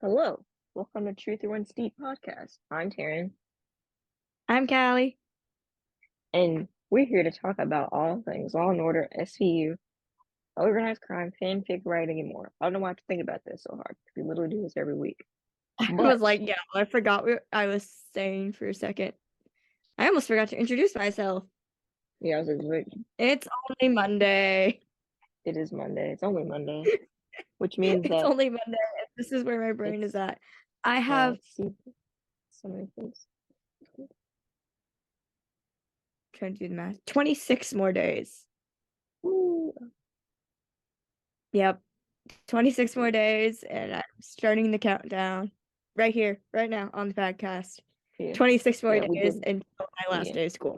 Hello, welcome to Truth or Runs Deep podcast. I'm Taryn, I'm Callie. and we're here to talk about all things Law and Order, SVU, organized crime, fanfic writing, and more. I don't know why I have to think about this so hard. We literally do this every week. I But was like, yeah, I forgot what I was saying for a second. I almost forgot to introduce myself. yeah, I was like, It's only Monday. it is Monday. It's only Monday, which means It's that only Monday. This is where my brain is it's at. I yeah. have Let's see, so many things. trying to do the math. 26 more days. Woo. Yep. 26 more days, and I'm starting the countdown right here, right now on the podcast. Yeah, 26 more yeah, we days did. until my last Yeah, day of school.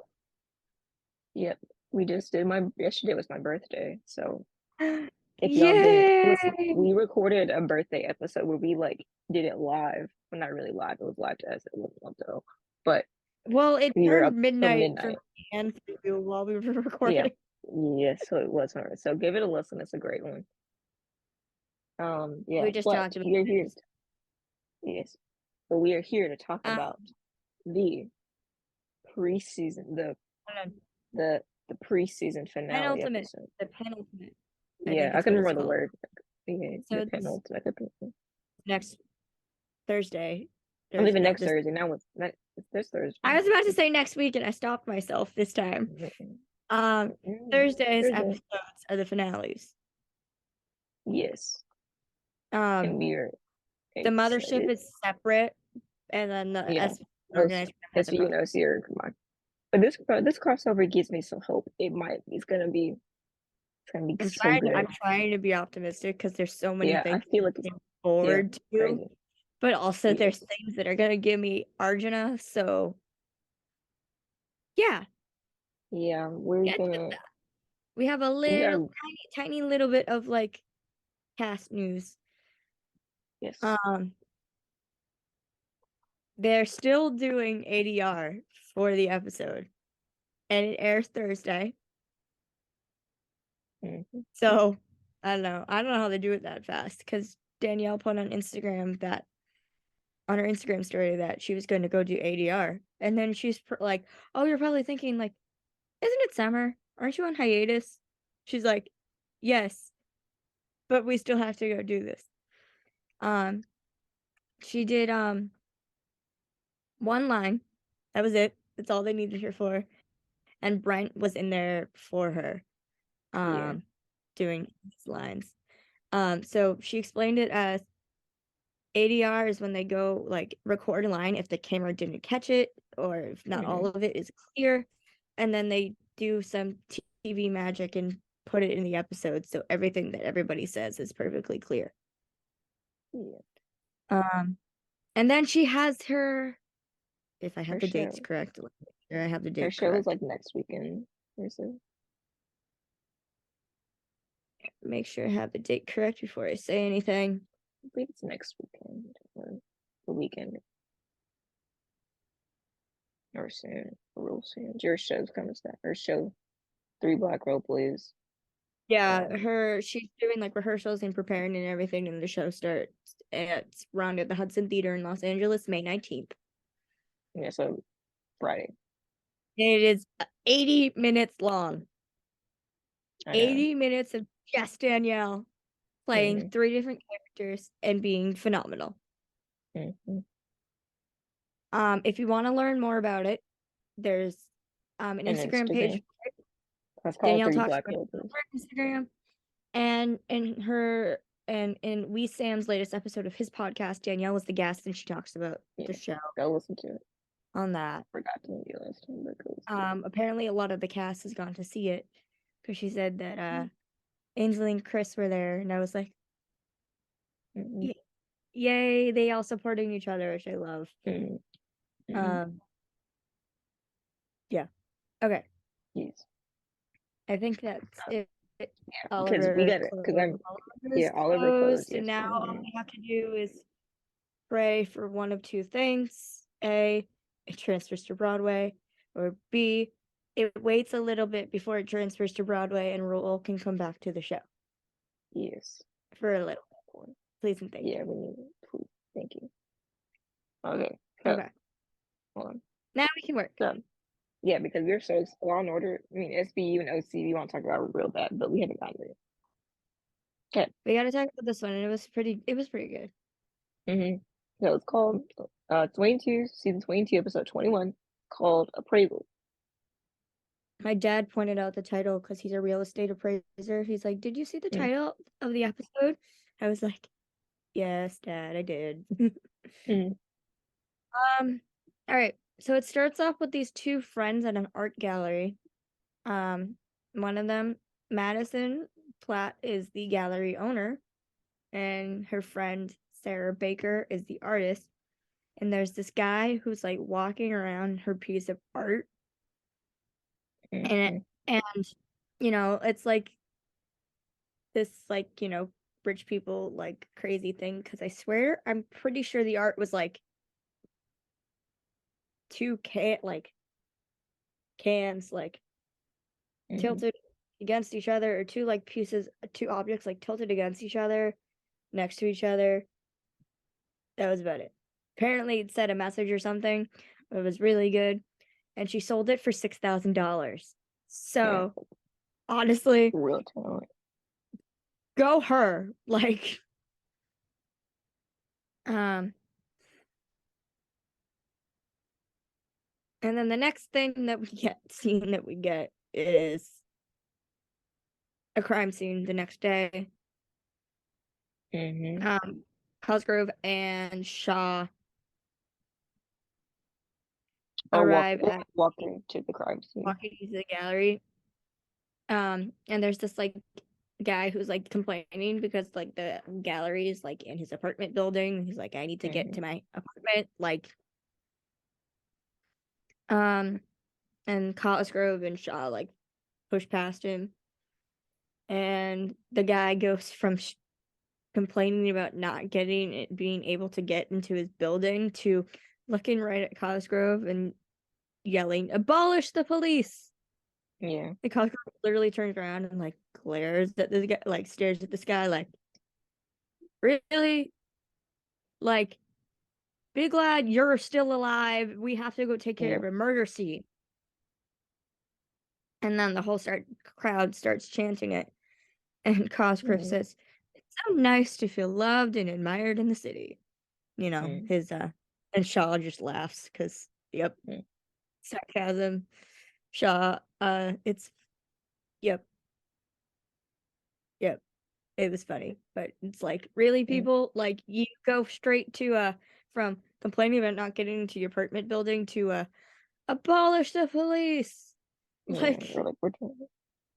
yep. We just did my yesterday was my birthday, so if y'all didn't listen, Yay! we recorded a birthday episode where we like did it live. Well, not really live. It was live to us. It wasn't live though. But Well, it we were turned up till midnight for me midnight. and for you while we were Yeah. recording. Yes, so it was her. So give it a listen. It's a great one. Yeah, We just but talked about we are here. this. Yes. But we are here to talk Um, about the preseason, hold on. the preseason finale Penultimate. episode. The penultimate. I Yeah, think I it's can what it's remember the called. word. Yeah, the So it's penultimate episode. next Thursday. I'm There's leaving no next this. Thursday. Now it's this Thursday. I was about to say next week and I stopped myself this time. Thursday's Thursday. episodes are the finales. Yes. And Um, we are the mothership excited. is separate, and then the Yeah. S Most organized crime has a SVU cross. and OC come on. But this crossover gives me some hope. It's gonna be so I'm good. trying to be optimistic because there's so many Yeah, I things feel to like it's look yeah, forward to, crazy. but also there's Yes. things that are gonna give me Arjuna. So yeah, Yeah, we're get to gonna that. We have a we little are tiny little bit of like cast news. yes. Um, they're still doing ADR for the episode, and it airs Thursday. Mhm. So I don't know. I don't know how they do it that fast because Danielle put on Instagram that on her Instagram story that she was going to go do ADR, and then like, "Oh, you're probably thinking like, isn't it summer? Aren't you on hiatus?" She's like, "Yes, but we still have to go do this." Um, she did one line. That was it. That's all they needed her for. And Brent was in there for her, Yeah. um, doing his lines. So she explained it as ADR is when they go like record a line if the camera didn't catch it or if not all Hmm. of it is clear, and then they do some TV magic and put it in the episode so everything that everybody says is perfectly clear. Yeah. Um, and then she has if I have Her the dates show. correct, let me make sure I have the Her date show is correct. like next weekend or so. Make sure I have the date correct before I say anything. I believe it's next weekend or the weekend or soon. Real soon. Your show's coming to that. Her show, Three Black Role Plays. Yeah, Um, she's doing like rehearsals and preparing and everything, and the show starts around at the Hudson Theater in Los Angeles, May 19th. yeah, so Friday. It is 80 minutes long. I know. 80 minutes of just Danielle playing Hmm. three different characters and being phenomenal. Hmm. If you want to learn more about it, there's an And Instagram page. Instagram. That's called Danielle Three talks Black about it Role Plays. on Instagram. And in Wee Sam's latest episode of his podcast, Danielle was the guest and she talks about the Yeah, show go listen to it. on that. Forgot to maybe last time, but go listen to Apparently a lot of the cast has gone to see it because she said that it. Ainsley and Chris were there, and I was like, Hmm. Yay, they all supporting each other, which I love. Hmm. Hmm. Um, yeah. Okay. Yes. I think that's it. Yeah, because we Oliver got it. Because I'm is Oliver closed. closed, and Yes. now all Hmm. we have to do is pray for one of two things. A, it transfers to Broadway, or B, it waits a little bit before it transfers to Broadway and Roel can come back to the show Yes. for a little bit. Please and thank Yeah, you. we need it. Please. Thank you. Okay. So, Okay. hold on. Now we can work. So, yeah, because we're so Law and Order. I mean, SVU and OC. We want to talk about real bad, but we haven't gotten there. Okay. We gotta talk about this one, and it was pretty good. So it's called 22, season 22, episode 21, called Appraisal. My dad pointed out the title because he's a real estate appraiser. He's like, "Did you see the Mm. title of the episode?" I was like, "Yes, Dad, I did." Mm. All right. So it starts off with these two friends at an art gallery. One of them, Madison Platt, is the gallery owner, and her friend Sarah Baker is the artist. And there's this guy who's like walking around her piece of art, and Mhm. it's like this rich people like crazy thing because I swear I'm pretty sure the art was like cans like Mhm. tilted against each other, or two objects like tilted against each other next to each other. That was about it. Apparently it said a message or something. It was really good, and she sold it for $6,000. Yeah, So honestly, real talent. go her. Like, um and then the next scene that we get is a crime scene the next day. Mm-hmm. Cosgrove and Shaw Or arrive at walking to the crime scene. walking into the gallery. And there's this like guy who's like complaining because like the gallery is like in his apartment building. He's like, I need to get Mm-hmm. to my apartment. And Cosgrove and Shaw like push past him, and the guy goes from complaining about not being able to get into his building to looking right at Cosgrove and yelling, "Abolish the police!" Yeah. The Cosgrove literally turns around and like glares at this guy, like stares at this guy, like, "Really? Like, be glad you're still alive. We have to go take care Yeah. of a murder scene." And then the whole crowd starts chanting it, and Cosgrove Mm-hmm. says, "It's so nice to feel loved and admired in the city." His and Shaw just laughs because, yep, Mm-hmm. sarcasm. Shaw, it's, yep, yep. It was funny, but it's like, really, people, like, you go straight to from complaining about not getting into your apartment building to abolish the police. Yeah. Like, We're like, we're trying.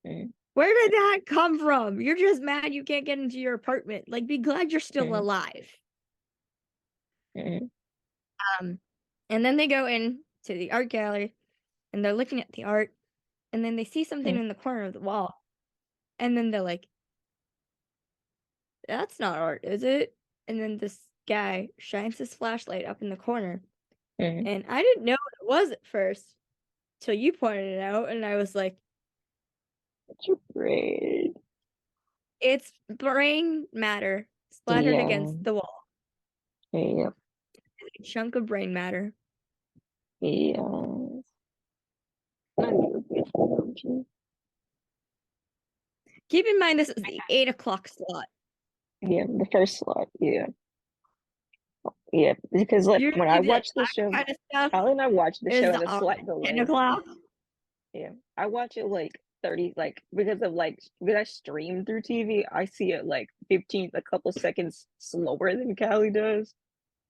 Mm-hmm. where did that come from? You're just mad you can't get into your apartment. Like, be glad you're still Mm-hmm. alive. Mm-hmm. And then they go in to the art gallery, and they're looking at the art, and then they see something in the corner of the wall, and then they're like, "That's not art, is it?" And then this guy shines his flashlight up in the corner, Mm-hmm. and I didn't know what it was at first till you pointed it out, and I was like, What's your grade? "It's brain matter splattered Yeah. against the wall. Yeah. A chunk of brain matter." Yeah. Not you, bitch. Keep in mind this is the 8 o'clock slot. Yeah, the first slot. Yeah. Yeah. Because like when I Usually that watch the show, kind of stuff Callie and I watch the is show in a on slight 10 delay. o'clock. Yeah. I watch it like 30, like because I stream through TV, I see it like 15, a couple seconds slower than Callie does.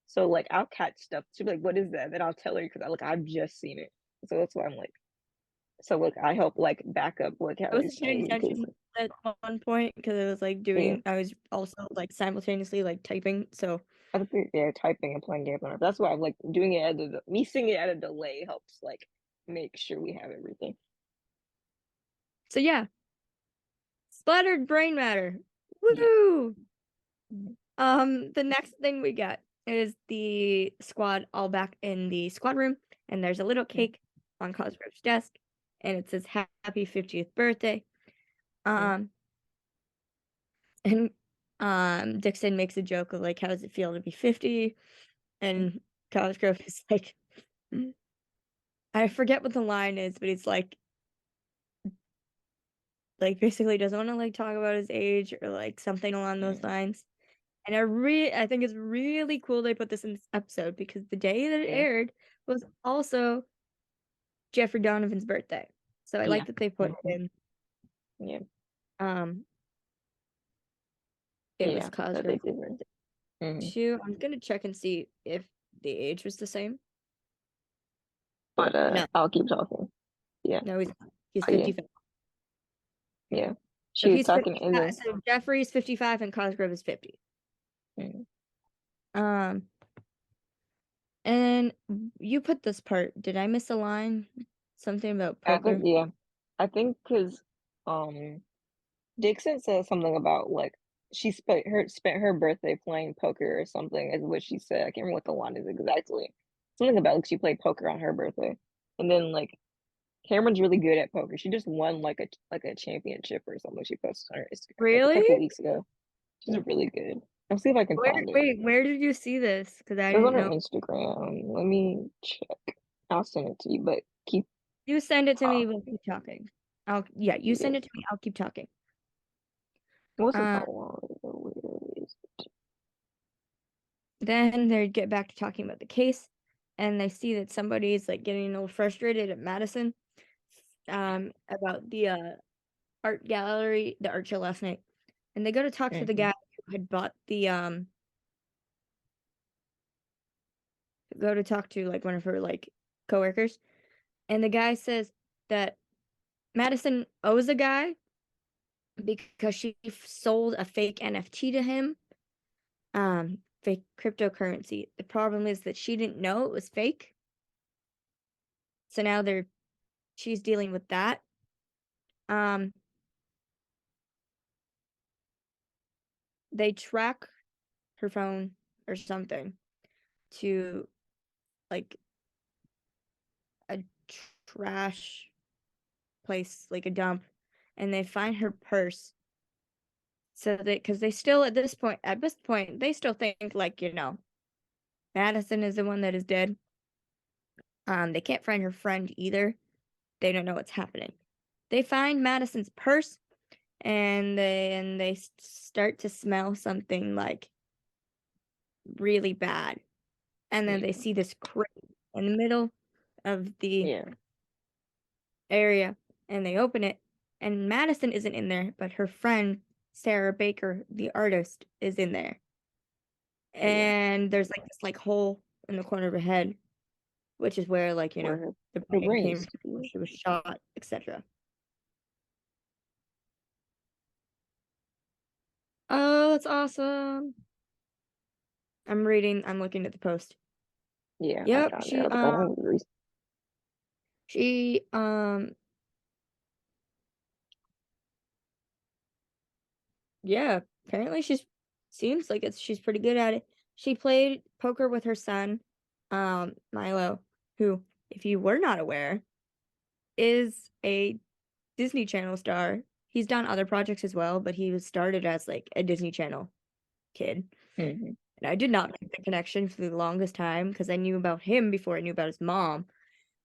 So like I'll catch stuff. She'll be like, "What is that?" Then I'll tell her because I've just seen it. So that's why I'm like, so look, I help like back up what I wasn't Callie's paying saying because attention at one point because I was like yeah, I was also like simultaneously like typing. So, other people they're typing and playing games on it. That's why I'm like doing it me seeing it at a delay helps like make sure we have everything. yeah, splattered brain matter. Yeah. Woo! Mhm. The next thing we get is the squad all back in the squad room, and there's a little cake on Cosgrove's desk, and it says "Happy 50th birthday." Mhm. Um, and Dixon makes a joke of like, how does it feel to be 50? And Cosgrove is like, I forget what the line is, but it's like basically doesn't want to like talk about his age or like something along those Mm, lines. And I think it's really cool they put this in this episode because the day that it yeah, aired was also Jeffrey Donovan's birthday. So I like yeah, that they put it mhm, in. yeah, Um, it was yeah. That they Cosgrove did. Mhm. too. I'm gonna check and see if the age was the same. But No, I'll keep talking. Yeah. no, he's not. He's Oh yeah. 55. Yeah. So She was he's talking in 55. the. So Jeffrey's 55 and Cosgrove is 50. Mm. Um, and you put this part. Did I miss a line? Something about I think poker. yeah. I think because um Dixon said something about like she spent her birthday playing poker or something is what she said. I can't remember what the line is exactly. Something about like she played poker on her birthday. And then like Cameron's really good at poker. She just won like a championship or something she posted on her Instagram like a Really? couple weeks ago. She's really good. I'll see if I can Where? find it. Wait, where did you see this? Because I It was on didn't her know. Instagram. Let me check. I'll send it to you, but keep You send it to me. We'll talking. keep talking. Yeah, you Yeah. send it to me. I'll keep talking. It wasn't Um, that long ago. Where is then they get back to talking about the case, and they see that somebody's like getting a little frustrated at Madison, about the art gallery, the art show last night, and they go to talk to it? the Hmm. guy who had bought the go to talk to like one of her like coworkers, and the guy says that Madison owes a guy because she sold a fake NFT to him, fake cryptocurrency. The problem is that she didn't know it was fake, so now she's dealing with that. Um, they track her phone or something to like a trash place, like a dump, and they find her purse. So because they still at this point, they still think like Madison is the one that is dead. They can't find her friend either. They don't know what's happening. They find Madison's purse, and they start to smell something like really bad. And then they Yeah. see this crate in the middle of the Yeah. area, and they open it, and Madison isn't in there, but her friend Sarah Baker, the artist, is in there. Yeah. And there's like this like hole in the corner of her head, which is where like, Where her, the her brain brain came used from to where be. she was shot, etc. Oh, that's awesome. I'm looking at the post. Yeah, I Yep, found it. I was like, oh, that was recent. she yeah, apparently seems like she's pretty good at it. She played poker with her son, Milo, who, if you were not aware, is a Disney Channel star. He's done other projects as well, but he was started as like a Disney Channel kid. Hmm. And I did not make the connection for the longest time because I knew about him before I knew about his mom.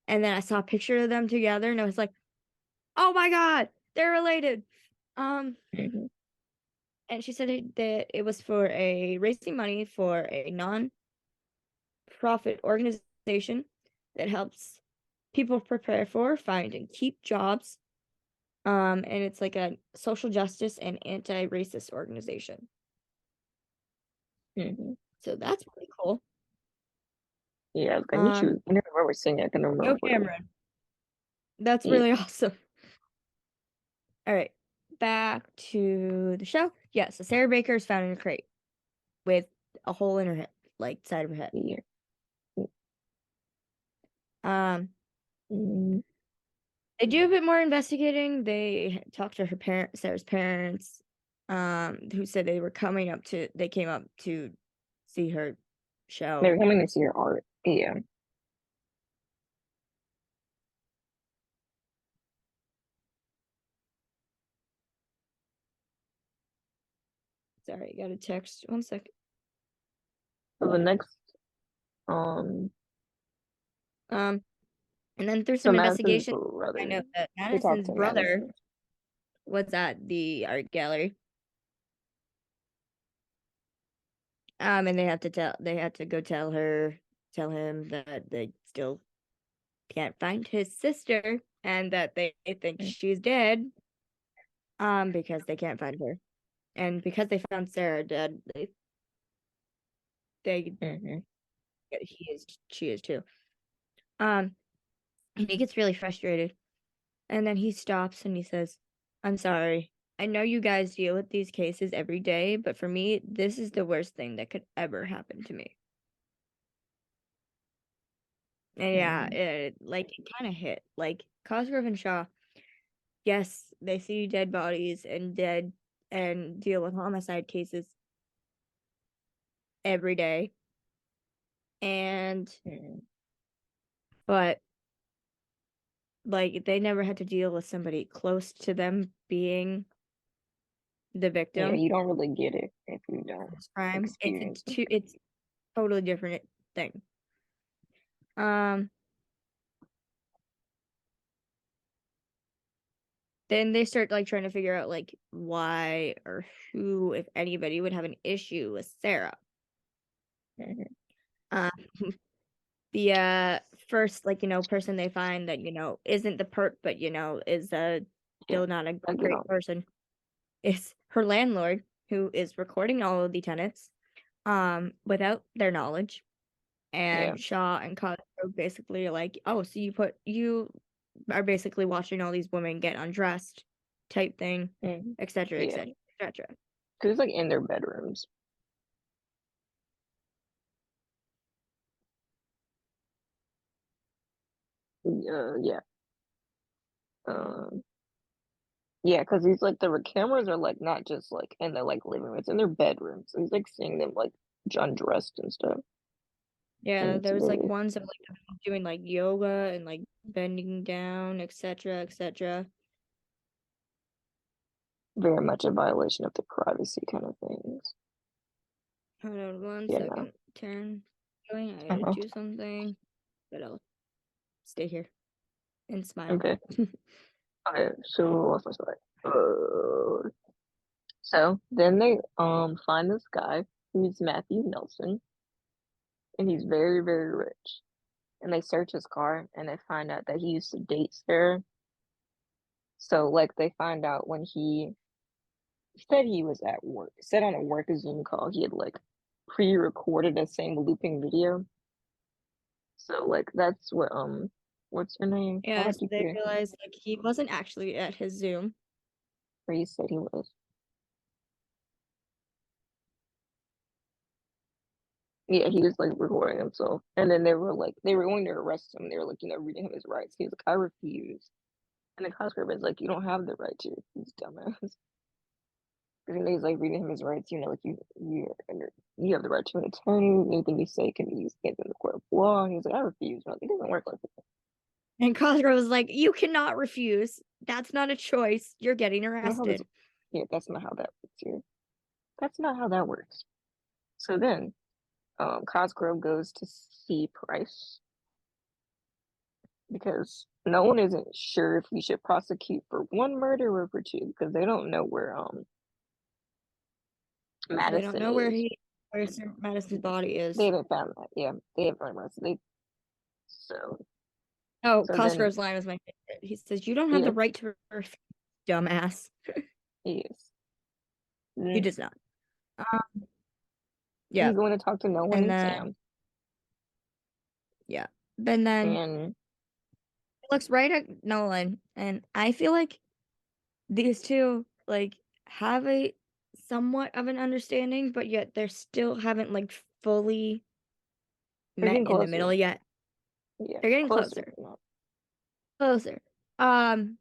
And then I saw a picture of them together and I was like, "Oh my God, they're related." Um, Hmm. and she said that it was for raising money for a non-profit organization that helps people prepare for, find, and keep jobs. And it's like a social justice and anti-racist organization. Hmm. So that's pretty cool. Yeah, I was like, I knew she Um, was. I never remember seeing it. I can remember Go what it was. Cameron. That's Yeah. really awesome. All right, back to the show. Yeah, so Sarah Baker is found in a crate with a hole in her head, like side of her head. Yeah. Um, Mm-hmm. they do a bit more investigating. They talk to Sarah's parents, who said they came up to see her They show. were coming to see your art. Yeah. Sorry, I got a text. 1 second. So the next, um, And then through so some Madison's investigation, I know brother, that they talked Madison's to brother Madison. was at the art gallery. And they had to go tell him that they still can't find his sister and that they think Mm, she's dead. Because they can't find her. And because they found Sarah dead, they mhm, she is too. And he gets really frustrated. And then he stops and he says, "I'm sorry. I know you guys deal with these cases every day, but for me, this is the worst thing that could ever happen to me." And yeah, mhm. it kind of hit. Like Cosgrove and Shaw, yes, they see dead bodies and deal with homicide cases every day. And Mhm. but like they never had to deal with somebody close to them being the Yeah, victim you don't really get it if you of don't this crime. experience it. It's totally different thing. Um Then they start like trying to figure out like why or who, if anybody, would have an issue with Sarah. Mhm. Um, the first person they find that isn't the perp, but is Yeah, still not a I get great on. person is her landlord, who is recording all of the tenants, without their knowledge. Yeah, And Shaw and Cosgrove basically are like, oh, so you are basically watching all these women get undressed, type thing, mhm. etc., Yeah, etc., etc. because it's like in their bedrooms. Yeah. Um, yeah, because he's like the cameras are like not just like in their like living room, it's in their bedrooms. So he's like seeing them like undressed and stuff, and Yeah, it's there was like very, ones of like them doing like yoga and like bending down, etc., etc. very much a violation of the privacy kind of things. Hold on one Yeah, no. second. Turn going. I gotta Uh-huh. do something, but I'll stay here and smile. Okay. Okay. So what's my story? So then they find this guy who's Matthew Nelson, and he's very, very rich. And they search his car and they find out that he used to date Sarah. So like they find out when he said he was at work, said on a work Zoom call, he had like pre-recorded the same looping video. So like that's what what's her name? Why Yeah, do I so keep they forgetting? realized like he wasn't actually at his Zoom. Where he said he was. Yeah, he was like recording himself. And then they were going to arrest him. They were like, reading him his rights. He was like, I refuse. And the Cosgrove is like, you don't have the right to refuse, dumbass. And he's like reading him his rights, like you have the right to an attorney. Anything you say can be used against in the court of law. And he's like, I refuse. I'm like, it doesn't work like that. And Cosgrove was like, "You cannot refuse. That's not a choice. You're getting You know how this? arrested." Yeah, that's not how that works here. That's not how that works. So then, Cosgrove goes to see Price because no one isn't sure if we should prosecute for one murder or for two because they don't know where They don't Madison know is. where Sir Madison's body They is. haven't found that. Yeah, they haven't found Madison. So Oh, so then Cosgrove's line was my favorite. He says, "You don't have yeah, the right to refuse, dumbass." he is. He Mm. does not. Um, yeah, He's going to talk to Nolan and and then Sam, yeah, then and he looks right at Nolan, and I feel like these two like have a somewhat of an understanding, but yet they still haven't like fully they're met getting in the closer. middle yet. Yeah, They're getting closer. closer, But not. closer. Um,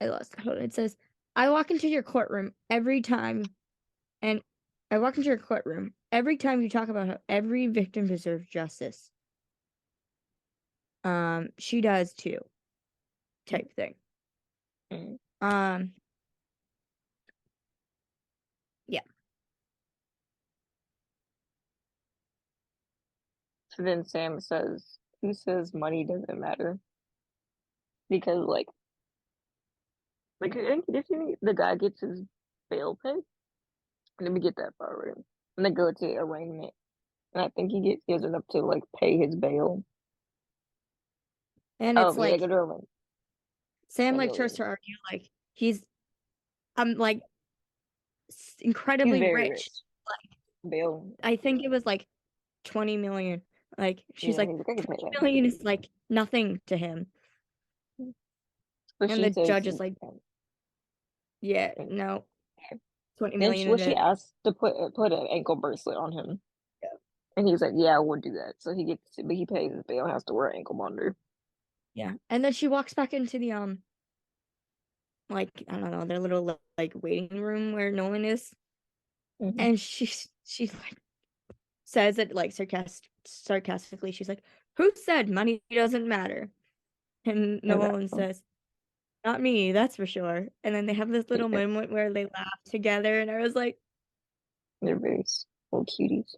I lost. Hold on. It says, "I walk into your courtroom every time, and I walk into your courtroom every time you talk about how every victim deserves justice. She does too, type thing. Mm. Um, So then Sam says, "Who says money doesn't matter?" Because if the guy gets his bail paid, let me get that part right. And they go to arraignment, and I think he has enough to like pay his bail. And Oh it's yeah, they like go to arraignment. Sam They like go tries to to argue like he's like He's incredibly very rich. rich. Bail. I think it was like 20 million. Like she's Yeah, like he's like, I can pay 20 that. million is like nothing to him. But And she the says, judge is like, yeah, no, 20 then million she is asks to put an ankle bracelet on him, and he's like, yeah, I would do that. So he gets, but he pays his bail, has to wear an ankle monitor. yeah. And then she walks back into the like I don't know, their little like waiting room where Nolan is. Hmm. And she like says it like sarcastically. She's like, "Who said money doesn't matter?" And Nolan Exactly. says, "Not me, that's for sure." And then they have this little Yeah, moment where they laugh together, and I was like, they're very little cuties.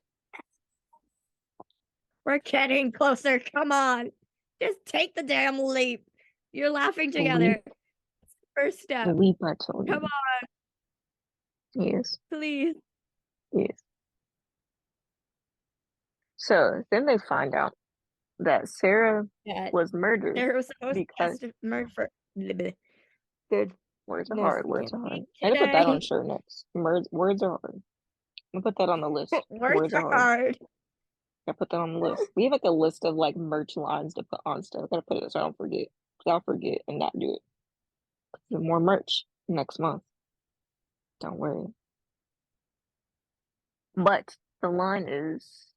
"We're getting closer. Come on, just take the damn leap. You're laughing Leap, together. First step. leap, I told Come you. on, Yes, please." yes. So then they find out that Sarah Yeah, was murdered there was supposed because to murder for goodness words are hard. Words can't are hard. speak I gotta put that on today. shirt next. Words are hard. I'm gonna put that on the list. Words Words are are hard. hard. I put that on the list. We have like a list of like merch lines to put on stuff. I gotta put it so I don't forget. Cause I'll forget and not do it. There's more merch next month. Don't worry. But the line is,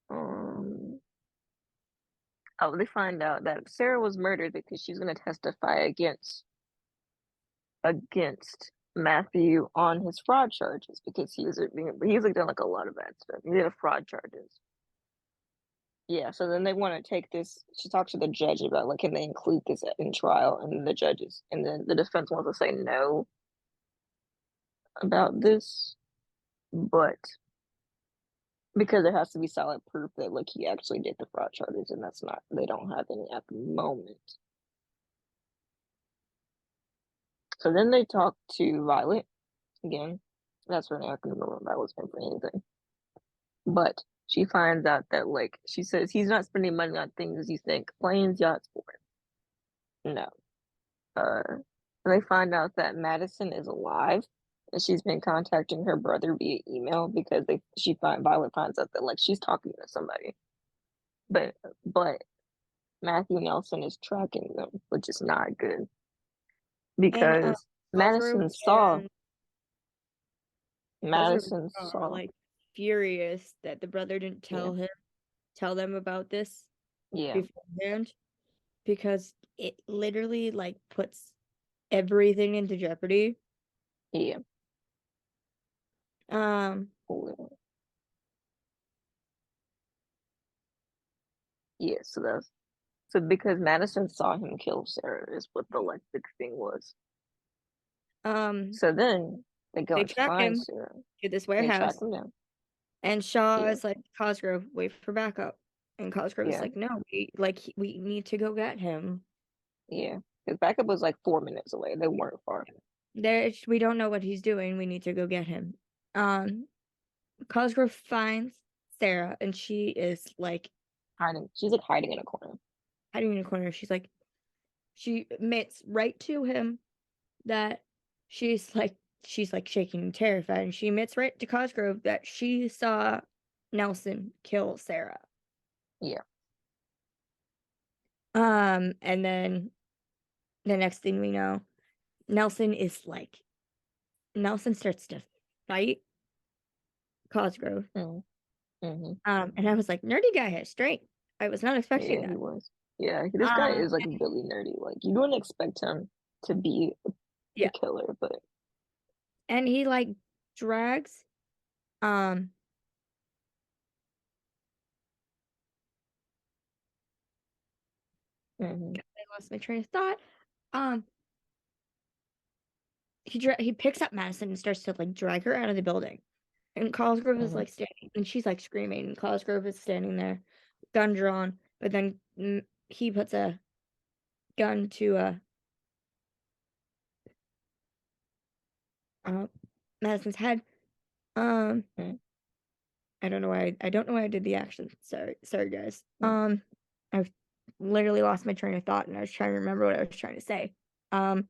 um, oh, they find out that Sarah was murdered because she's gonna testify against Matthew on his fraud charges because he's like done like a lot of bad stuff. He did fraud charges. Yeah, so then they want to take this. She talks to the judge about like, can they include this in trial? And the judges, and then the defense wants to say no about this, but because there has to be solid proof that like he actually did the fraud charges, and that's not, they don't have any at the moment. So then they talk to Violet again. That's her name. I can remember Violet's name for anything. But she finds out that like she says he's not spending money on things you think planes, yachts, sports. No. They find out that Madison is alive, and she's been contacting her brother via email because Violet finds out that like she's talking to somebody, but Matthew Nelson is tracking them, which is not good And because Cosgrove and Cosgrove Madison are saw, like furious that the brother didn't yeah, tell them about this yeah, beforehand because it literally like puts everything into jeopardy. yeah, Um, yeah. So because Madison saw him kill Sarah is what the like big thing was. um, So then they go they and track find him Sarah. to this They track warehouse, him down. and Shaw Yeah, is like, Cosgrove, wait for backup. And Cosgrove is yeah, like, no, we need to go get him. yeah. His backup was like 4 minutes away. They weren't far. We don't know what he's doing. We need to go get him. Um, Cosgrove finds Sarah, and she is like Hiding. She's like hiding in a corner. hiding in a corner. She admits right to him that she's like shaking and terrified, and she admits right to Cosgrove that she saw Nelson kill Sarah. Yeah. And then the next thing we know, Nelson is like Nelson starts to fight Cosgrove. Mm-hmm. Mm-hmm. And I was like, nerdy guy has strength. I was not expecting Yeah, he that. was. Yeah, this guy Um, is like really nerdy. Like you don't expect him to be the yeah, killer, but and he like drags um mm-hmm. I lost my train of thought. Um, he picks up Madison and starts to like drag her out of the building. And Cosgrove is Mhm. like standing, and she's like screaming. And Cosgrove is standing there, gun drawn, but then he puts a gun to uh Madison's head. Um, Mhm. I don't know why I don't know why I did the action. Sorry guys. Mhm. I've literally lost my train of thought, and I was trying to remember what I was trying to say. Um,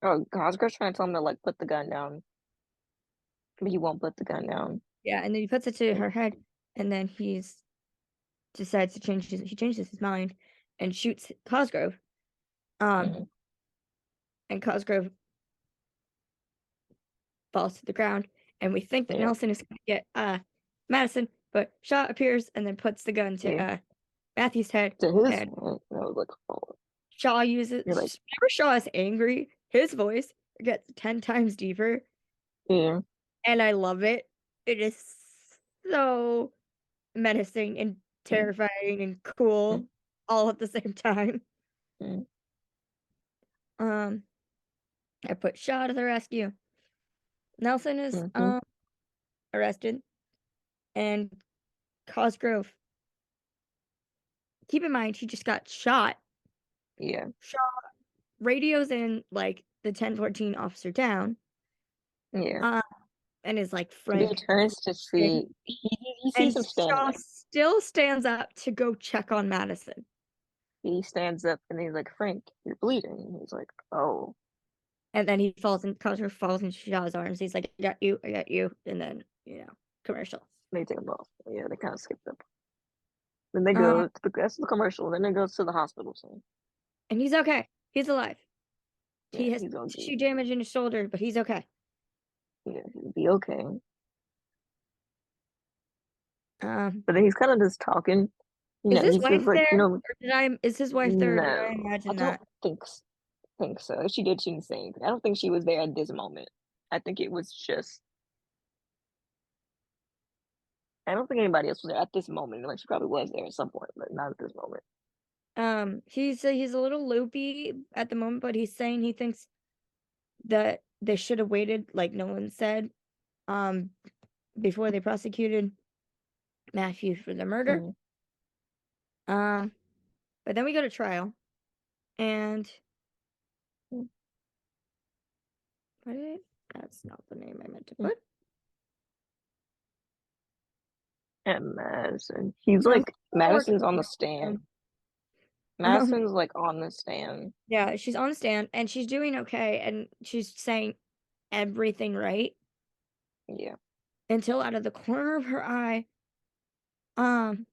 Oh, Cosgrove's trying to tell him to like put the gun down, but he won't put the gun down. yeah, and then he puts it to her head, and then decides to he changes his mind and shoots Cosgrove. Um, Mhm. and Cosgrove falls to the ground, and we think that Yeah, Nelson is gonna get Madison, but Shaw appears and then puts the gun to yeah. Matthew's head, To his, and I was like, oh, Shaw uses you're like, whenever Shaw is angry, his voice gets 10 times deeper, yeah. and I love it. It is so menacing and Mhm. terrifying and cool all at the same time. Mhm. Um, I put Shaw to the rescue. Nelson is Mhm. arrested, and Cosgrove. Keep in mind he just got shot. Yeah, Shaw radios in like the 1014 officer down, yeah. uh, and is like, He Frank, turns to and see, he sees and him standing Shaw there. still stands up to go check on Madison. He stands up and he's like, Frank, you're bleeding. And he's like, oh, And then he falls in Cosgrove falls into Shaw's arms. He's like, I got you. And then, commercial. they take him off. Yeah, they kind of skipped up. Then they Um, go to the commercial. Then it goes to the hospital scene. and he's okay. He's alive. Yeah, He has he's all good. tissue damage in his shoulder, but he's okay. Yeah, he'll be okay. Um, But then he's kind of just talking. is his He's just wife like, there, or is his wife there, or did I no, I imagine don't that? think so. If she did, she didn't say anything. I don't think she was there at this moment. I think it was just. I don't think anybody else was there at this moment. Like she probably was there at some point, but not at this moment. He's a little loopy at the moment, but he's saying he thinks that they should have waited, like Nolan said, um, before they prosecuted Matthew for the murder. Mm-hmm. Um, but then we go to trial, and what did that's not the name I meant to put. And Madison, he's I'm like still working Madison's on on the it. stand. Um, Madison's like on the stand. yeah, she's on the stand and she's doing okay, and she's saying everything right Yeah. until out of the corner of her eye, um,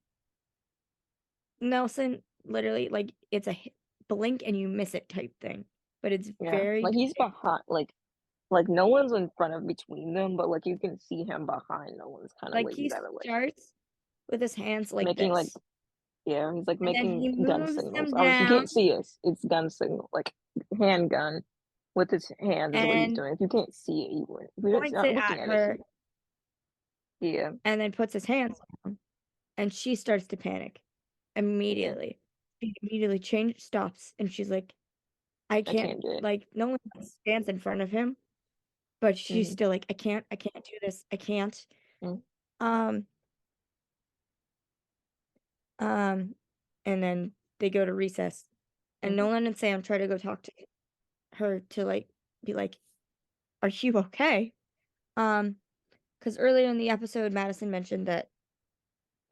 Nelson literally, like, it's a blink and you miss it type thing, but it's Yeah, very like he's distinct. behind, like no one's in front of between them, but like you can see him behind. No one's kind of Like, like he the other way, starts with his hands like making like this, he's like and then making he gun moves signals. them Obviously, you down, can't see us. It's gun signal, like handgun with his hands is what he's and doing. If you can't see it, you wouldn't. If you're points not it at looking at it, her, yeah, and then puts his hands down, and she starts to panic yeah, immediately. She immediately stops, and she's like, I I can't, can't do it. like, no one stands in front of him, but she's Mm-hmm. still like, I can't do this, I can't. Mm-hmm. Um, um, and then they go to recess, and Mm-hmm. Nolan and Sam try to go talk to her to like be like, are you okay? Um, because earlier in the episode, Madison mentioned that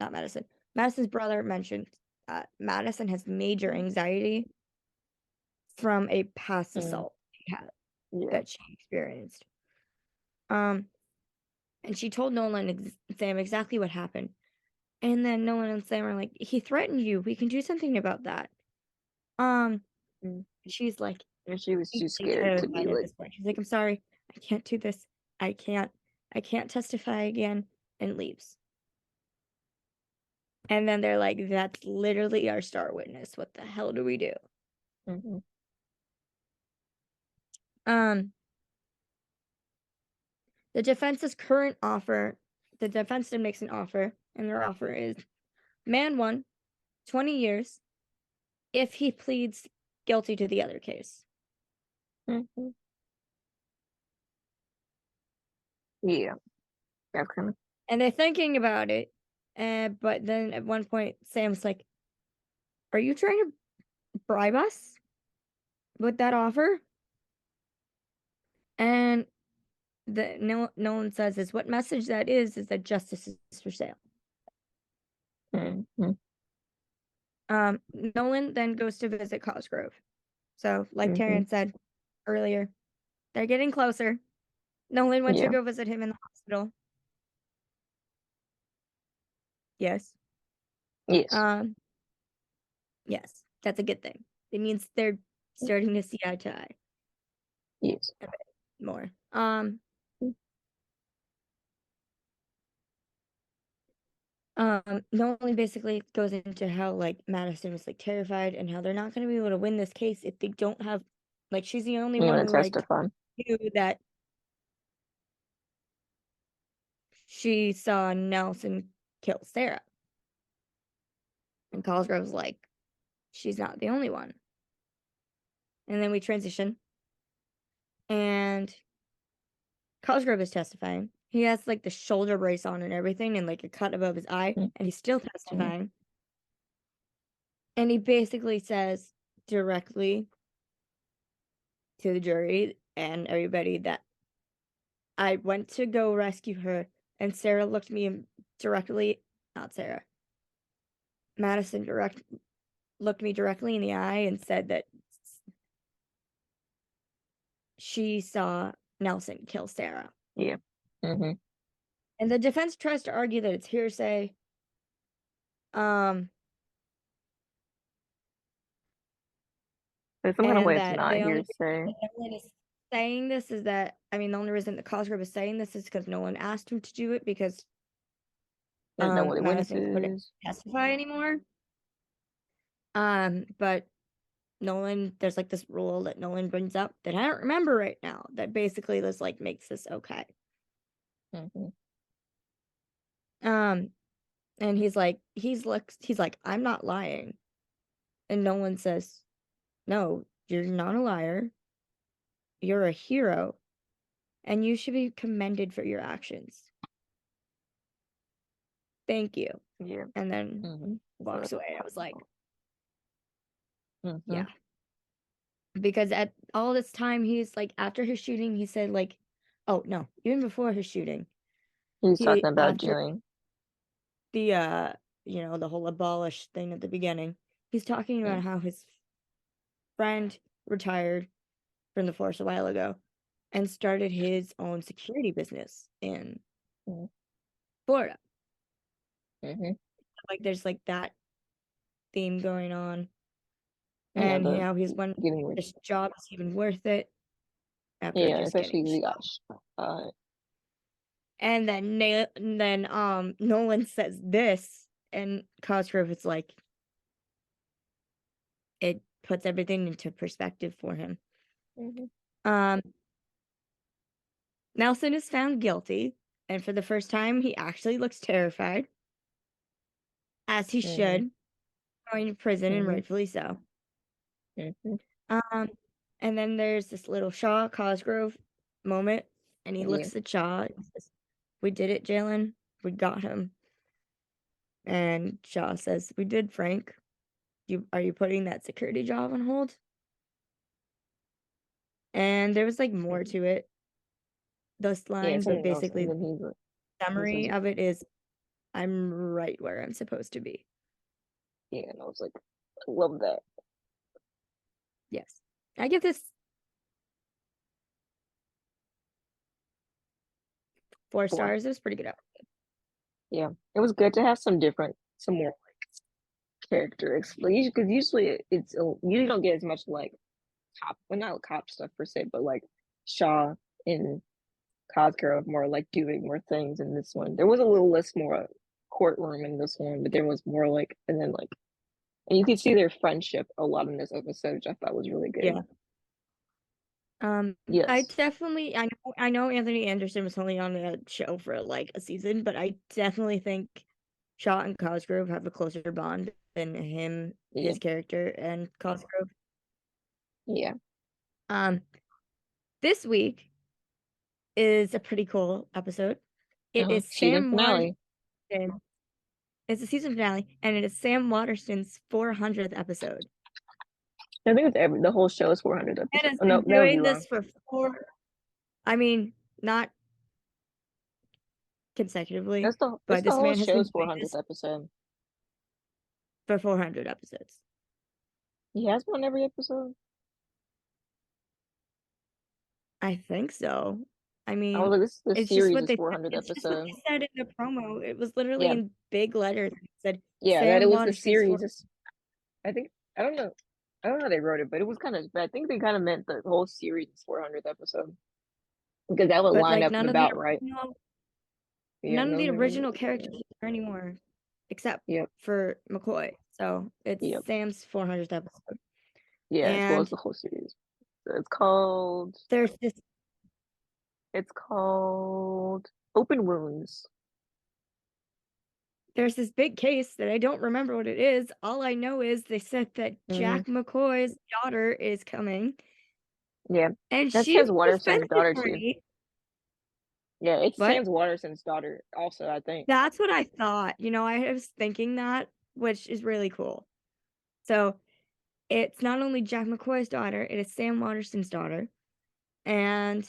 not Madison, Madison's brother mentioned Madison has major anxiety from a past Mm-hmm. assault Yeah, that she experienced. Um, and she told Nolan Sam exactly what happened. And then Nolan and Sam are like, he threatened you. We can do something about that. Um, mm she's like and she was too completely scared to be terrified at like, this point. She's like, I'm sorry, I can't do this. I can't, I can't testify again, and leaves. And then they're like, that's literally our star witness. What the hell do we do? mm-hmm. Um, the defense's current offer, the defense then makes an offer, and their offer is man 1, 20 years if he pleads guilty to the other case. Mm-hmm. Yeah. That's kind of. And they're thinking about it, but then at one point, Sam's like, "Are you trying to bribe us with that offer?" And Nolan says is what message that is that justice is for sale. Mm-hmm. Nolan then goes to visit Cosgrove. So, like Mm-hmm. Taryn said earlier, they're getting closer. Nolan went to Yeah. go visit him in the hospital. Yes. Yes. Um, yes, that's a good thing. It means they're starting to see eye to eye Yes. a bit more. Nolan basically goes into how like Madison was like terrified and how they're not going to be able to win this case if they don't have like she's the only You one want who to like testify? knew that she saw Nelson kill Sarah. And Cosgrove's like, she's not the only one. And then we transition and Cosgrove is testifying. He has like the shoulder brace on and everything and like a cut above his eye, and he's still Mm-hmm. testifying. And he basically says directly to the jury and everybody that I went to go rescue her, and Sarah looked me directly, not Sarah, Madison looked me directly in the eye and said that she saw Nelson kill Sarah. Yeah. Mm-hmm. And the defense tries to argue that it's hearsay. There's some kind of And way it's that not the only reason hearsay. that Nolan is saying this is that the only reason that Cosgrove is saying this is because no one asked him to do it because There's no other Madison couldn't witnesses. testify anymore. But Nolan, there's like this rule that Nolan brings up that I don't remember right now that basically this like makes this okay. Mm-hmm. And he's like, I'm not lying. And Nolan says, no, you're not a liar. You're a hero. And you should be commended for your actions. Thank you. Yeah. And then Mm-hmm. walks away. I was like, Mm-hmm. yeah. Because at all this time, he's like, after his shooting, he said, like, oh, no, even before his shooting, He's talking about after doing. the, the whole abolish thing at the beginning, he's talking about how his friend retired from the force a while ago and started his own security business in Mm-hmm. Florida. Mm-hmm. Like, there's like that theme going on. Yeah. And The how he's wondering giving. if this job is even worth it after Yeah, just especially getting the shot. And then Nolan says this, and Cosgrove is like, it puts everything into perspective for him. Mm-hmm. Nelson is found guilty, and for the first time, he actually looks terrified, as he Mm-hmm. should, going to prison, and Mm-hmm. rightfully so. Mm-hmm. And then there's this little Shaw Cosgrove moment, and he Yeah. looks at Shaw and says, "We did it, Jalen. We got him." And Shaw says, "We did, Frank. Are you putting that security job on hold?" And there was like more to it, those Yeah, lines, but something else. basically And the then he summary says, of it is, I'm right where I'm supposed to be. yeah, and I was like, I love that. Yes. I give this 4 4. stars. It was pretty good. Yeah, it was good to have some more like character explanation because usually it's you usually don't get as much like not cop stuff per se, but like Shaw and Cosgrove more like doing more things in this one. There was a little less more courtroom in this one, but there was more like, and then like, and you could see their friendship a lot in this episode, which I thought was really good. Yeah. I Yes. definitely I know Anthony Anderson was only on the show for like a season, but I definitely think Shaw and Cosgrove have a closer bond than Yeah. his character and Cosgrove. Yeah. This week is a pretty cool episode. It is Season Sam finale. Waterston. It's the season finale, and it is Sam Waterston's 400th episode. I think it's the whole show is 400 And episodes. has Oh, no, been that would be doing wrong. this for I mean, not consecutively, That's the but the this whole man has been show's doing 400th this episode. for 400 episodes. He has one every episode. I think so. I I was mean, like, the it's just series what is they 400th it's just what episode. they said in the promo. It was literally Yeah, in big letters. It said yeah, that it Sam was the Waterston's series. 4. I think I don't know. I don't know how they wrote it, but it was kind of. But I think they kind of meant the whole series is 400th episode because that would But line like up about right. Yeah, none of no, the no, no. original characters are there anymore, except Yep, for McCoy. So it's yep, Sam's 400th episode. yeah, as well as And the whole series. So it's called. there's this It's called Open Wounds. there's this big case that I don't remember what it is. All I know is they said that Hmm. Jack McCoy's daughter is coming, Yeah, and that's she's Sans a defense Waterston's daughter too. attorney. Yeah, it's But Sans Waterston's daughter also, I think. that's what I thought. I was thinking that, which is really cool. So it's not only Jack McCoy's daughter, it is Sam Waterston's daughter, and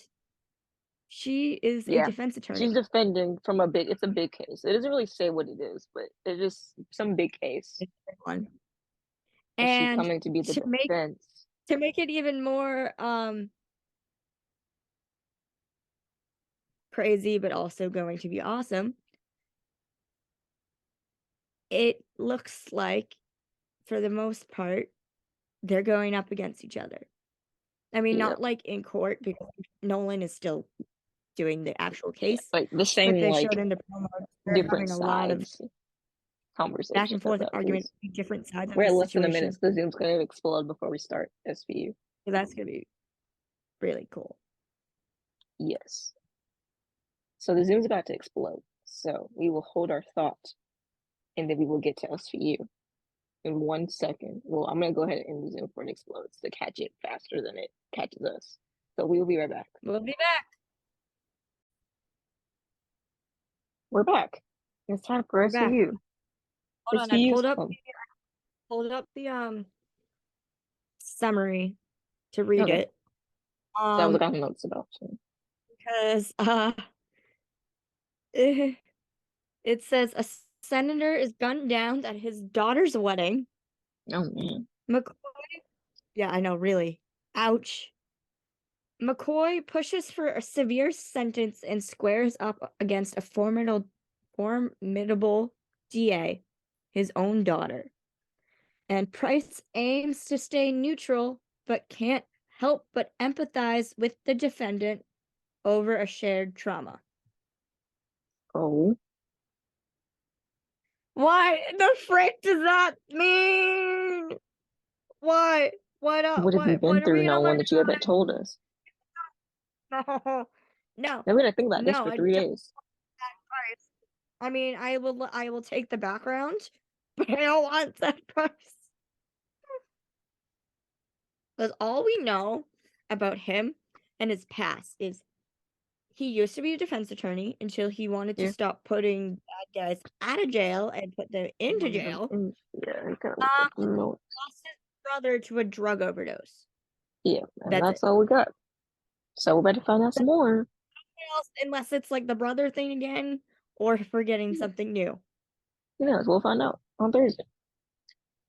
she is a Yeah, defense she's attorney. defending from it's a big case. It doesn't really say what it is, but it's just some big case. It's a big one. Is she And coming to be the to make defense? to make it even more crazy, but also going to be awesome, it looks like for the most part they're going up against each other. I mean, Yeah, not like in court because Nolan is still doing the actual yeah, case, like the but same they like showed in the promo they're different having a lot of sides back conversation and forth and about argument this. between different sides of We're the at less than a minute, situation. so the Zoom's gonna explode before we start SVU. So that's gonna be really cool. Yes. So the Zoom's about to explode. So we will hold our thought and then we will get to SVU in 1 second. Well, I'm gonna go ahead and end the Zoom before it explodes to catch it faster than it catches us. So we will be right back. We'll be back. We're back. It's time for We're back. SVU. Hold on, I SVU is pulled up called. the summary to read Okay. it. So I was looking notes about it. Because it says a senator is gunned down at his daughter's wedding. Oh man. McCoy, yeah, I know, really. Ouch. McCoy pushes for a severe sentence and squares up against a formidable DA, his own daughter. And Price aims to stay neutral, but can't help but empathize with the defendant over a shared trauma. Oh. What the frick does that mean? Why? Why not? What have you been What are we through, gonna Nolan, learn that you haven't told us? about it? No, I'm gonna think about this no, for I 3 don't days. want Price. I mean, I will take the background, but I don't want that Price. Because all we know about him and his past is he used to be a defense attorney until he wanted to Yeah. stop putting bad guys out of jail and put them into jail. Yeah, I gotta look up the notes. Lost his brother to a drug overdose. Yeah, and That's that's it. all we got. So we better find out some more. Else, unless it's like the brother thing again, or if we're getting something new. Who knows? We'll find out on Thursday.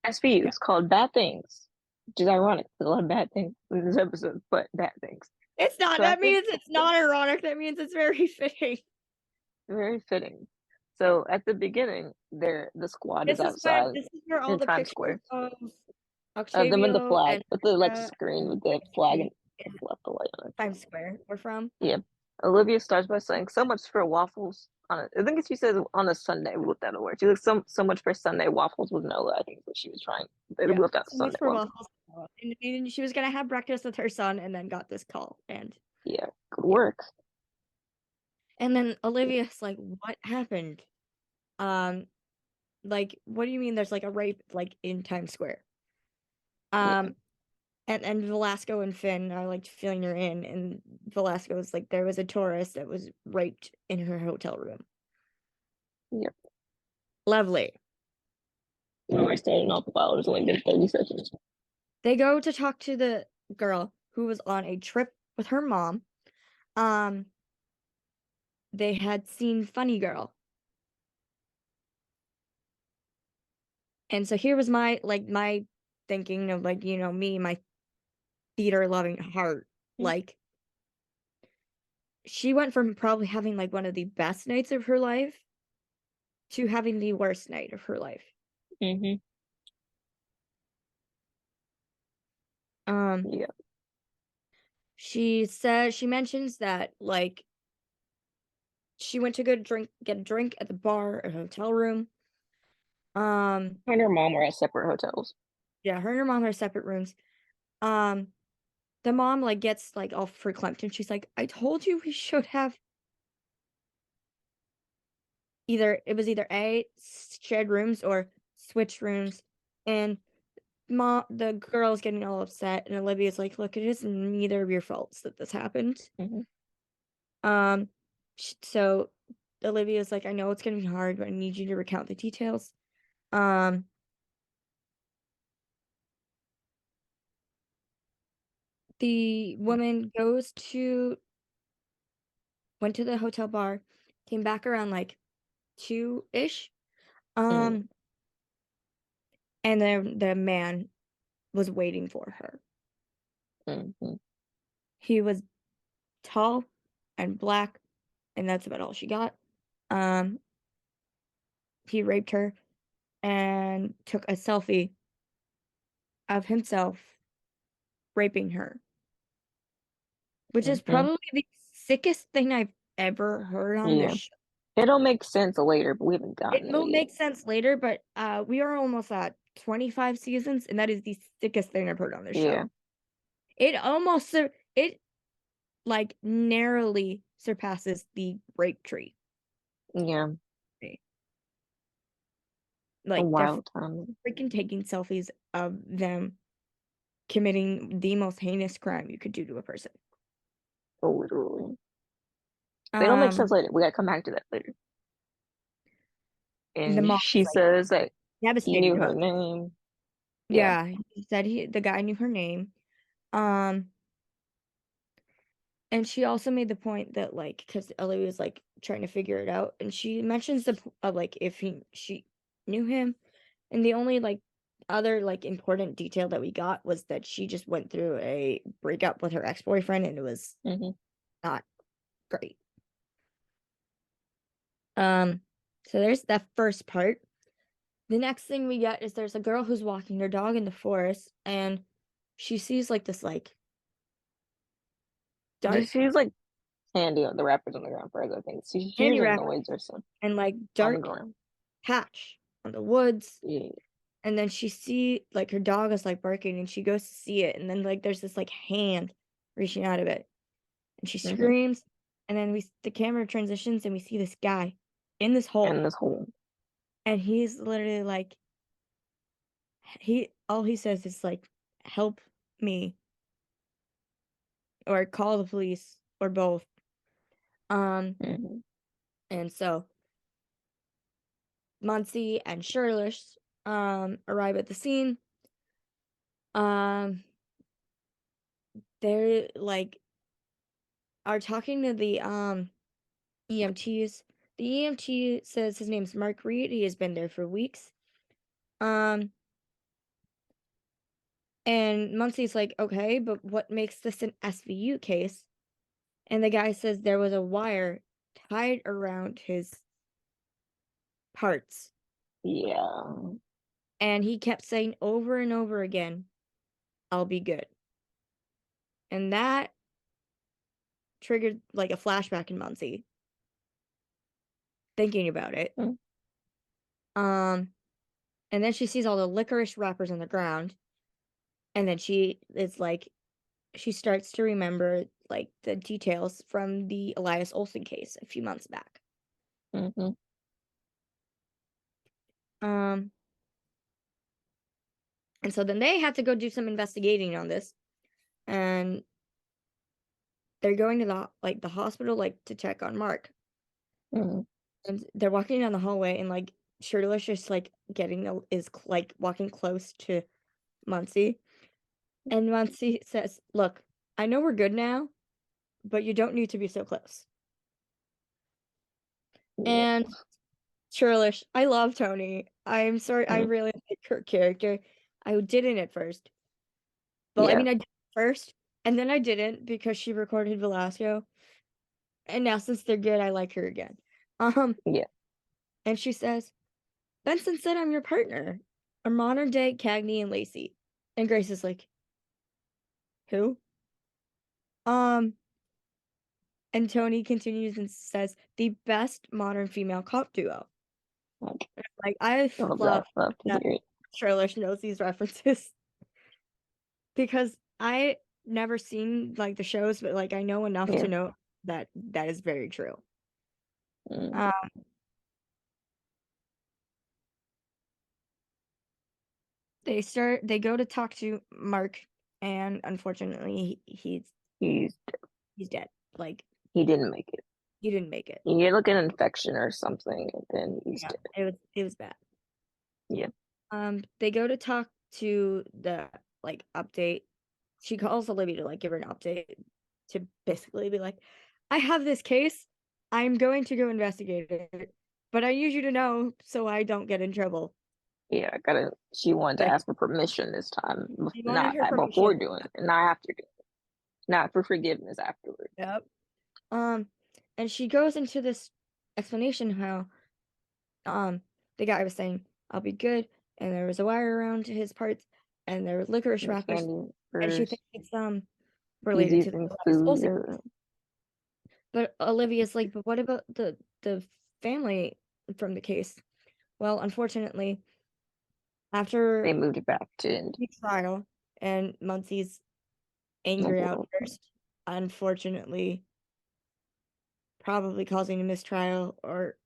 SVU, Yeah. it's called Bad Things, which is ironic. There's a lot of bad things in this episode, but bad things. It's not. So That means it's not ironic. That means it's very fitting. very fitting. So at the beginning, the squad is outside This is where all in the Times pictures Square. of Them and the Octavio flag, and with the like Erica screen with the flag and in left the light on it. Times Square were from. Yeah. Olivia starts by saying, "So much for waffles." I think she says on a Sunday. We looked at a word. She looks so much for Sunday waffles with Nola. I think is what she was trying. We Yeah, looked at so much Sunday for waffles. waffles. And she was gonna have breakfast with her son, and then got this call, and Yeah, good work. and then Olivia's like, "What happened? Like, what do you mean? There's like a rape like in Times Square?" Yeah. and Velasco and Finn are, like, filling her in, and Velasco's like, "There was a tourist that was raped in her hotel room." Yep. Lovely. No, I started off while it was only been 30 seconds. They go to talk to the girl who was on a trip with her mom. Um, they had seen Funny Girl. And so here was my thinking of, like, me, my theater loving heart. Like, she went from probably having, like, one of the best nights of her life to having the worst night of her life. Mm-hmm. Um, Yeah. she mentions that, like, she went to get a drink at the bar, a hotel room. Um, Her and her mom were at separate hotels. yeah, her and her mom are separate rooms. Um, the mom, like, gets, like, all verklempt, and she's like, "I told you we should have either A, shared rooms or switched rooms." And the girl's getting all upset, and Olivia's like, "Look, it is neither of your faults that this happened." Mm-hmm. Um, so Olivia's like, "I know it's gonna be hard, but I need you to recount the details." Um, the woman went to the hotel bar, came back around like 2-ish. Um, and then the man was waiting for her. Mm-hmm. He was tall and black, and that's about all she got. Um, he raped her and took a selfie of himself raping her, which is Mm-hmm. probably the sickest thing I've ever heard on this Yeah. show. It'll make sense later, but we haven't It gotten there will yet. make sense later, but we are almost at 25 seasons, and that is the sickest thing I've heard on this Yeah. show. It almost it like narrowly surpasses the rape tree. Yeah. A Like, they're wild time. freaking taking selfies of them committing the most heinous crime you could do to a person. Literally. They don't make Um, sense later. We gotta come back to that later. the And mom she is, like, says that he devastated knew her about this. name. Yeah. Yeah, he said the guy knew her name. Um, and she also made the point that, like, because Ellie was, like, trying to figure it out, and she mentions like, if she knew him, and the only, like, other, like, important detail that we got was that she just went through a breakup with her ex-boyfriend, and it was Mm-hmm. not great. Um, so there's that first part. The next thing we get is there's a girl who's walking her dog in the forest, and she sees, like, this, like, dark She's like handy on the wrappers on the ground for other things. She hears candy a wrapper noise or something and, like, on the dark ground. patch on the woods, Yeah. and then she see like, her dog is, like, barking, and she goes to see it, and then, like, there's this, like, hand reaching out of it, and she Mm-hmm. screams, and then the camera transitions, and we see this guy in this hole, And this whole and he's literally, like, all he says is, like, "Help me," or "Call the police," or both. Um, mm-hmm. and so Muncie and Shirlish, arrive at the scene. Um, they're, like, are talking to the, EMTs. The EMT says his name's Mark Reed, he has been there for weeks. Um, and Muncie's like, "Okay, but what makes this an SVU case?" And the guy says there was a wire tied around his parts, Yeah. and he kept saying over and over again, "I'll be good." And that triggered, like, a flashback in Muncie, thinking about it. Mm. Um, and then she sees all the licorice wrappers on the ground, and then she starts to remember, like, the details from the Elias Olsen case a few months back. Mm-hmm. Um, And so then they had to go do some investigating on this, and they're going to the hospital, like, to check on Mark. Mhm. And they're walking down the hallway, and, like, Shirley's just, like, walking close to Muncie, and Muncie says, "Look, I know we're good now, but you don't need to be so close." Yeah. And Churlish, I love Tony. I'm sorry, I Mhm. really like her character. I didn't at first. Well, I Yeah. mean, I did at first, and then I didn't because she recorded Velasco. And now since they're good, I like her again. Um, Yeah. and she says, Benson said I'm your partner. A modern day Cagney and Lacey. And Grace is like, who? Um, and Tony continues and says, the best modern female cop duo. Like, Like, I love love that. Love to that hear it. Churlish knows these references. Because I never seen, like, the shows, but, like, I know enough Yeah. to know that that is very true. Mm. Um, they go to talk to Mark, and unfortunately, He's he's dead. Like, he didn't make it. he didn't make it. He had like an infection or something, and then he's Yeah, dead. it was bad. Yeah. They go to talk to the, like, update. She calls Olivia to, like, give her an update to basically be like, "I have this case. I'm going to go investigate it, but I need you to know so I don't get in trouble." Yeah. I gotta. She wanted to Like, ask for permission this time, she wanted not her before permission. doing it, not after doing it, not for forgiveness afterward. Yep. Um, and she goes into this explanation how, um, the guy was saying, "I'll be good," and there was a wire around his parts, and there were licorice And wrappers, candy and she first. thinks it's, He's related to the using Elias food. Olsen case. But Olivia's like, "But what about the family from the case?" Well, unfortunately, They after moved it back to the trial and Muncie's angry India. outburst, unfortunately, probably causing a mistrial or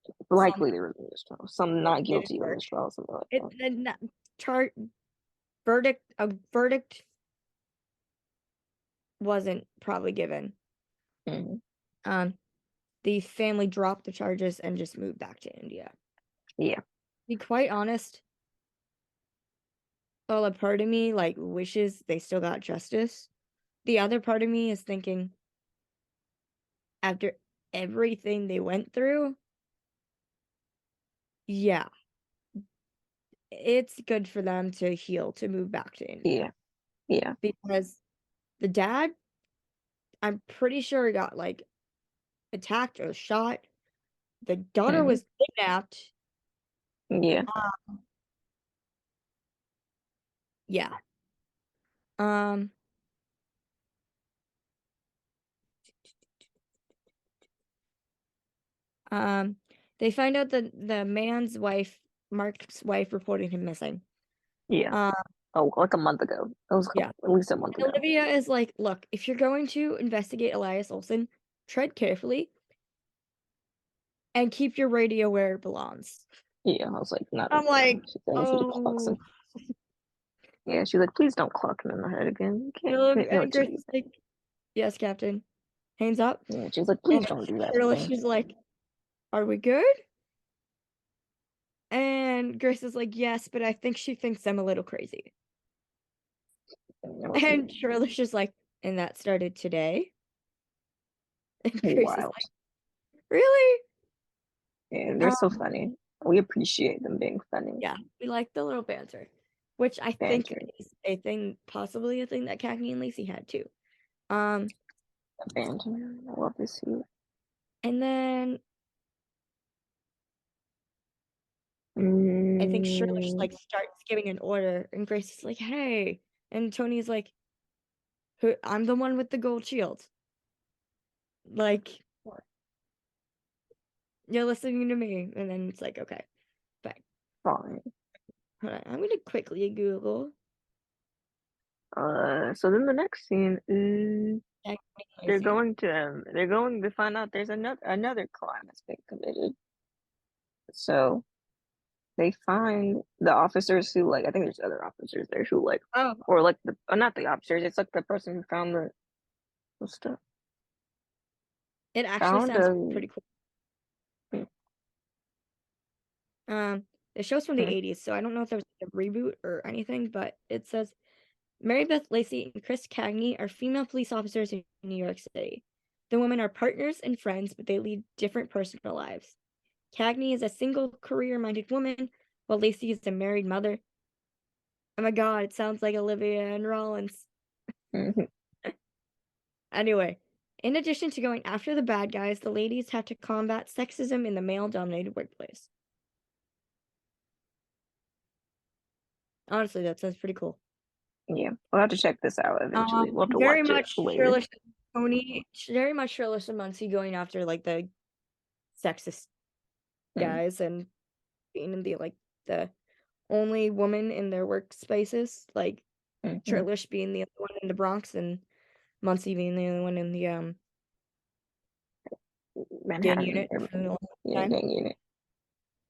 some Likely there was a mistrial. Some it not didn't guilty or work. mistrial, something like It that. the not chart verdict wasn't probably given. Mhm. Um, the family dropped the charges and just moved back to India. To Yeah. be quite honest, well, a part of me, like, wishes they still got justice. The other part of me is thinking, after everything they went through, yeah, it's good for them to heal, to move back to India. Yeah. Yeah. Because the dad, I'm pretty sure he got, like, attacked or shot. The daughter Mhm. was kidnapped. Yeah. Yeah. Um, um, they find out that the man's wife, Mark's wife, reported him missing. Yeah. Um, Oh, like a month ago. That was yeah. at least a month And ago. Olivia is like, "Look, if you're going to investigate Elias Olsen, tread carefully and keep your radio where it belongs." Yeah, I was like, not I'm again. like, She said she just clucks "Oh." him. Yeah, she's like, please don't cluck him in the head again. You can't know And what you Grace do. is like, "Yes, Captain." Hands up. Yeah, she's like, And please don't do that Shirley, again. she's like, "Are we good?" And Grace is like, "Yes, but I think she thinks I'm a little crazy." And I was like, And Shirley's just like, "And that started today?" And Grace is wild. like, "Really?" And they're so Um, funny. We appreciate them being funny. yeah, we like the little banter, which I think Banter. is a thing, possibly a thing that Cagney and Lacey had too. Um, Banter. I love to see it. and then I think Shirley just, Mm, like, starts giving an order, and Grace is like, "Hey," and Tony's like, "Who? I'm the one with the gold shield. Like, you're listening to me." And then it's like, "Okay, fine." fine. Hold on, I'm gonna quickly Google So then the next scene is Cagney and Lacey. they're going to find out there's another crime that's been committed. So they find the officers who like I think there's other officers there who like Oh, or like the not the officers, it's like the person who found the stuff. it actually Found sounds a pretty cool. The show's from the 80s, so I don't know if there was a reboot or anything, but it says Mary Beth Lacey and Chris Cagney are female police officers in New York City. The women are partners and friends, but they lead different personal lives. Cagney is a single, career-minded woman, while Lacey is a married mother. Oh my god, it sounds like Olivia and Rollins. Mhm. Anyway, in addition to going after the bad guys, the ladies have to combat sexism in the male-dominated workplace. Honestly, that sounds pretty cool. Yeah, we'll have to check this out eventually. We'll have to Very watch it much later. Very much Shirley and Muncie going after like the sexist Mm, guys and being in the only woman in their workspaces, like mhm. Shirtlish being the only one in the Bronx and Muncie being the only one in the gang Manhattan, unit for the longest yeah, time. gang unit.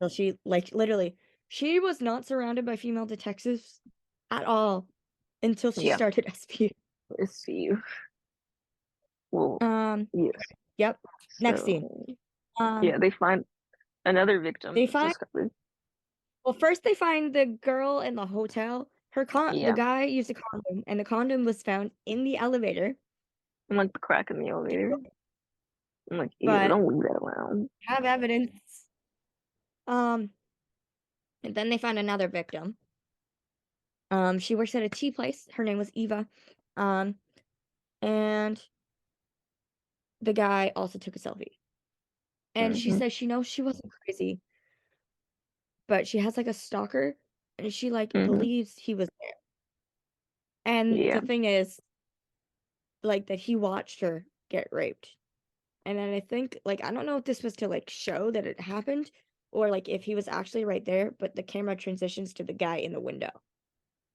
So she like literally she was not surrounded by female detectives at all until she Yeah, started SVU. let's see. Well, Um, yes. yep. Next scene. So Um, yeah, they find another victim they find discovered. Well, first they find the girl in the hotel. The Yeah, guy used a condom, and the condom was found in the elevator. I'm like the crack in the elevator. I'm like, ew, But don't leave that around. have evidence. Um, and then they find another victim. She works at a tea place. Her name was Eva. Um, and the guy also took a selfie. And she Hmm. says she knows she wasn't crazy, but she has like a stalker, and she like Hmm. believes he was there. And Yeah, the thing is, like that he watched her get raped. And then I think, like, I don't know if this was to like show that it happened or like if he was actually right there, but the camera transitions to the guy in the window.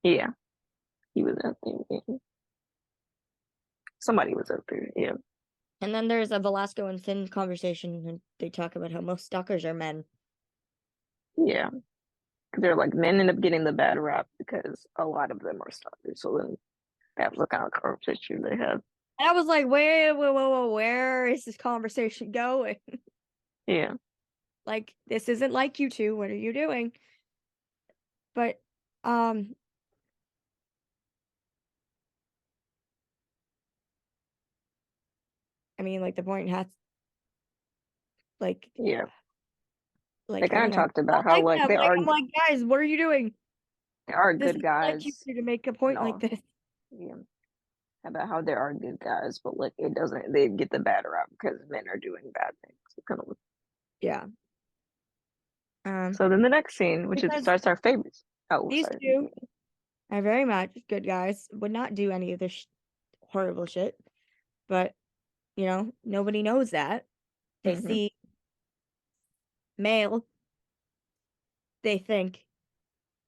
yeah, he was out there. Yeah. Somebody was up there. Yeah, And then there's a Velasco and Finn conversation, and they talk about how most stalkers are men. yeah. They're like men end up getting the bad rap because a lot of them are stalkers. So then that's the kind of conversation they have. And I was like, wait, where is this conversation going? Yeah, Like, this isn't like you two. What are you doing? But, um, I mean, like, the point has, like, yeah. They like, I kind don't of know. talked about Not how like like that. Like, I'm like, guys, what are you doing? there are This good isn't like you guys two to make a and point like all. this. Yeah, about how there are good guys, but like it doesn't. They get the bad rap because men are doing bad things. So kind of. Yeah. Um, So then the next scene, which is because starts our favorites. Oh, these sorry. two are very much good guys, would not do any of this horrible shit. But, nobody knows that. They Mm-hmm. see male, they think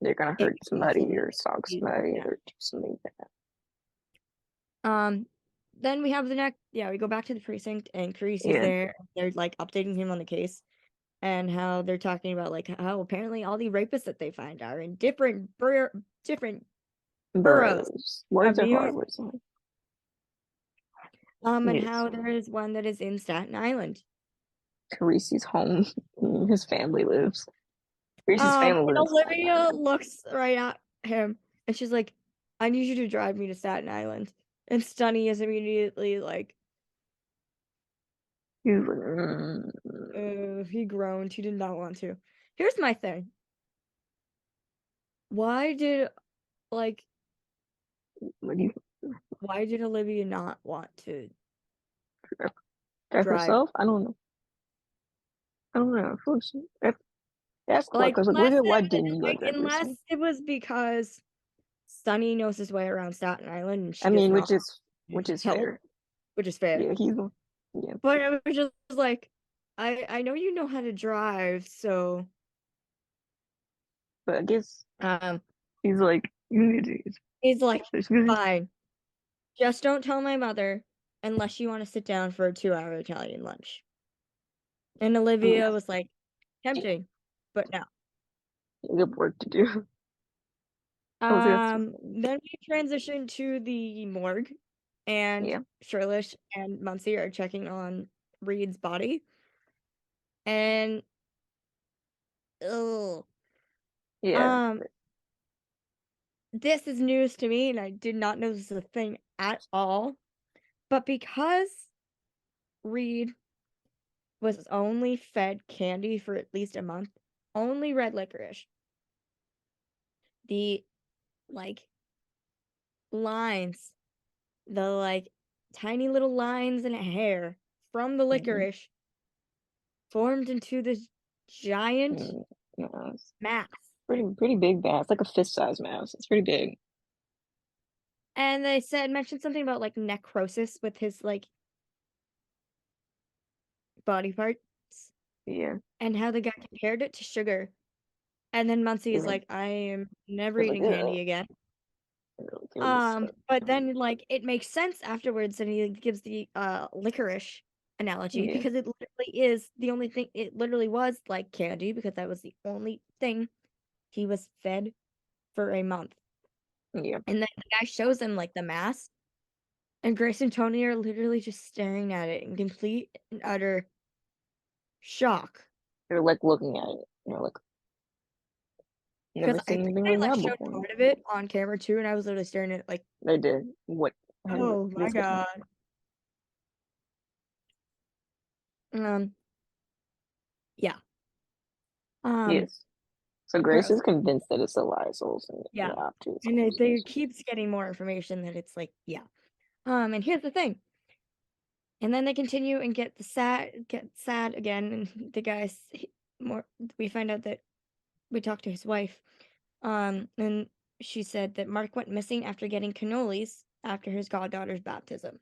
They're gonna it hurt could be somebody something or stalk you somebody yeah. or do something like that. Then we have the next we go back to the precinct and Carisi's Yeah, there. They're like updating him on the case and how they're talking about like how apparently all the rapists that they find are in different boroughs boroughs. of Words New are hard. York. Words are hard. And Yes. how there is one that is in Staten Island. Carisi's home. His family lives. Carisi's family And lives in Staten Olivia Island. looks right at him and she's like, I need you to drive me to Staten Island. And Stunny is immediately like, He's like, mm, he groaned. He did not want to. Here's my thing. Why did, like, what do you why did Olivia not want to drive drive? herself? I don't know. I don't know. I feel like that's cool. Like, Because like, unless Olivia, why it, didn't you like, drive unless yourself? it was because Stunny knows his way around Staten Island and I she does mean, not which is help, fair. which is fair. Yeah, yeah. But I was just like, I know you know how to drive, so But I guess um he's like, you need to. he's like, Excuse me. fine. Just don't tell my mother unless you want to sit down for a 2-hour Italian lunch. And Yeah, Olivia was like, tempting, but no. We have work to do. I was like, that's so funny. Then we transition to the morgue, and Yeah, Shirlish and Muncie are checking on Reed's body, and ugh, yeah, um, this is news to me, and I did not know this was a thing at all. But because Reed was only fed candy for at least a month, only red licorice, the like lines, the like tiny little lines in hair from the mhm, licorice formed into this giant yeah, it's mass. pretty big mouse, like a fist-sized mouse. It's pretty big. And they mentioned something about like necrosis with his like body parts Yeah, and how the guy compared it to sugar. And then Muncie is yeah. like, I am never I was like, eating ugh, candy again. it was disgusting. But then like it makes sense afterwards, and he gives the licorice analogy Yeah, because it literally is the only thing, it literally was like candy because that was the only thing he was fed for a month. yeah. And then the guy shows him like the mass, and Grace and Tony are literally just staring at it in complete and utter shock. They're like looking at it. Like, Because never I seen think anything they like like that showed before. part of it on camera too, and I was literally staring at it like, They did. What? How did oh my this get him? god. Yeah. Um, Yes. So Grace Gross. is convinced that it's Elias Olsen. Yeah. The after this And they conversation. keeps getting more information that it's like, yeah. And here's the thing. And then they continue and get sad again, and the guys more we find out that we talked to his wife. And she said that Mark went missing after getting cannolis after his goddaughter's baptism.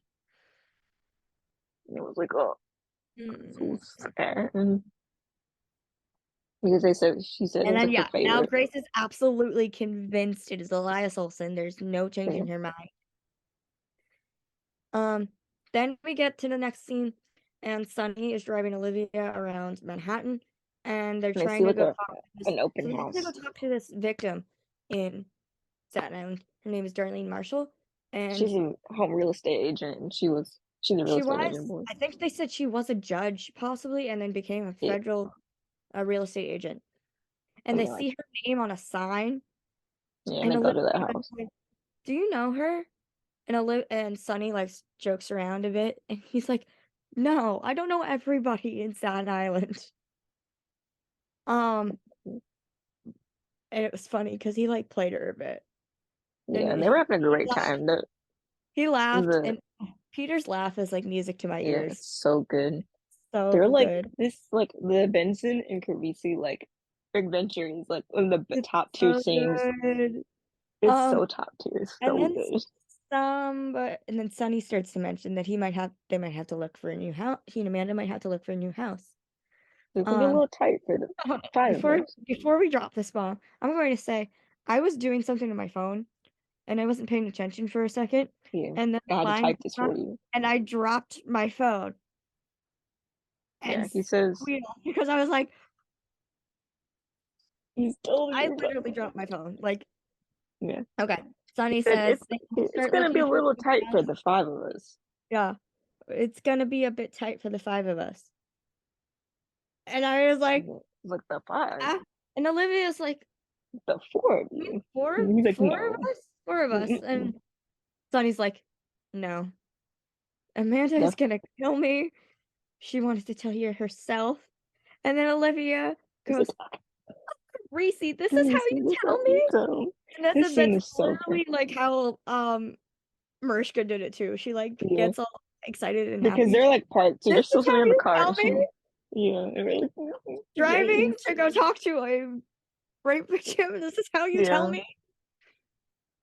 And it was like, oh, so Mm. sad. Because she said it And was then like her yeah, now favorite. Grace is absolutely convinced it is Elias Olsen. There's no Yeah. changing her mind. Um, then we get to the next scene, and Sunny is driving Olivia around Manhattan, and they're And I trying see to like go talk to this. an open So they're trying to house. go talk to this victim in Staten Island. Her name is Darlene Marshall, and She's a home real estate agent, and she's a real she estate agent was. boy. I think they said she was a judge, possibly, and then became a Yeah, federal real estate agent. And they something like see her name on a sign, yeah. And and I go Olivia to that was house. like, "Do you know her?" And Sunny like jokes around a bit, and he's like, "No, I don't know everybody in Staten Island." Um, and it was funny because he like played her a bit, Yeah, and and they were having a he great laughed. time. He laughed, The and Peter's laugh is like music to my Yeah, ears. it's so good. So They're like good. the Benson and Carisi like adventure is like one of the It's top tier so scenes. good. It's Um, so top tier. It's and so then good. and then Sunny starts to mention that they might have to look for a new house. He and Amanda might have to look for a new house. It's gonna be a Um, little tight for the hold on. five of us. Before we drop this ball, I'm going to say I was doing something to my phone and I wasn't paying attention for a second, Yeah, and then I the had to line type this came for up, you. and I dropped my phone and Yeah, he says squealed because I was like, he's totally I gonna. literally dropped my phone. Like, Yeah, okay. he Sunny said says they need to it's start gonna be looking a for a little new tight for house. the five of us. Yeah, it's gonna be a bit tight for the five of us. And I was like, It's like the five, ah. And Olivia's like, the four of "You mean you. And he's like, four no. of us? Four of us." Mm-mm. And Sunny's like, "No. Amanda is The gonna kill me. She wanted to tell you herself." And then Olivia he's like, goes, "Reese, this is how please, you this tell how you me?" tell. And that's This scene that's is so literally perfect. like how Mariska did it too. She like Yeah. gets all excited and Because happy. they're like part two. They're "This still is sitting how in the you car tell and me?" yeah, and we're like, Driving yes. to go talk to a rape victim. "This is how you tell Yeah. me?"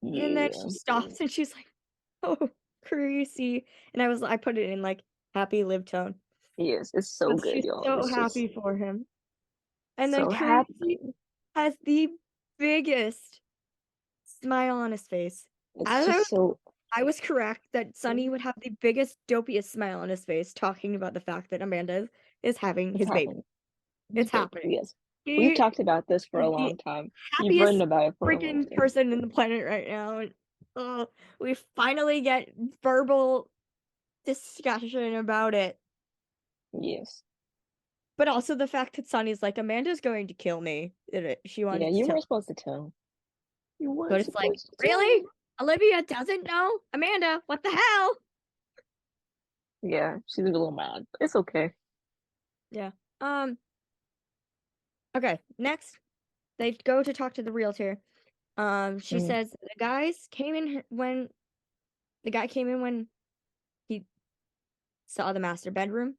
And then Yeah. she stops and she's like, "Oh, Creasy." And I put it in like happy live tone. Yes, it's so But good, she's y'all. so It's just happy for him. And then so Creasy happy. has the biggest smile on his face. It's As I just was so I was correct that Sunny would have the biggest, dopiest smile on his face talking about the fact that Amanda is having it's his baby. happening. It's It's big. happening. Yes. We've He talked about this for a is the long time. You've written happiest about it for a long freaking time. person in the planet right now. And we finally get verbal discussion about it. Yes. But also the fact that Sonny's like, Amanda's going to kill me. She Yeah, wanted to you tell. weren't supposed to tell. You But weren't it's like, supposed to really? tell. Olivia doesn't know? Amanda, what the hell? Yeah, she's a little mad. It's okay. Yeah. Um, okay, next they go to talk to the realtor. She Mm. says the guy came in when he saw the master bedroom.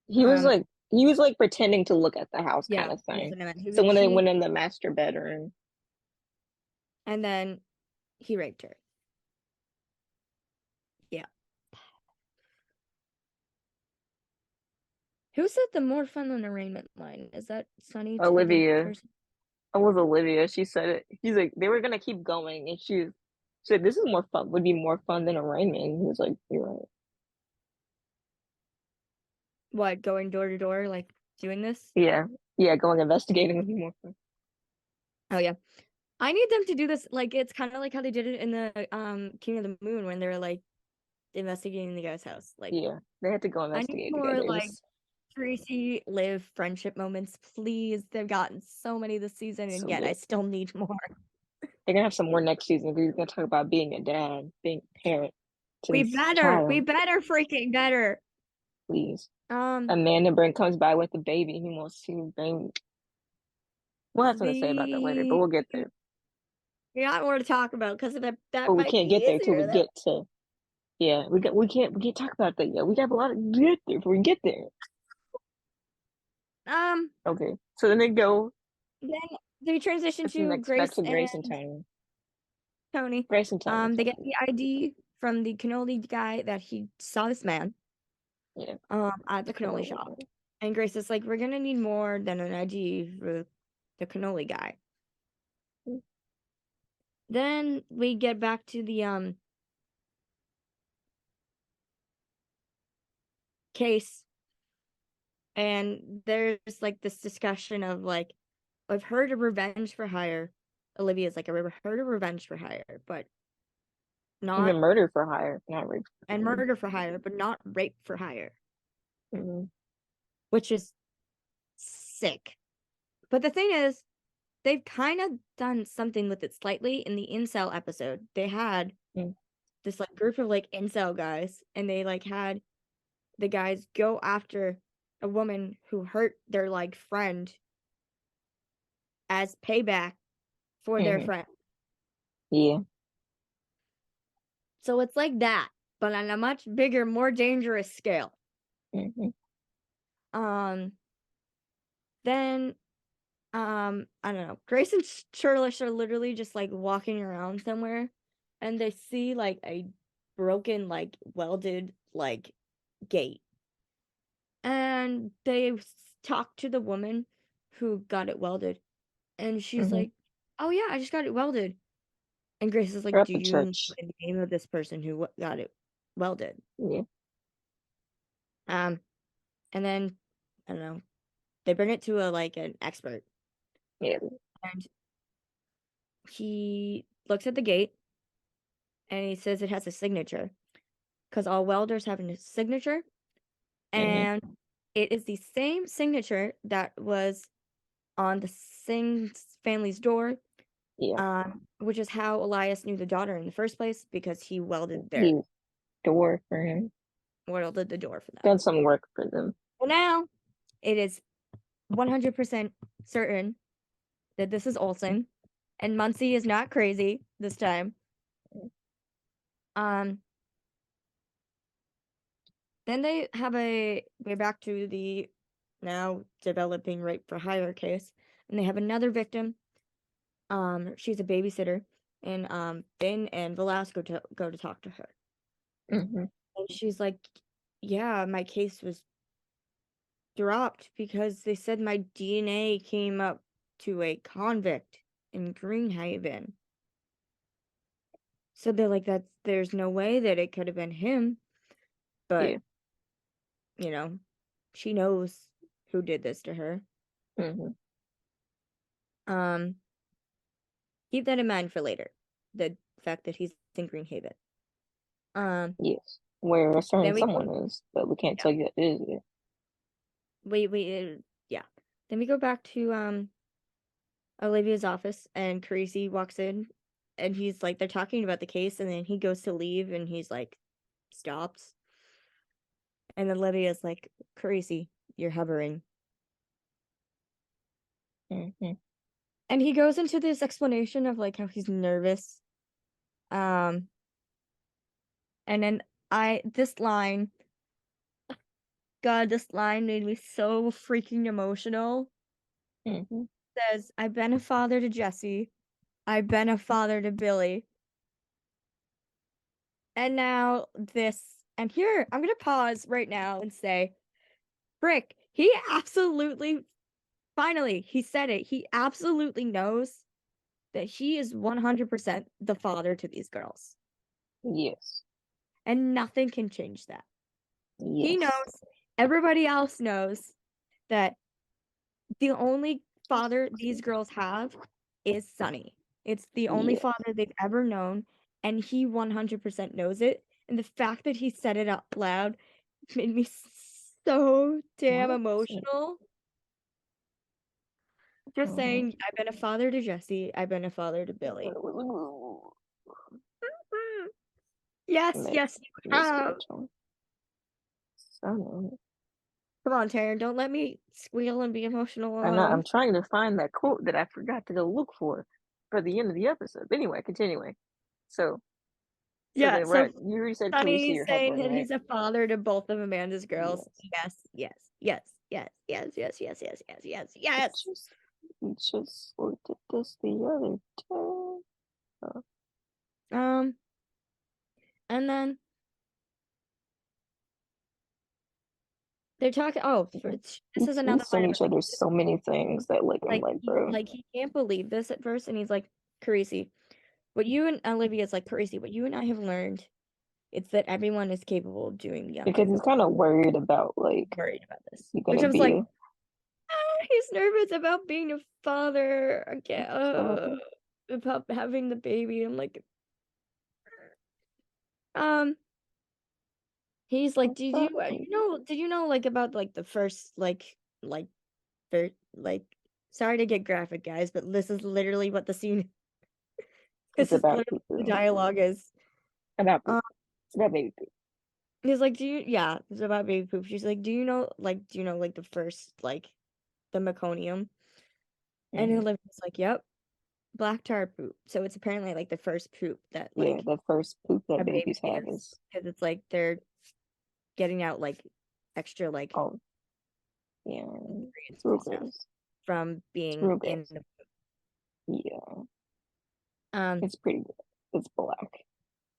He was Um, like he was like pretending to look at the house kind yeah, of that's thing. what I meant. So when they went in the master bedroom, And then he raped her. Yeah. Who said the more fun than arraignment line? Is that Sunny to the Olivia, person? it was Olivia. She said it. He's like they were gonna keep going, and she said this is more fun. Would be more fun than arraignment. And he was like, "You're right." What, going door to door, like doing this? Yeah, yeah. Going investigating would be more fun. Oh yeah. I need them to do this. Like it's kind of like how they did it in the King of the Moon when they were like investigating the guy's house. Like Yeah, they had to go I need investigate more together. It like was Tracy Liv friendship moments, please. They've gotten so many this season, and so yet I good. still need more. They're gonna have some more next season because he's gonna talk about being a dad, being a parent to this We child. better freaking better. Please. Um, Amanda Brent comes by with the baby. He wants to bring. We'll have something to say about that later, but the we'll get there. we got more to talk about because that But we might can't be get there till we easier than get to. Yeah, we can't talk about that yet. We got a lot to get there before we get there. um. Okay, so then they go. Then they transition It's the to next back Grace to Grace and and Tony. Tony. Grace and Tony. They get Tony. the ID from the cannoli guy that he saw this man Yeah. at the cannoli shop. And Grace is like, we're gonna need more than an ID for the cannoli guy. Then we get back to the case, and there's like this discussion of like, I've heard of revenge for hire. Olivia's like, I've heard of revenge for hire, but not Even murder for hire, not rape. and murder for hire, but not rape for hire, Mm-hmm. which is sick. But the thing is, they've kind of done something with it slightly in the incel episode. They had Mm-hmm. this like group of like incel guys, and they like had the guys go after a woman who hurt their like friend as payback for their Mm-hmm. friend. Yeah. So it's like that, but on a much bigger, more dangerous scale. Mm-hmm. Um then I don't know. Grace and Shirlish are literally just like walking around somewhere, and they see like a broken, like welded like gate. And they talk to the woman who got it welded, and she's Mm-hmm. like, "Oh yeah, I just got it welded." And Grace is They're like, at "Do the you know church. the name of this person who got it welded?" Yeah. Um, and then I don't know. They bring it to a like an expert, Yeah. and he looks at the gate, and he says it has a signature because all welders have a signature, Mm-hmm. and it is the same signature that was on the Singh family's door, Yeah. which is how Elias knew the daughter in the first place because he welded He door for him. welded the door for them. Done some work for them. Well, now it is 100% certain that this is Olsen, and Muncie is not crazy this time. Um, then they have a way back to the now developing rape for hire case, and they have another victim. She's a babysitter, and Ben and Velasco go to talk to her, Mm-hmm. and she's like, "Yeah, my case was dropped because they said my DNA came up to a convict in Greenhaven." So they're like, there's no way that it could have been him, but Yeah. you know, she knows who did this to her. Mm-hmm. Keep that in mind for later. The fact that he's in Greenhaven. Yes. Where a certain Then we someone go. is, but we can't Yeah. tell you who it is yet. Yeah. Then we go back to Olivia's office, and Carisi walks in, and he's like, they're talking about the case, and then he goes to leave, and he's like, stops. And Olivia's like, Carisi, you're hovering. Mm-hmm. And he goes into this explanation of like how he's nervous. And then this line, God, this line made me so freaking emotional. Mm-hmm. Says, I've been a father to Jesse. I've been a father to Billy. And now this. And here, I'm going to pause right now and say, Frick, he absolutely, finally, he said it. He absolutely knows that he is 100% the father to these girls. Yes. And nothing can change that. He Yes. knows, everybody else knows that the only father these girls have is Sonny. It's the only Yes. father they've ever known, and he 100% knows it. And the fact that he said it out loud made me so damn What? emotional. Just Mm-hmm. saying, I've been a father to Jesse, I've been a father to Billy. Yes, yes, you Miss have. Rachel. So, Come on, Taryn, don't let me squeal and be emotional I know, I'm alone. trying to find that quote that I forgot to go look for the end of the episode. Anyway, continuing. So Yeah, then, so right, you already said Khaleesi, Sonny's you're saying hovering, that right? he's a father to both of Amanda's girls. Yes. Yes, yes, yes, yes, yes, yes, yes, yes, yes, yes, I yes. just looked at this the other day. Um, and then they're talking. Oh, this is We another line send about each other so many things that, like, I'm like, bro. he can't believe this at first, and he's like, Carisi, what you and Olivia's like, Carisi, what you and I have learned, it's that everyone is capable of doing the Because he's unthinkable. kind of worried about, like, Worried about this, you're which gonna I was be like, a he's nervous about being a father again, father. about having the baby. I'm like, um. He's like, did you know, like, about, like, the first, like, third, like, sorry to get graphic, guys, but this is literally what the scene, It's this is about literally what the people. dialogue is. About Um, poop. It's about baby poop. he's like, yeah, it's about baby poop. She's like, do you know, like, the first, like, the meconium? And Hmm. Olivia's like, yep, black tar poop. So it's apparently, like, the first poop that, Yeah, like, the first poop that a baby babies have gives, is, because it's, like, they're getting out, like, extra, like, oh, yeah, nutrients it's real and stuff gross. from It's being real in gross. the Yeah, um it's pretty good. It's black.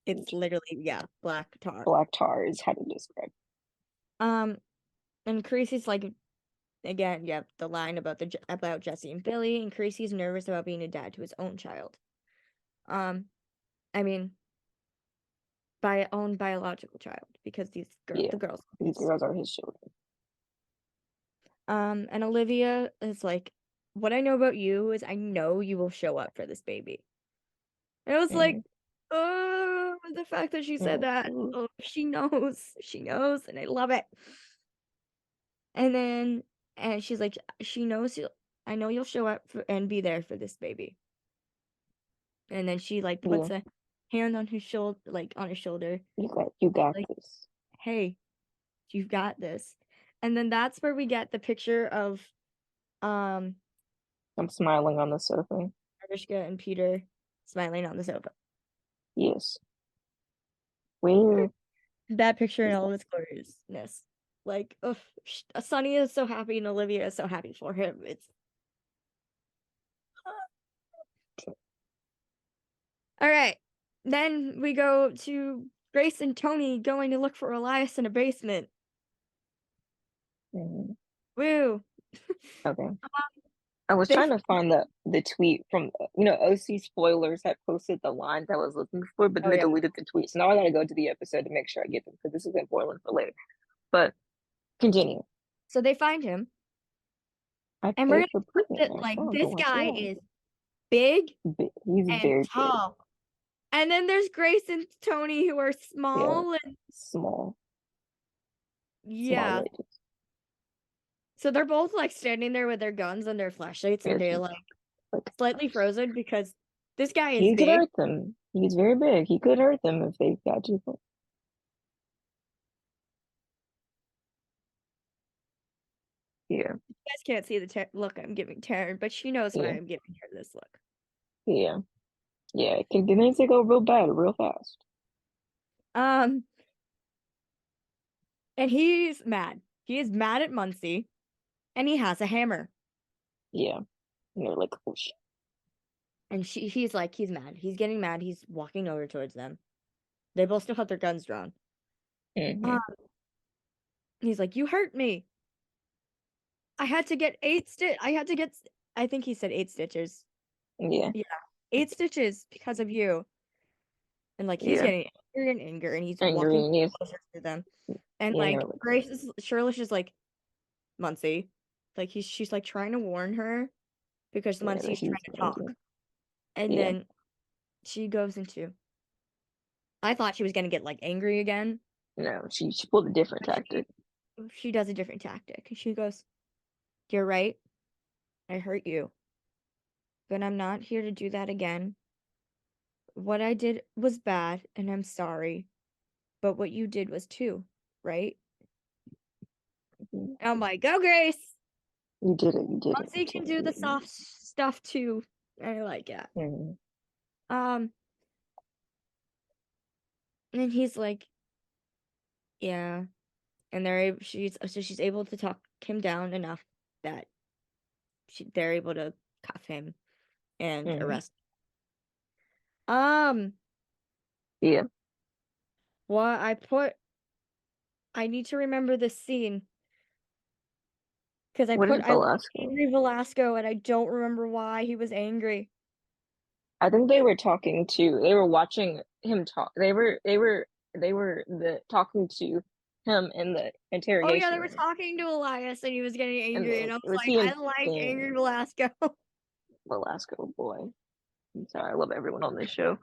it's literally, yeah, black tar. Black tar is how to describe it. Um and Creasy's like, again, yep, the line about about Jesse and Billy, and Creasy's nervous about being a dad to his own child. Um I mean, by own biological child, because Yeah, the girls are these his. girls are his children. And Olivia is like, what I know about you is I know you will show up for this baby. And I was like, Mm-hmm. oh, the fact that she said that, Mm-hmm. oh, she knows, and I love it. And then, and she's like, she knows I know you'll show up and be there for this baby. And then she like Yeah, puts a hand on his shoulder, like on his shoulder, you got like, this. hey, you've got this. And then that's where we get the picture of um I'm smiling on the sofa. Mariska and Peter smiling on the sofa. Yes. Where That picture in is all that? of its gloriousness. Like, ugh, Sonny is so happy and Olivia is so happy for him. It's all right. Then we go to Grace and Tony going to look for Elias in a basement. Mm-hmm. Woo. Okay. I was They trying to find the tweet from OC Spoilers had posted the lines I was looking for, but then Oh they yeah. deleted the tweet. So now I gotta go to the episode to make sure I get them because this is important for later. But continue. So they find him I And we're paid gonna for put putting that there. like Oh, this going guy wrong. is big He's and very big. tall. And then there's Grace and Tony who are Yeah, small and small yeah. ladies. So they're both like standing there with their guns and their flashlights and Yes, they're like like slightly frozen because this guy is he could big. hurt them. He's very big. He could hurt them if they got too close. Yeah, You guys can't see the look I'm giving Taryn, but she knows why yeah, I'm giving her this look. yeah, yeah. It can get to go real bad, real fast. Um, and he's mad. He is mad at Muncie, and he has a hammer. Yeah, and they're like, oh shit. And he's like, he's mad. He's getting mad. He's walking over towards them. They both still have their guns drawn. Hmm. Um, he's like, "You hurt me. I had to get I had to get. I think he said 8 stitches. Yeah, Yeah, 8 stitches because of you." And like he's yeah. getting angry and anger, and he's walking Angry, yes. closer to them. And Yeah, and they're like like, Shirlish is like, Muncie, like she's like trying to warn her because yeah, that Muncie's he's trying to talk, angry. and Yeah, then she goes into. I thought she was gonna get like angry again. no, she pulled a different But tactic. she does a different tactic. She goes, "You're right. I hurt you, but I'm not here to do that again. What I did was bad, and I'm sorry. But what you did was too, right?" Mhm. And I'm like, "Go, Grace. You did it. You did it. You Muncie can did do the it. soft stuff too." I like it. Mm-hmm. Um, and he's like, "Yeah." And she's able to talk him down enough that they're able to cuff him and Hmm. arrest. Um, Yeah. what I need to remember this scene because What is I looked Velasco? angry Velasco and I don't remember why he was angry. I think they were talking to. They were watching him talk. They were the talking to him in the Oh yeah, interrogation they were room, talking to Elias and he was getting and angry and then I it was was like, he and I like angry dang, Velasco. Velasco boy. I'm sorry, I love everyone on this show.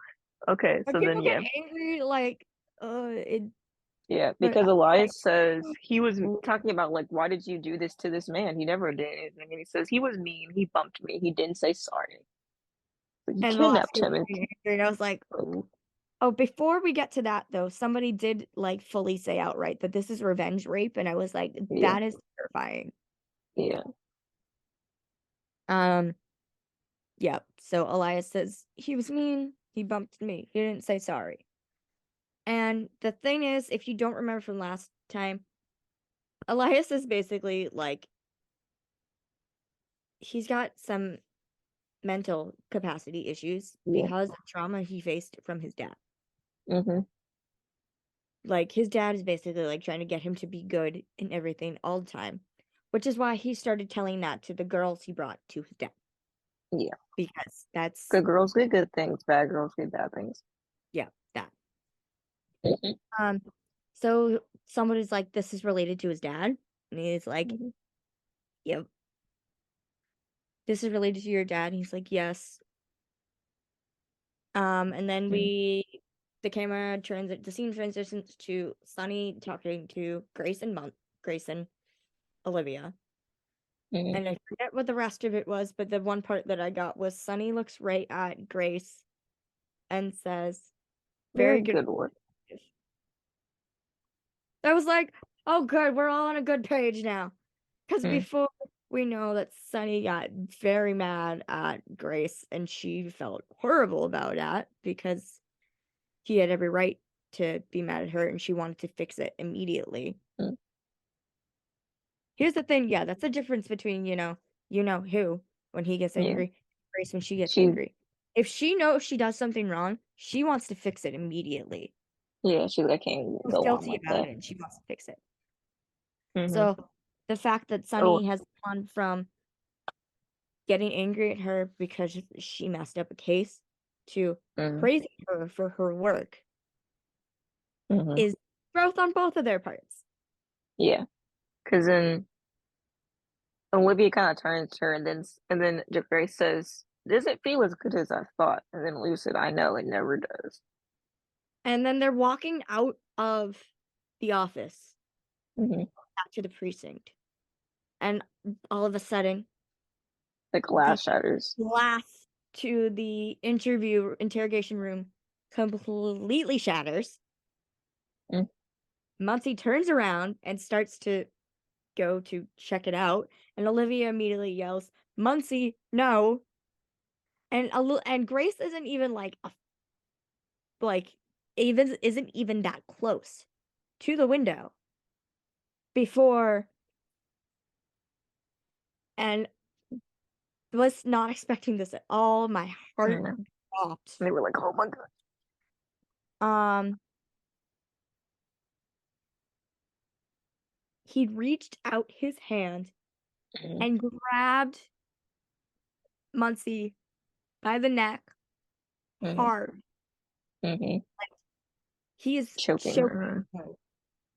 Okay, When so then people get yeah, angry, like, it, yeah, but because I was like, Elias says he was talking about like, why did you do this to this man? He never did anything, and he says he was mean. He bumped me. He didn't say sorry. But you and kidnapped Velasco was him and getting angry and I was like, like, ooh. Oh, before we get to that though, somebody did like fully say outright that this is revenge rape, and I was like, yeah, that is terrifying. yeah, Um, yep. So Elias says he was mean, he bumped me, he didn't say sorry. And the thing is, if you don't remember from last time, Elias is basically like he's got some mental capacity issues yeah. because of trauma he faced from his dad. Mm-hmm. Like his dad is basically like trying to get him to be good in everything all the time, which is why he started telling that to the girls he brought to his dad Yeah. because that's Good girls get good things. Bad girls get bad things. yeah, that. Hmm. Um so somebody's like this is related to his dad and he's like, Hmm. "Yep. This is related to your dad." And he's like, "Yes." And then the scene transitions to Sunny talking to Grace and Olivia. Hmm. And I forget what the rest of it was, but the one part that I got was Sunny looks right at Grace and says, Very "Very good." good work. I was like, "Oh, good, we're all on a good page now." Because Mm. before we know that Sunny got very mad at Grace and she felt horrible about that because he had every right to be mad at her and she wanted to fix it immediately. Mm. Here's the thing, yeah, that's the difference between, you know who when he gets Yeah. angry, Grace when she gets She, angry. If she knows she does something wrong, she wants to fix it immediately. yeah, she's like, I can't Feels go on guilty like about that. it and she wants to fix it. Hmm. So the fact that Oh, Sunny has gone from getting angry at her because she messed up a case to mm, praising her for her work hmm, is growth on both of their parts. yeah. Because then Olivia kind of turns to her, and then Grace says, "Doesn't feel as good as I thought." And then Olivia said, "I know it never does." And then they're walking out of the office Hmm. back to the precinct. And all of a sudden, The the glass shatters. glass to the interrogation room completely shatters. Mm. Muncie turns around and starts to go to check it out, and Olivia immediately yells, "Muncie, no!" And Grace isn't even like even isn't even that close to the window before and was not expecting this at all. My heart And dropped. they were like, "Oh my God." Um, he reached out his hand Hmm. and grabbed Muncie by the neck Hmm. hard. Hmm. He is Choking choking her. her.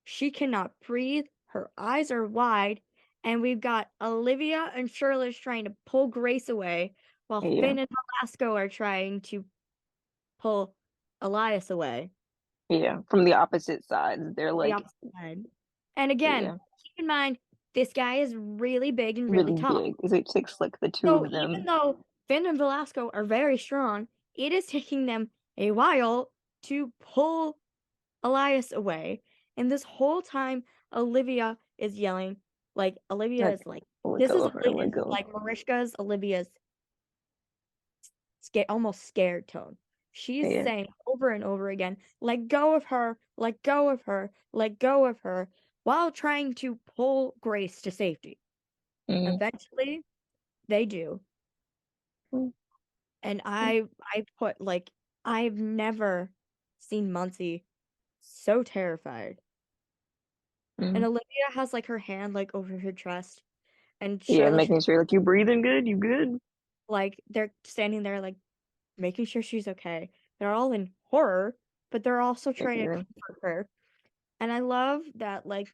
She cannot breathe. Her eyes are wide. And we've got Olivia and Shirley's trying to pull Grace away while Yeah. Finn and Velasco are trying to pull Elias away Yeah. From the opposite sides. They're the like, opposite side. And again, yeah, keep in mind, this guy is really big and really really tall. big. Because it takes like the two So of even them. though Finn and Velasco are very strong, it is taking them a while to pull Elias away. And this whole time, Olivia is yelling, like Olivia Like, is like, let this go is of her, let Olivia's, go. like Mariska's, Olivia's almost scared tone. She's Yeah. saying over and over again, let go of her, let go of her, let go of her, while trying to pull Grace to safety. Mm-hmm. Eventually, they do. And I put like I've never seen Muncie so terrified. Mm-hmm. And Olivia has like her hand like over her chest, and Yeah, Shirley's making sure like you breathing good, you good. like they're standing there like making sure she's okay. They're all in horror, but they're also trying to Yeah. comfort her. And I love that like,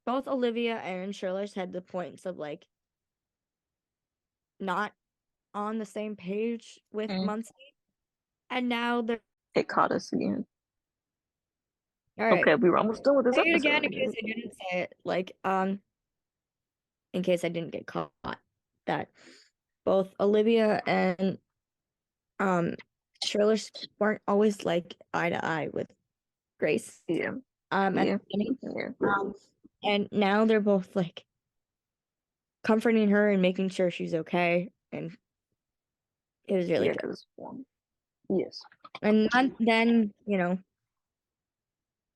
both Olivia and Shirley's had the points of like not on the same page with Mm. Muncie. And now they're It caught us again. all right. Okay, we were almost done with this Say it again episode. in case I didn't say it. Like, in case I didn't get caught. That both Olivia and Shirley weren't always like eye to eye with Grace. Yeah. At Yeah. the beginning. Yeah. And now they're both like comforting her and making sure she's okay. And it was really Yeah, good. because yes. And then,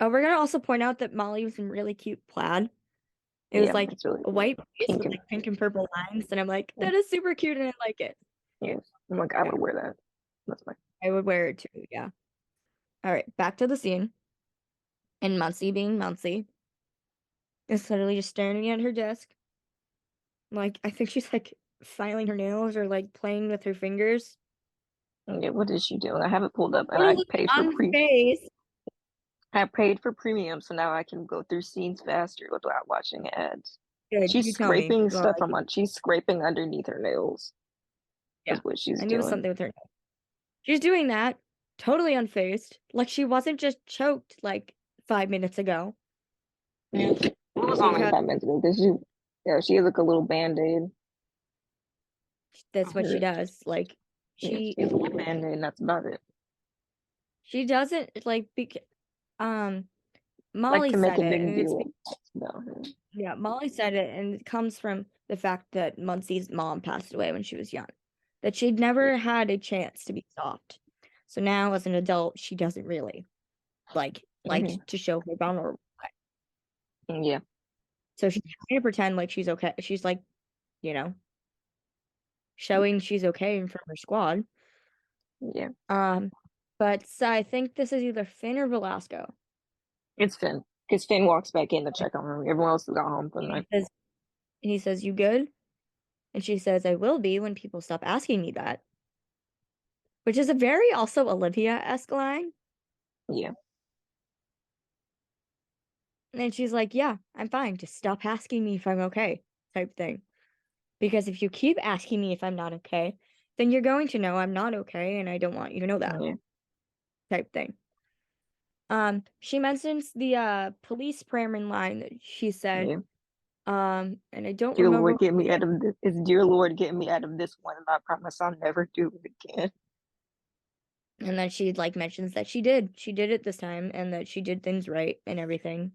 we're gonna also point out that Molly was in really cute plaid. It was Yeah, like it's really a white piece pink with and like pink and purple lines, and I'm like, that is super cute, and I like it. yes. I'm like, I Yeah, would wear that. That's my I would wear it too. Yeah. All right, back to the scene. And Muncie being Muncie is literally just staring at her desk. Like, I think she's like filing her nails or like playing with her fingers. yeah, what is she doing? I have it pulled up and Totally unfazed. I paid for premium, so now I can go through scenes faster without watching ads. Good, you tell me. Well, I can, She's scraping underneath her nails, is yeah, what she's I knew it was doing. something with her. She's doing that, totally unfazed. Like she wasn't just choked like 5 minutes ago. Yeah. It was only Because 5 minutes ago because she has like a little band-aid that's on what she her. does. Like Yeah, she she has a little band-aid and that's about it. she doesn't like um Like Molly to make said a it, big and it's deal about her. yeah, Molly said it, and it comes from the fact that Muncie's mom passed away when she was young, that she'd Yeah. never had a chance to be soft. So now, as an adult, she doesn't really like Hmm. to show her vulnerable. Yeah. So she's trying to pretend like she's okay. She's like, you know, showing she's okay in front of her squad. Yeah. Um, but so I think this is either Finn or Velasco. It's Finn. Because Finn walks back in to check on her. Everyone else has gone home for the And night. he says, "You good?" And she says, "I will be when people stop asking me that." Which is a very also Olivia-esque line. Yeah. And she's like, "Yeah, I'm fine. Just stop asking me if I'm okay," type thing. because if you keep asking me if I'm not okay, then you're going to know I'm not okay, and I don't want you to know that Yeah, type thing. She mentions the police prayer line that she said, yeah. and I don't Dear remember Lord, what get me it out of this. It's Dear Lord, get me out of this one, and I promise I'll never do it again. is. And then she like mentions that she did it this time, and that she did things right and everything.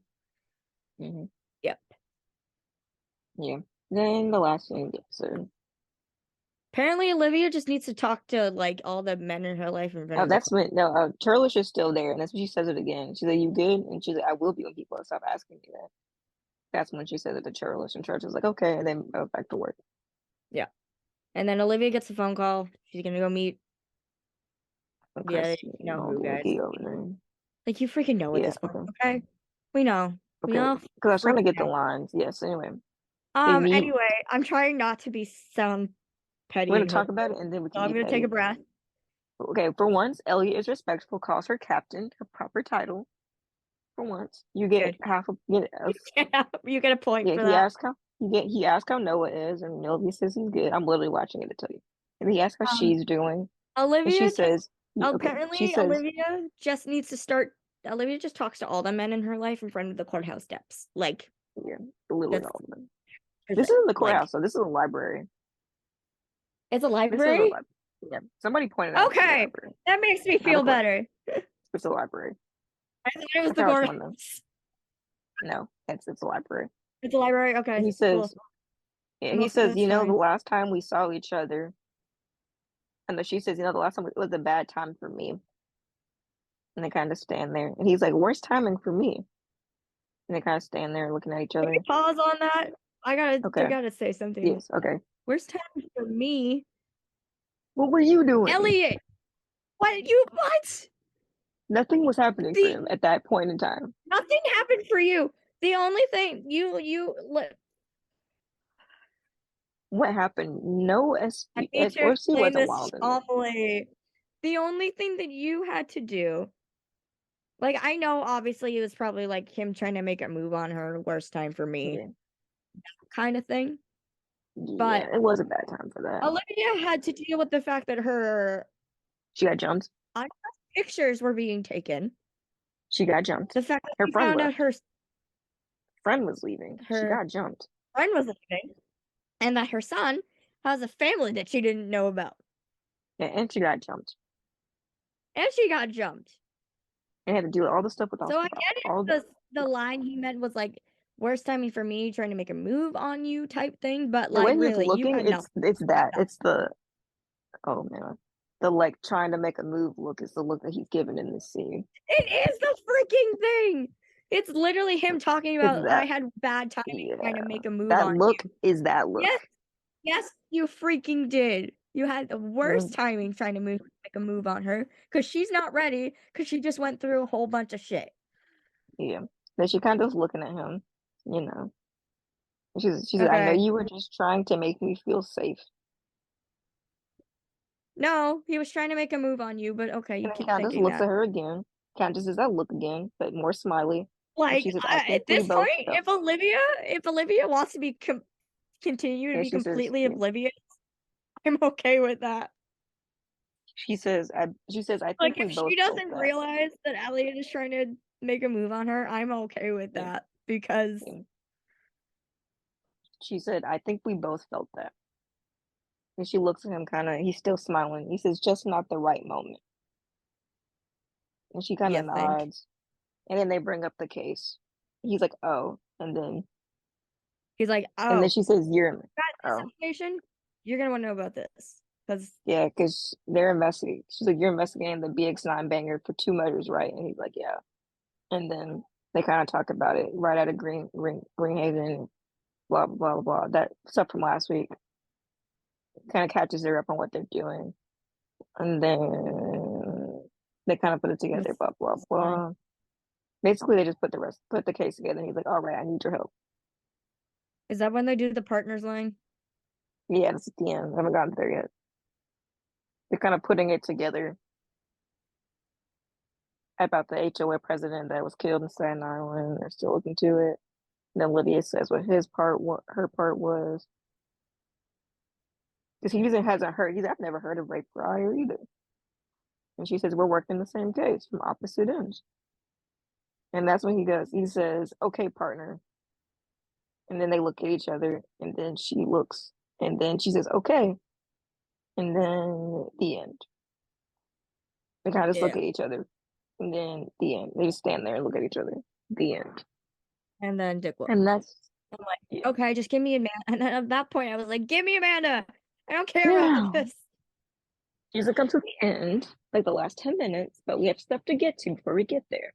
Hmm. Yep. Yeah. Then the last thing of the episode. Apparently, Olivia just needs to talk to like all the men in her life in front Oh, of the that's when no, Turlish is still there, and that's when she says it again. She's like, "You good?" And she's like, "I will be when people stop asking me that." That's when she said it to Turlish, and Church is like, "Okay," and then back to work. yeah. And then Olivia gets a phone call. She's gonna go meet. And Yeah, Chris, you know who, guys. Moogie over there. Like you freaking know at Yeah, this point, okay, okay? We know. We okay. all Because I was trying to freaking get the know. lines. Yes. Anyway, they meet. Anyway, I'm trying not to be sound We're petty gonna and talk about hurtful, it, and then we so can I'm be gonna take a petty. breath. Okay, for once, Elliot is respectful, calls her captain, her proper title. For once, you get Good. half a get Yeah, you get a point yeah. for that. He asked how Noah is, and Noah says he's good. I'm literally watching it to tell you. And he asks how Um, she's doing, and she Olivia just says, okay. She apparently says, Olivia just needs to start. Olivia just talks to all the men in her life in front of the courthouse steps. Like yeah, literally that's all of them. her This thing. isn't the Like courthouse, so this is a library. it's a This is a library. library. Yeah, somebody pointed out it's a Okay, library, that makes me not a feel court. better. It's a library. I thought it was That's the how it's one though. courthouse. No, it's a library. It's a library. And Okay, he cool. says, yeah, he Okay, says, that's the fine. last time we saw each other, and then she says, the last time it was a bad time for me. And they kind of stand there, and he's like, "Worst timing for me." And they kind of stand there looking at each Can we other. pause on that? I Okay. gotta say something. Yes. Okay. Worst time for me, What were you doing? Elliot. What? Nothing was happening for The him at that point in time. nothing happened for you. The only thing What happened? No I SP need to OC explain wasn't this wild in it. calmly. The only thing that you had to do, like I know obviously it was probably like him trying to make a move on her, worst time for me Yeah. kind of thing. Yeah, But it was a bad time for that. Olivia had to deal with the fact that her She got jumped. pictures were being taken. She got jumped. The fact that Her she friend found out left. Friend was leaving. She her got jumped. friend was leaving and that her son has a family that she didn't know about. Yeah, and she got jumped. And she got jumped. And had to do all the stuff with So I Oscar Wilde. get All it. The line he meant was like worst timing for me trying to make a move on you type thing, but the like way he's really, you looking, had nothing. it's that. It's the oh man. The like trying to make a move look is the look that he's given in this scene. It is the freaking thing. It's literally him talking It's about I that. had bad timing trying to Yeah. make a move That on look you. is that look. Yes, yes, you freaking did. You had the worst Mm, timing trying to make a move on her because she's not ready because she just went through a whole bunch of shit. yeah. Then she kind of was looking at him, you know. She said, I know Okay. you were just trying to make me feel safe. No, he was trying to make a move on you, but okay, you And then he keep kind of just thinking looks that. at her again. Kind of just says that look again, but more smiley. And Like she says, I think at we this both point, felt. If Olivia wants to be continue to And be completely oblivious, I'm okay with that. she says, I Like think we if both she felt doesn't that. realize that Elliot is trying to make a move on her, I'm okay with Yeah. that because Yeah. She said, I think we both felt that. And she looks at him kind of, he's still smiling. He says, just not the right moment. And she kind you of think nods. And then they bring up the case. He's like, oh. he's like, And then oh, she says, you're, got this oh. information, you're gonna want to know about this because Yeah, because they're investigating. She's like, you're investigating the BX9 banger for 2 murders, right? And he's like, yeah. And then they kind of talk about it right out of Greenhaven, blah, blah, blah, blah. That stuff from last week kind of catches her up on what they're doing. And then they kind of put it together, that's blah, blah, fine. blah. Basically, they just put the case together. And he's like, all right, I need your help. Is that when they do the partners line? Yeah, that's at the end. I haven't gotten there yet. They're kind of putting it together about the HOA president that was killed in Staten Island. They're still looking to it. And then Olivia says what her part was. because hasn't heard. I've never heard of rape prior either. And she says, we're working the same case from opposite ends. And that's when he goes, he says, okay, partner. And then they look at each other, and then she looks, and then she says, okay. And then the end. They kind of just look Yeah. at each other. And then the end. They just stand there and look at each other. The end. And then Dick won. And that's I'm like, yeah. okay, just give me Amanda. And then at that point, I was like, give me Amanda. I don't care Yeah. about this. She's like, come to the end, like the last 10 minutes, but we have stuff to get to before we get there.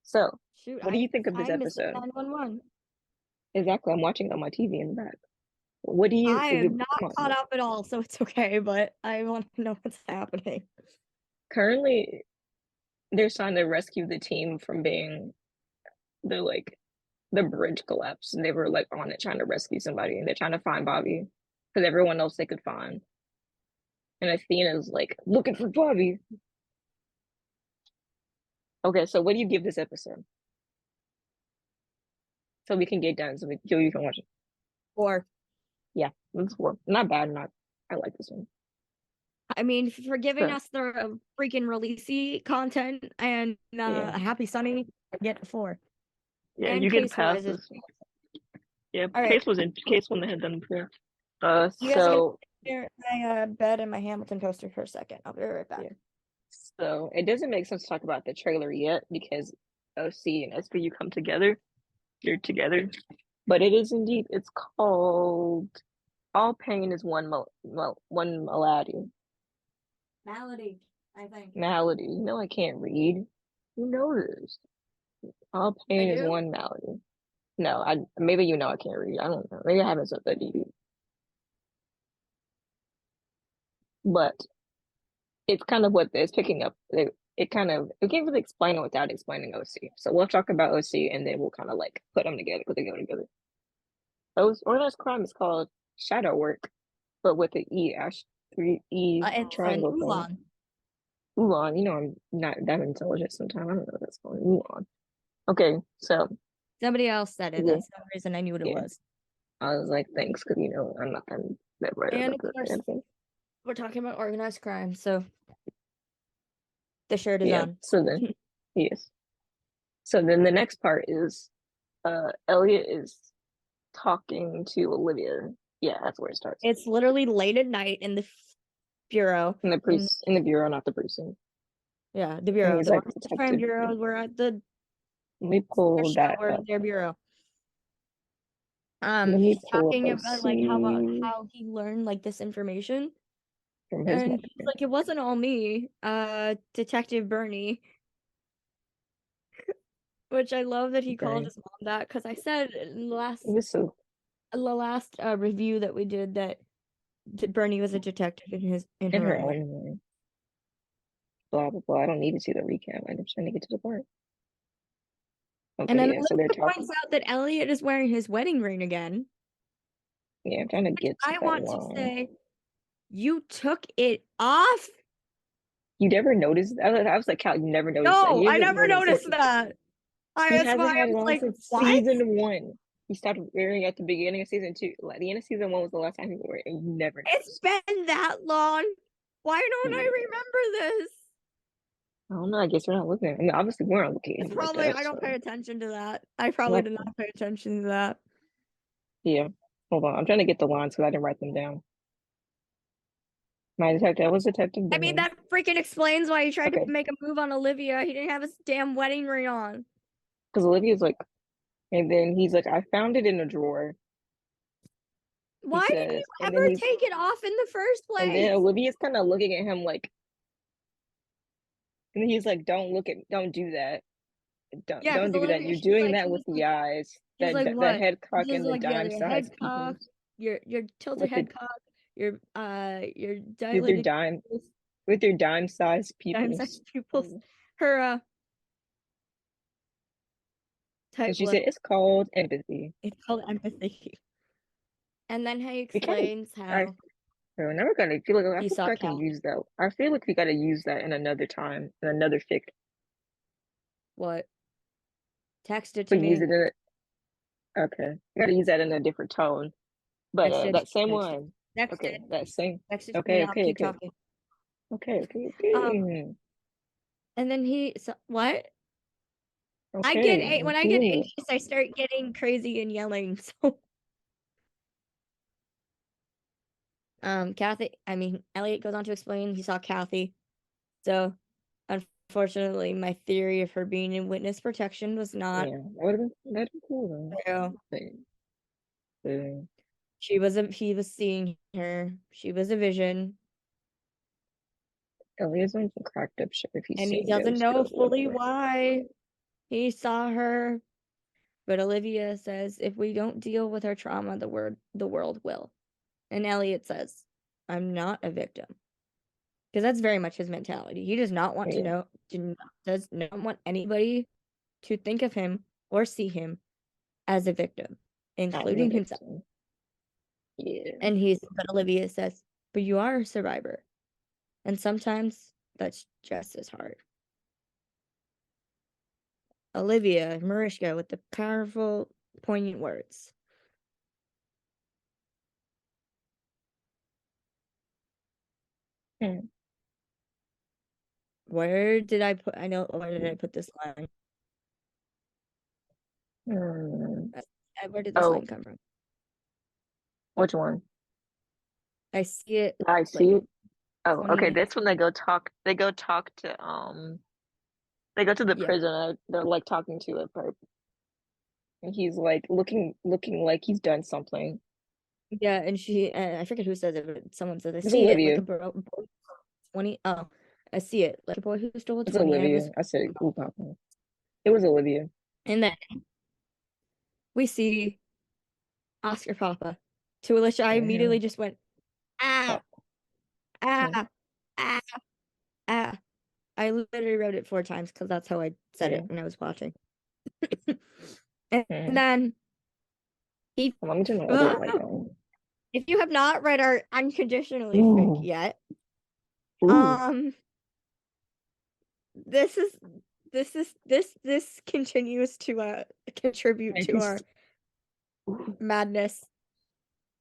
So, Shoot, what do you think of this I missed episode? 911. Exactly. I'm watching it on my TV in the back. What do you I so am not come caught on. up at all, so it's okay, but I want to know what's happening. Currently, they're trying to rescue the team from being the bridge collapse. And they were like on it trying to rescue somebody, and they're trying to find Bobby because everyone else they could find. And Athena's like looking for Bobby. Okay, so what do you give this episode? So we can get done, so you can watch it. Or, Yeah, it's 4. Not bad, I like this one. I mean, for giving So, us the freaking releasey content and yeah. Happy Sunny, I get a 4. Yeah, And you get case past wise, this. Yeah, all right. Case one they had done before. You guys are So gonna my bed and my Hamilton toaster for a second. I'll be right back. yeah. So it doesn't make sense to talk about the trailer yet because OC and SVU come together. They're together. But it is indeed, it's called All Pain is One Malady. Malady, I think. Malady. You know I can't read. Who knows? All pain I is do? one malady. No, maybe you know I can't read. I don't know. Maybe I haven't said that to you. But it's kind of what it's picking up. It can't really explain it without explaining OC. So we'll talk about OC and then we'll kind of like put them together because they go together. Organized crime is called shadow work, but with the It's an triangle thing. Ulan. Ulan, you know I'm not that intelligent sometimes. I don't know what that's called. Ulan. Okay, so Somebody else said it. yeah, That's the reason I knew what it yeah. was. I was like, thanks, because I'm that right And about of that course, kind of thing. we're talking about organized crime, so the shirt is Yeah. on. So then, yes. So then the next part is, Elliot is talking to Olivia. Yeah, that's where it starts. It's literally late at night in the bureau. In the bureau, not the precinct. Yeah, the bureau. he's The like, organized crime bureau. We're at the let me pull that shower up. in their bureau. Let me He's pull talking up about like how he learned like this information. from his And mom. he's like, it wasn't all me, Detective Bernie. Which I love that he called Bernie. his mom that, because I said in It was so the last review that we did that Bernie was a detective in in her her own way. own way. Blah blah blah. I don't need to see the recap. I'm just trying to get to the part. Okay, And then yeah. So they're Olivia talking. points out that Elliot is wearing his wedding ring again. Yeah, I'm trying to get to I that want line. to say, you took it off? You never noticed? I was like, Cal, you never noticed that. No, I never noticed that. He That's hasn't why I had it was on like, since what? season 1. He stopped wearing it at the beginning of season 2. Like the end of season 1 was the last time he wore it, and you never It's noticed. been that long. Why don't I remember this? I don't know. I guess we're not looking. I mean, obviously, we're not looking. It's probably I don't pay attention to that. I probably did not pay attention to that. Yeah. Hold on. I'm trying to get the lines because I didn't write them down. My detective was Detective I mean, Benham. that freaking explains why he tried to make a move on Olivia. He didn't have his damn wedding ring on. Because Olivia's like, and then he's like, I found it in a drawer. Why did you ever take it off in the first place? And then Olivia's kind of looking at him like, and he's like, don't do that. Don't do that. You're doing that with the eyes. That head cock and the dime size pupils. Your tilted head cock. Your dilated with your dime sized pupils. Dime sized pupils. Her and she said it's called empathy. It's called empathy. And then he explains how we're never gonna feel like I feel like I can use that. I feel like we gotta use that in another time, in another fic. What? Text it to me. Use it in okay. Gotta use that in a different tone. But that same one, Okay, Texted. that same. Texted to me, Okay, I'll okay, keep okay. talking. Okay, okay, Um, okay. and then what? Okay, When I get cool. anxious, I start getting crazy and yelling. So, Elliot goes on to explain he saw Kathy. So, unfortunately, my theory of her being in witness protection was not Yeah, that'd been cool true. though. But, He was seeing her. She was a vision, Elliot's on some cracked up shit if he's and he seeing doesn't ghosts, know but fully whatever. why he saw her. But Olivia says, if we don't deal with our trauma, the world will. And Elliot says, I'm not a victim. Because that's very much his mentality. He does not want to Yeah, know, does not want anybody to think of him or see him as a victim, I was a including himself. victim. Yeah. But Olivia says, but you are a survivor. And sometimes that's just as hard. Olivia Mariska with the powerful, poignant words. Hmm. Where did I put? I know. Where did I put this line? Hmm. Where did this Oh, line come from? which one? I see it I like see it. Oh, 20 okay. minutes. This one they go talk to they go to the Yeah, prison. They're like talking to a perp, and he's like looking like he's done something. yeah, and I forget who says it, but someone says, "I It's see it like a Olivia. boy 20." Oh, I see it like a boy who stole a It's 20, and it Olivia. was. I said, "Ooh, Papa." It was Olivia. And then we see Oscar Papa, to which I Mm-hmm. immediately just went, ah, Oh, ah, ah, ah. I literally wrote it 4 times because that's how I said it okay. when I was watching. And Mm-hmm. then he, Let me turn my other light on. if you have not read our unconditionally fic Ooh, yet, ooh. um, this is this continues to contribute And to our ooh, madness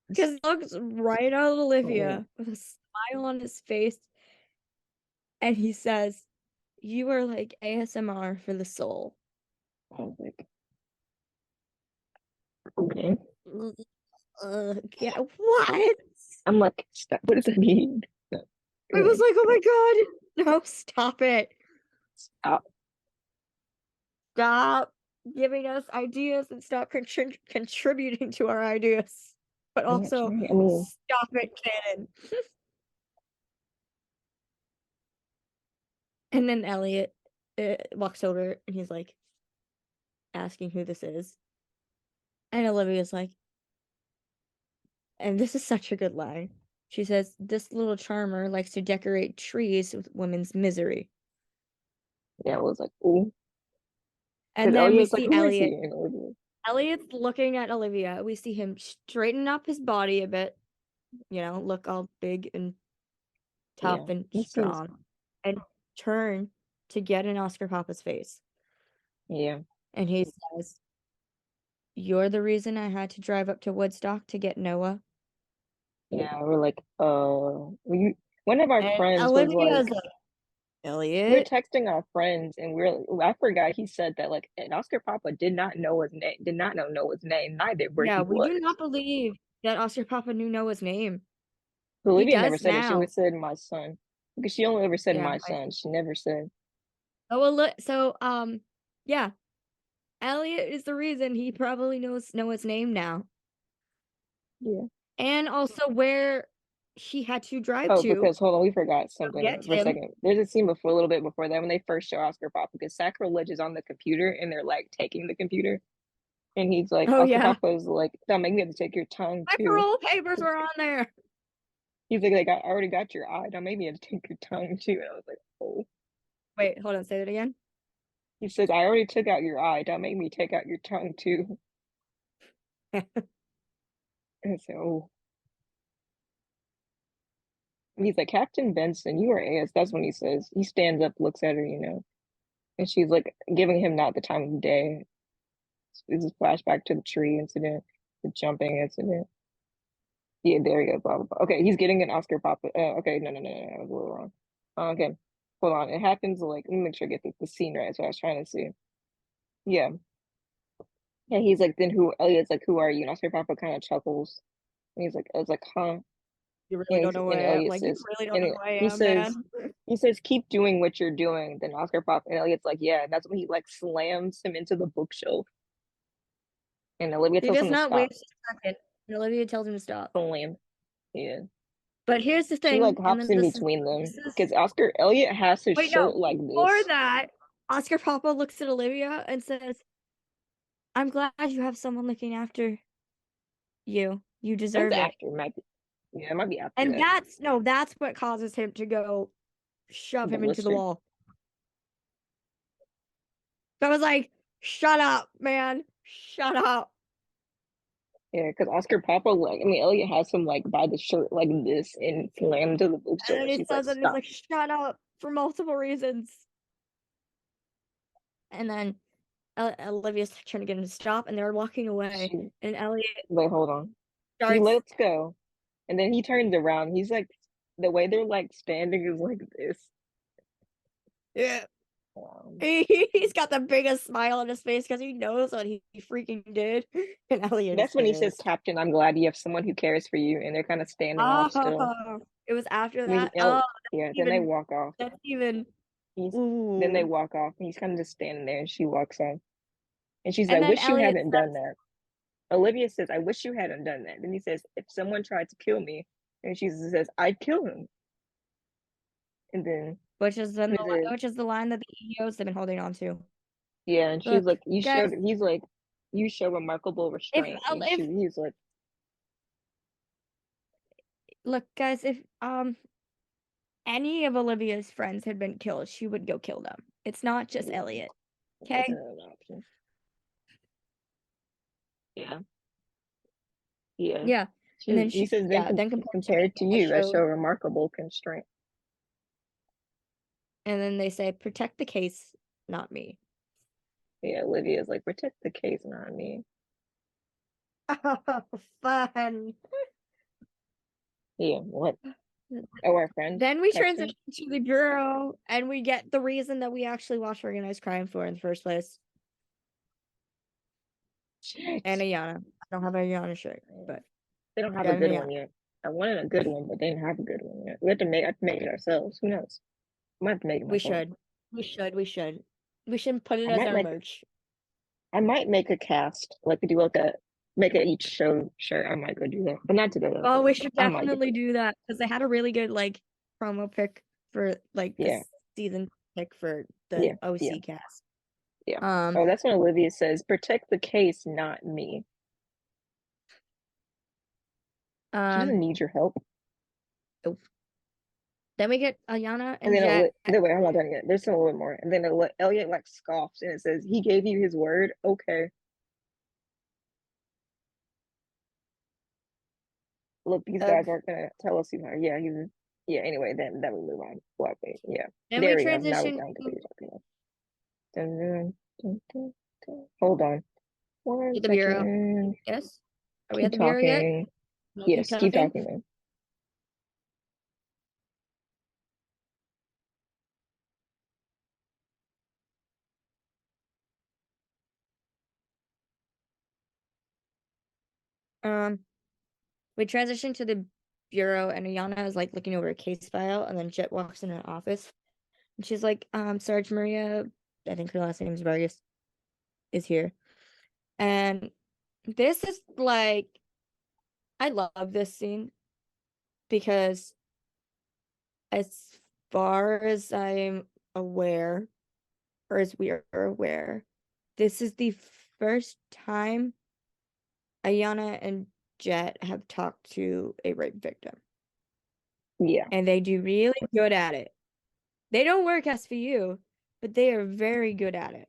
because he looks right at oh, Olivia with a smile on his face, and he says, "You are like ASMR for the soul." I was like, okay. Yeah, what? I'm like, stop. What does that mean? I was Like, like, oh my god, no, stop it. stop. Stop giving us ideas and stop contributing to our ideas. But I'm not also, trying. I mean, stop it, Cannon. And then Elliot walks over and he's like asking who this is. And Olivia's like, and this is such a good line. She says, this little charmer likes to decorate trees with women's misery. yeah, I was like, ooh. And Because then we Elliot's like, see who is he? Elliot. And Olivia, Elliot's looking at Olivia. We see him straighten up his body a bit, look all big and tough yeah, and this is, strong, and turn to get in Oscar Papa's face. yeah, And he says, you're the reason I had to drive up to Woodstock to get Noah. yeah. We're like, one of our And friends was Olivia's like, like, we were Elliot? texting our friends, and I forgot he said that like, and Oscar Papa did not know his name, did not know Noah's name, neither where Yeah, he we do was. not believe that Oscar Papa knew Noah's name. He Olivia never does said it. She now. always said my son because she only ever said Yeah. my son. She never said, Yeah, Elliot is the reason he probably knows Noah's name now. yeah. And also where he had to drive Oh, to because hold on, we forgot get something for a him. second. There's a scene before, a little bit before that, when they first show Oscar Papa, because Sacrilege is on the computer and they're like taking the computer, and he's like, Oh Oscar yeah. Papa's like, don't make me have to take your tongue My too. parole papers were on there. He's like, I already got your eye. Don't make me have to take your tongue too. And I was like, oh. Wait, hold on, say that again. He says, I already took out your eye. Don't make me take out your tongue too. And I said, oh. And he's like, Captain Benson, you are AS. That's when he says. He stands up, looks at her, and she's like giving him not the time of day. This is a flashback to the tree incident, the jumping incident. Yeah, there you go. Blah, blah, blah. Okay, he's getting an Oscar pop. Okay, no, I was a little wrong. Okay, hold on. It happens like let me make sure I get the scene right. That's what I was trying to see. Yeah, yeah. He's like, then who? Elliot's like, who are you? And Oscar Papa kind of chuckles, and he's like, I was like, huh? You really don't know who I And am. Elliot Like, you says, really don't and know who I he am, says, man. keep doing what you're doing. Then Oscar Papa and Elliot's like, yeah. And that's when he like slams him into the bookshelf, and Olivia He tells does him to not stop. waste a second. And Olivia tells him to stop. Slam. Yeah. But here's the She like thing, and hops then in this is between this them is because Oscar Elliot has his wait, no, shirt like before this. that, Oscar Papa looks at Olivia and says, I'm glad you have someone looking after you. You That's deserve it. after might be, yeah, it might be after And that. that's what causes him to go shove him into the Ballistic. wall. So I was like, shut up, man. Shut up. Yeah, because Oscar Papa like I mean Elliot has him like by the shirt like this and slammed to the And bookshelf then and he she's like says it and he's stop. like, shut up for multiple reasons. And then Olivia's trying to get him to stop, and they're walking away. She And Elliot like hold on. He starts, lets go and then he turns around. He's like the way they're like standing is like this. yeah. Um, He's got the biggest smile on his face because he knows what he freaking did. And Elliot is that's when he says, pissed. Captain, I'm glad you have someone who cares for you, and they're kind of standing off still. Oh, it was after And that. Oh, yeah, then they even walk off. that's even. He's then they Ooh. walk off and he's kind of just standing there and she walks off. And she's And like, then wish you Elliot hadn't done says, that. Olivia says, I wish you hadn't done that. Then he says, if someone tried to kill me, and she says, I'd kill him. And then which is the line that the EOs have been holding on to. yeah, and she's Look, like, you guys, showed he's like, you show remarkable if restraint. And if he's like, look, guys, if any of Olivia's friends had been killed, she would go kill them. It's not just yeah, Elliot. that's Okay? another option. Yeah, yeah. Yeah. And then He says, then then compared to me, compared to I you, I show showed. remarkable constraint. And then they say, protect the case, not me. Yeah, Olivia's like, protect the case, not me. Oh, fun. Yeah, what? Oh, our friend Then we texting? transition to the bureau and we get the reason that we actually watched Organized Crime for in the first place. Shit. And Ayana. I don't have a Ayana shirt, but They don't have a yeah, good Ayana. one yet. I wanted a good one, but they didn't have a good one yet. We have to make I have to make it ourselves. Who knows? I might have to make it We myself. should. We should put it I as might our make merch. I might make a cast, like do like a make it each show shirt. I might go do that. But not today though. Oh, we should I might get definitely do that because they had a really good like promo pick for like yeah, this season pick for the yeah. OC cast. Yeah. Oh, that's when Olivia says, protect the case, not me. She doesn't Um, need your help. oh. Then we get Ayana And and then Jet. wait, I'm not done yet. There's still a little more. And then Elliot like scoffs and it says, he gave you his word. Okay. Look, these guys aren't gonna tell us who are. Yeah, yeah, anyway, then we move on. What wait, yeah. Then we There we go. Now we're transition down to what to you're talking about. Dun, dun, dun, dun, dun. Hold on. One the bureau. second. Yes. Are we at Keep the bureau yet? talking. No, keep Yes, keep talking. talking then. Um, we transition to the bureau, and Ayana is like looking over a case file, and then Jet walks in her office, and she's like, Sarge Maria, I think her last name is Vargas, is here. And this is like, I love this scene because as far as I'm aware, or as we are aware, this is the first time Ayana and Jet have talked to a rape victim. Yeah. And they do really good at it. They don't work SVU, but they are very good at it.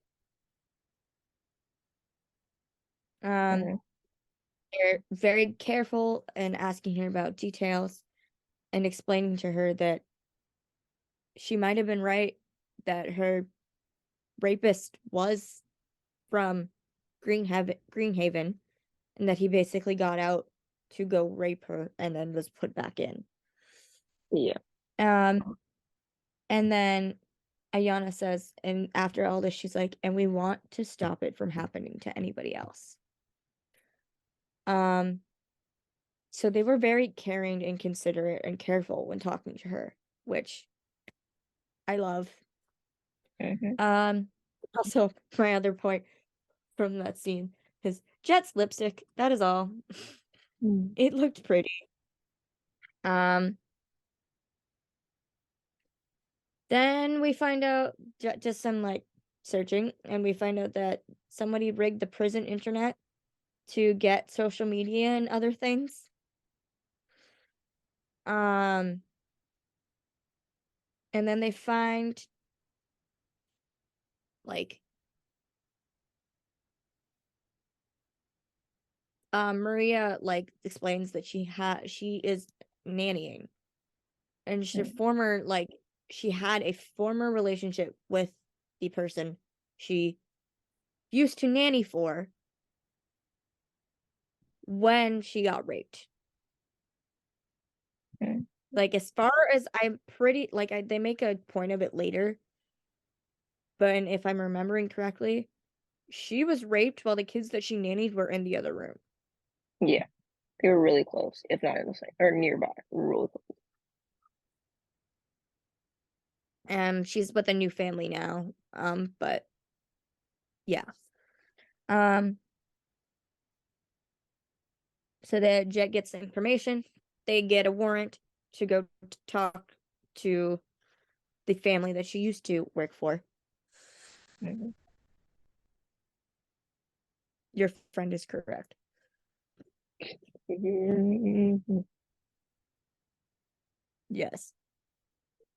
Mhm. They're very careful in asking her about details and explaining to her that she might have been right, that her rapist was from Greenhaven, and that he basically got out to go rape her and then was put back in. Yeah. And then Ayana says, and after all this, she's like, and we want to stop it from happening to anybody else. So they were very caring and considerate and careful when talking to her, which I love. Also, my other point from that scene is Jet's lipstick. That is all. It looked pretty. Then we find out just some like searching, and we find out that somebody rigged the prison internet to get social media and other things. And then they find like Maria like explains that she is nannying, and she had a former relationship with the person she used to nanny for when she got raped. Like, as far as I'm pretty like they make a point of it later, but if I'm remembering correctly, she was raped while the kids that she nannied were in the other room. Yeah. They were really close, if not in the same or nearby. Really close. She's with a new family now. But yeah. So the Jet gets the information. They get a warrant to go talk to the family that she used to work for. Your friend is correct. Yes.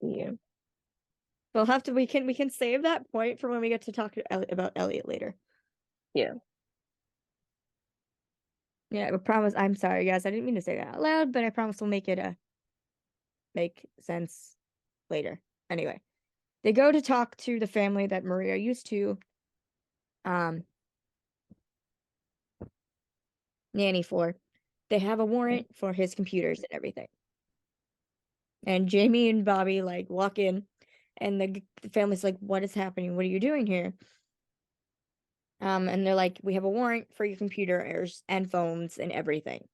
Yeah. We can save that point for when we get to talk about Elliot later. Yeah. Yeah, I promise. I'm sorry, guys. I didn't mean to say that out loud, but I promise we'll make it make sense later. Anyway, they go to talk to the family that Maria used to nanny for. They have a warrant for his computers and everything. And Jamie and Bobby like walk in, and the family's like, "What is happening? What are you doing here?" And they're like, "We have a warrant for your computers and phones and everything."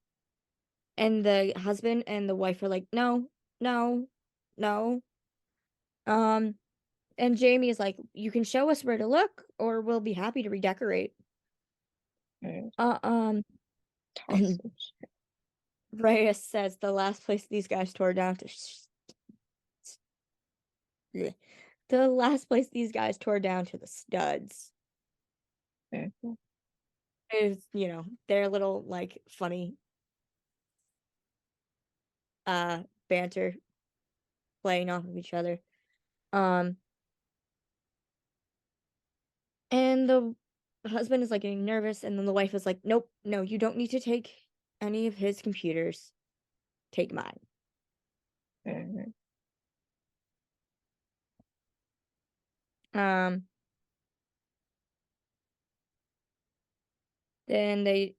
And the husband and the wife are like, "No, no, no." And Jamie is like, "You can show us where to look, or we'll be happy to redecorate." And Reyes says the last place these guys tore down to the last place these guys tore down to the studs. Is, their little like funny banter playing off of each other. And the husband is like getting nervous, and then the wife is like, "Nope, no, you don't need to take any of his computers. Take mine." Then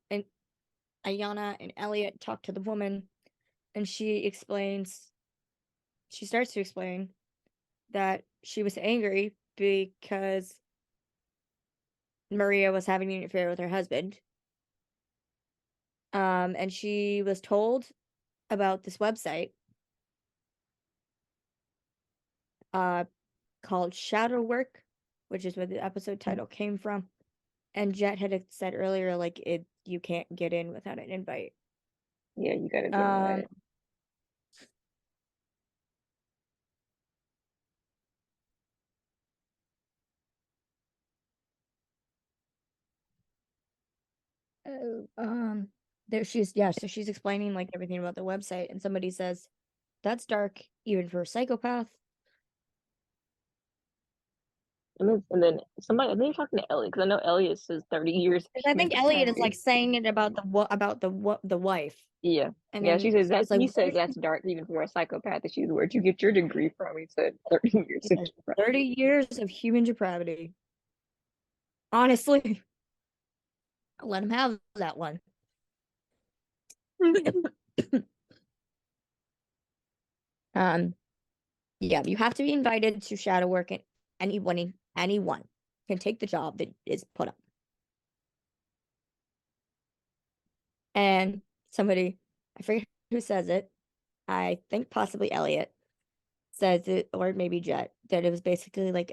and Ayana and Elliot talk to the woman, and she starts to explain that she was angry because Maria was having an affair with her husband. And she was told about this website called Shadow Work, which is where the episode title came from. And Jet had said earlier, like, you can't get in without an invite. Yeah, you gotta get invited. So she's explaining like everything about the website, and somebody says, "That's dark, even for a psychopath." And then somebody, I think you're talking to Elliot, because I know Elliot says 30 years. I think Elliot is like saying it about the wife. Yeah. And Yeah, then she says that like, he says that's dark even for a psychopath. And she's, where'd you get your degree from? He said 30 years of 30 years of human depravity. Honestly, I'll let him have that one. Um, yeah, you have to be invited to shadow work, and anyone can take the job that is put up. And somebody, I forget who says it, I think possibly Elliot says it, or maybe Jet, that it was basically like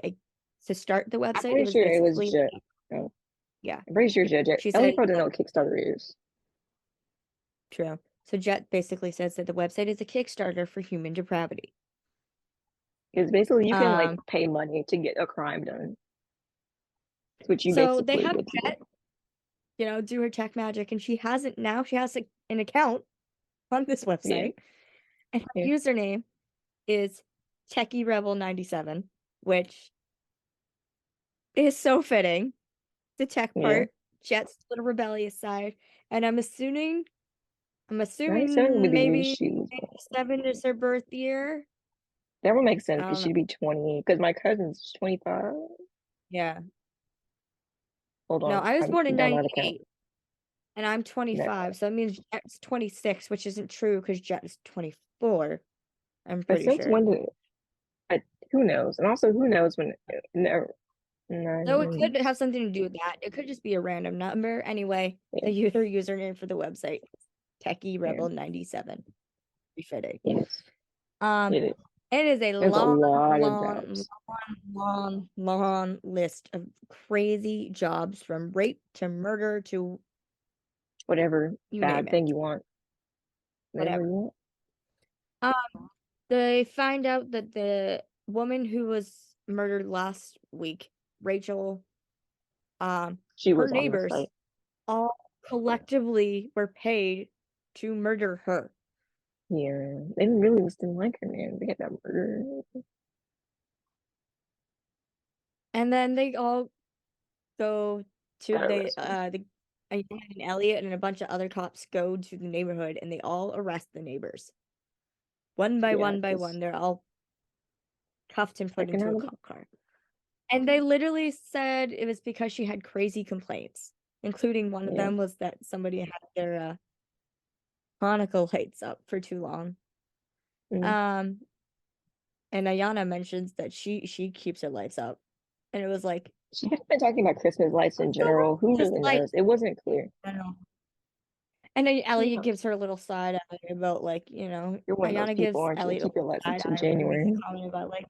to start the I'm website, it pretty was sure it was basically, Jet. Oh, yeah, I'm pretty sure Jet. she Ellie said, probably doesn't know what Kickstarter is. true. So Jet basically says that the website is a Kickstarter for human depravity. Because basically you can like Um, pay money to get a crime done. That's what you so they basically have get to do. Jet, do her tech magic, and she has an account on this Yeah, website, and her yeah, username is Techie Rebel 97, which is so fitting. The tech yeah. part, Jet's little rebellious side, and I'm '97 would assuming be the year maybe she was born. 87 is her birth year. That would make sense I because don't know. she'd be 20. Because my cousin's 25. Yeah. Hold No, on, I was I born in don't know how to count. 98 and I'm No. 25, so that means Jet's 26, which isn't true because Jet is 24. I'm But pretty since sure. when did who knows? And also, who knows when? No, So it no, could have something to do with that. It could just be a random number. Anyway, yeah, the user username for the website, Techie yeah, Rebel 97. Befitting. yes, Um, it is. it is a There's a long, lot of long, jobs. long, long list of crazy jobs from rape to murder to Whatever you name bad it, thing you want, whatever whatever. you want. They find out that the woman who was murdered last week, Rachel, She her was on the neighbors site. all collectively were paid to murder her. Yeah, they really just didn't like her, man. They had that murder. And then they all go to Gotta arrest her. the and Elliot and a bunch of other cops go to the neighborhood and they all arrest the neighbors. Yeah, One by just one, they're all cuffed and put checking into a out. cop car. And they literally said it was because she had crazy complaints, including one of Yeah, them was that somebody had their Hanukkah lights up for too long. mm. Um, and Ayana mentions that she keeps her lights up, and it was like, She had been talking about Christmas lights in general. Who just really light. knows? It wasn't clear. I don't know. And then Who Elliot knows? gives her a little side eye about like, You're one of those Ayana people, gives aren't you? Elliot a Keep your little lights up side to eye when he makes a January comment about like,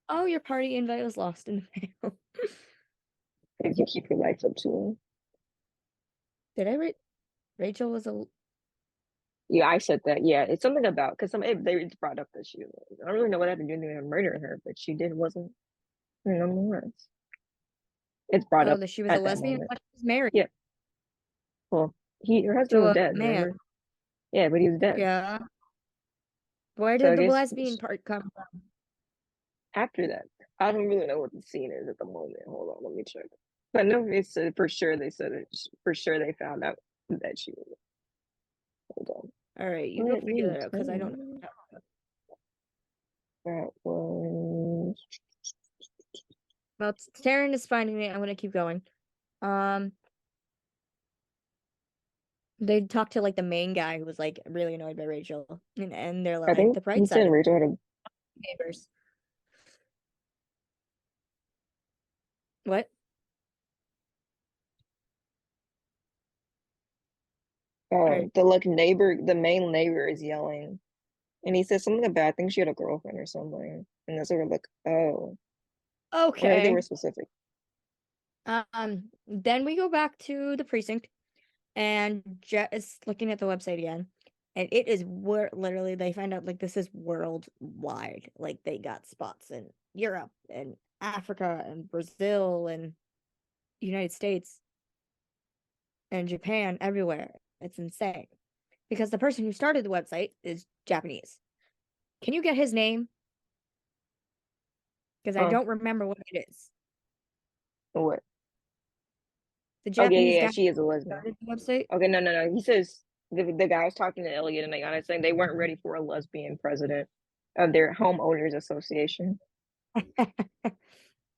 oh, your party invite was lost in the mail. because you keep your lights up too. Did I write Rachel was a Yeah, I said that. Yeah, it's something about because they brought up that she. I don't really know what happened to to murder her, but she did wasn't nonetheless. It's brought oh up that she was a at that lesbian, moment. but she was married Yeah. Well, her husband to was a dead. man. Remember? Yeah, but he was dead. Yeah. Where So did I the guess lesbian part come from? after that, I don't really know what the scene is at the moment. Hold on, let me check. But no, it's for sure. They said it for sure. They found out that she was. Hold on. All right, you go Let figure me that out because I don't tell. know. That was. Well, Taryn is finding it. I'm gonna keep going. Um, they talked to like the main guy who was like really annoyed by Rachel, and they're I like think the bright he side said of Rachel had a. neighbors. What? All right. The like neighbor, the main neighbor is yelling, and he said something about I think she had a girlfriend or something, and that's where we're like, oh, or they were Okay. specific. Then we go back to the precinct, and Jet is looking at the website again, and it is literally they find out like this is worldwide. Like they got spots in Europe and Africa and Brazil and United States and Japan, everywhere. It's insane because the person who started the website is Japanese. Can you get his name? Because I Oh, don't remember what it is. what? The Oh yeah, Japanese yeah, yeah. guy She is a who lesbian. started the website. Okay, no, no, no. He says the guy was talking to Elliot and Ayana saying they weren't ready for a lesbian president of their homeowners association.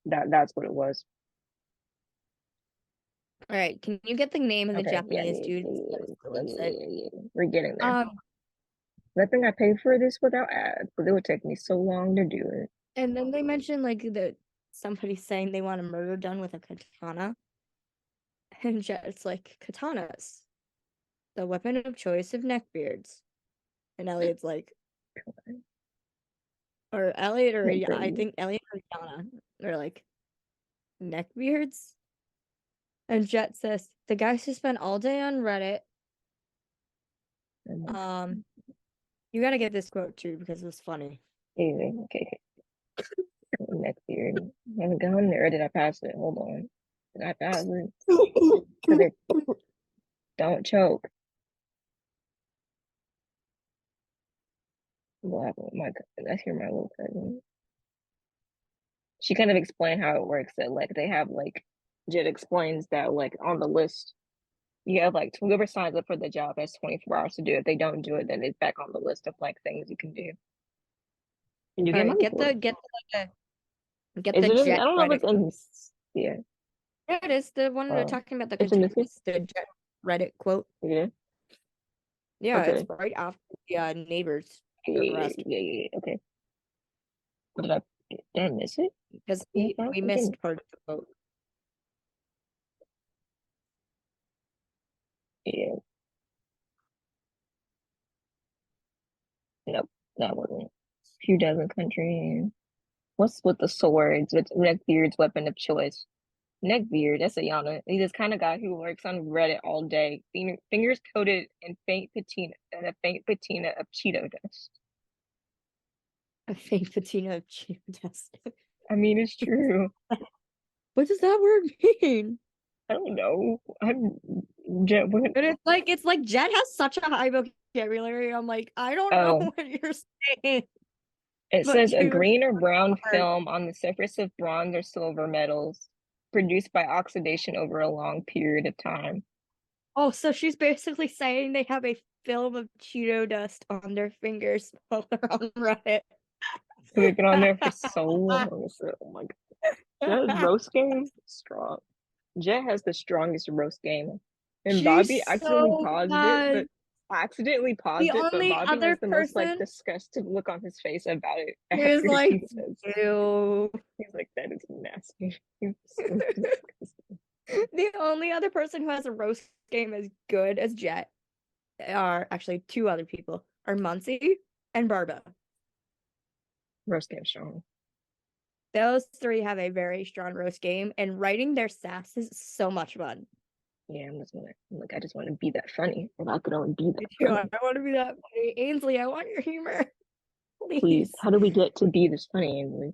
That's what it was. All right, can you get the name of the Okay, Japanese dude that was on the website? yeah. We're getting there. Um, I think I paid for this without ads, but it would take me so long to do it. and then they mentioned like the somebody saying they want a murder done with a katana, and Jet's like katanas, the weapon of choice of neckbeards, and Elliot's like, or Elliot or Okay, I think Elliot or Yana are like neckbeards, and Jet says the guys who spent all day on Reddit. You gotta get this quote too because it was funny. okay. Next year. I haven't gone there. Or did I pass it? Hold on. Did I pass it? Don't choke. What happened with my cousin? That's here, my little cousin. She kind of explained how it works. That like they have like Jit explains that like on the list you have like whoever signs up for the job has 24 hours to do it. If they don't do it, then it's back on the list of like things you can do. And you All get right, money for it. get Is the it in, I Jet don't know if Reddit. it's in yeah. Yeah, it is the one they're Oh, talking about it's in this one? the Jet Reddit quote. Yeah. Yeah, it's Okay. right after the neighbors Yeah, arrest okay. Did I miss it? because Yeah, we I missed didn't. part of the quote. Yeah. Nope. That wasn't. Few dozen countries. What's with the swords? With Neckbeard's weapon of choice. Neckbeard, that's a Yana. He's this kind of guy who works on Reddit all day. Fingers coated in a faint patina of Cheeto dust. A fake patina of Cheeto dust. I mean, it's true. What does that word mean? I don't know. But it's like Jet has such a high vocabulary. I'm like, I don't know Oh, what you're saying. it But says a dude, green or brown film on the surface of bronze or silver metals produced by oxidation over a long period of time. oh, so she's basically saying they have a film of Cheeto dust on their fingers while they're on Reddit. So they've been on there for so long. So, oh my god. Jet's roast game strong. Jet has the strongest roast game. And Bobby She's accidentally so paused it, bad. but The but only Bobby other has the most like person disgusted look on his face about it is after like, he says ew. he's like, that is nasty. He's so disgusting. The only other person who has a roast game as good as Jet are actually two other people, are Muncie and Barba. Roast game strong. Those three have a very strong roast game, and writing their sass is so much fun. Yeah, I just want to be that funny. If I could only be Me that too. funny. I want to be that funny. Ainsley, I want your humor. Please, Please. how do we get to be this funny, Ainsley?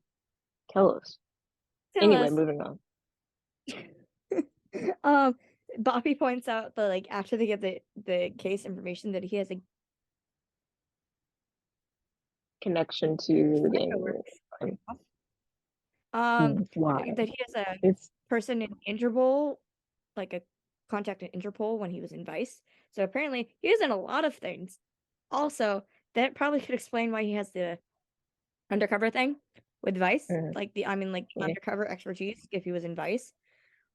Tell us. Tell Anyway, us. moving on. Bobby points out that like after they get the case information that he has a Connection to the game. Why? that he has a It's person in Interpol, like a contact in Interpol when he was in Vice. So apparently he is in a lot of things. Also, that probably could explain why he has the undercover thing with Vice, like the yeah. undercover expertise if he was in Vice.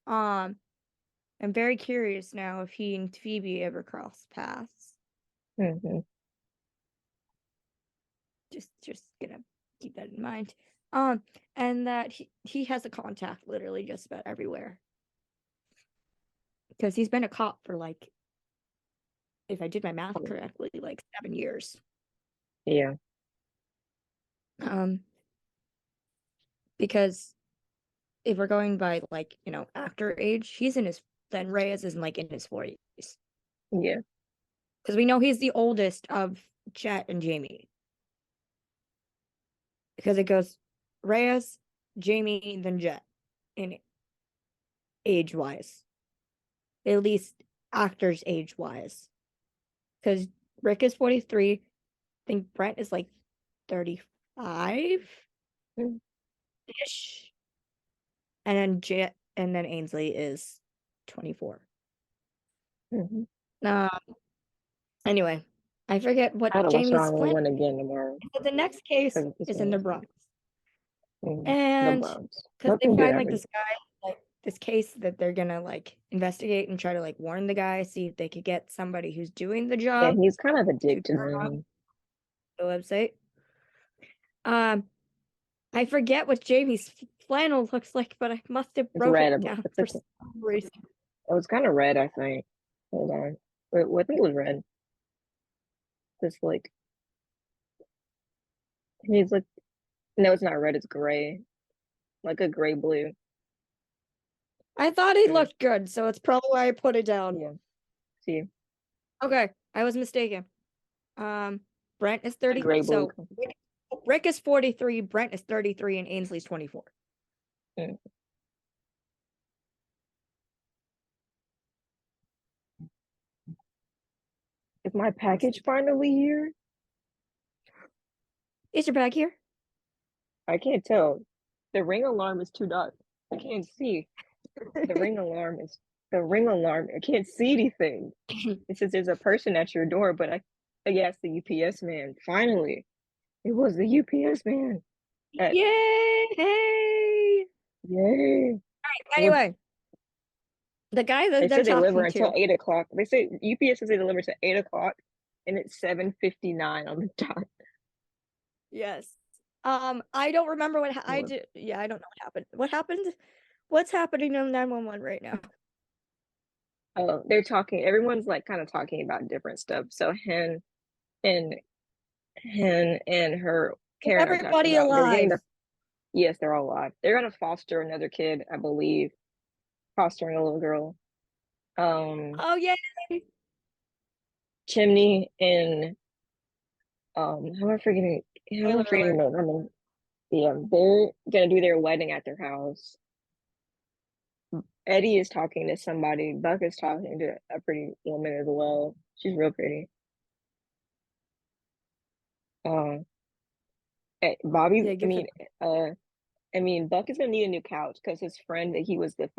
I'm very curious now if he and Phoebe ever cross paths. Mm-hmm. Just gonna keep that in mind. And that he has a contact literally just about everywhere. Because he's been a cop for like, if I did my math correctly, like 7 years. Yeah. Because if we're going by like, actor age, then Reyes is in his 40s. Yeah. Because we know he's the oldest of Jet and Jamie. Because it goes Reyes, Jamie, then Jet in age wise. At least actors age wise. Because Rick is 43. I think Brent is like 35 ish. And then Jet and then Ainsley is 24. Mm-hmm. Anyway, I forget what I gotta watch Jamie's Round plan. One again tomorrow. But the next case is in the Bronx. The And Bronx. because they find like this guy, like this case that they're gonna like investigate and try to like warn the guy, see if they could get somebody who's doing the Yeah, job he's kind of to addicted, turn on man. the website. Um, I forget what Jamie's flannel looks like, but I must have It's broke red. it down It's for like some reason. it was kind of red, I think. Hold on. Wait, I think it was red. Just like he's like no, it's not red. It's gray, like a gray blue. I thought he Mm, looked good, so it's probably why I put it down. yeah. See, Okay, I was mistaken. Brent is the 30. gray blue. So Rick is 43, Brent is 33, and Ainsley's 24. Mm. Is my package finally here? Is your bag here? I can't tell. The ring alarm is too dark. I can't see. The ring alarm is the ring alarm. I can't see anything. It says there's a person at your door, but I guess the UPS man. Finally, it was the UPS man. At, Yay! yay! We're, Anyway, the guy they that they're said they deliver talking until to. 8 o'clock. They say UPS says they deliver to 8 o'clock, and it's 7:59 on the dot. Yes. I don't remember what I What? did. Yeah, I don't know what happened. What happened? What's happening on 911 right now? They're talking. Everyone's like kind of talking about different stuff. So and Hen and her Is Karen are talking everybody about they're getting alive? the yes, they're all alive. They're gonna foster another kid, I believe, fostering a little girl. Um, Oh yeah. Chimney and how am I forgetting? How am I Spoiler forgetting alert. the name? Yeah, they're gonna do their wedding at their house. Eddie is talking to somebody. Buck is talking to a pretty woman as well. She's real pretty. Um, Bobby, Yeah, good for them. uh, Buck is gonna need a new couch because his friend that he was the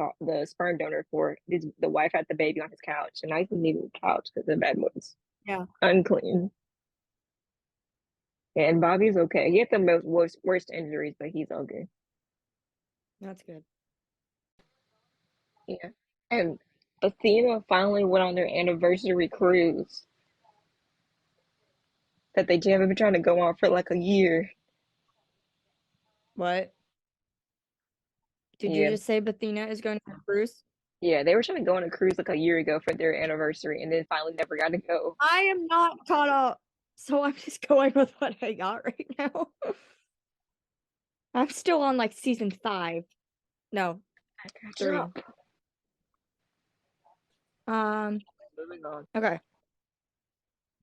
sperm donor for, the wife had the baby on his couch, and I need a new couch because the bed was Yeah, unclean. And Bobby's okay. He had the worst injuries, but he's okay. that's good. Yeah. And Athena finally went on their anniversary cruise that they haven't been trying to go on for like a year. What? Did you Yeah. just say Bethina is going to cruise? Yeah, they were trying to go on a cruise like a year ago for their anniversary and then finally never got to go. I am not caught up, so I'm just going with what I got right now. I'm still on like season 5. No, I catch 3. up. Um, Moving on. okay.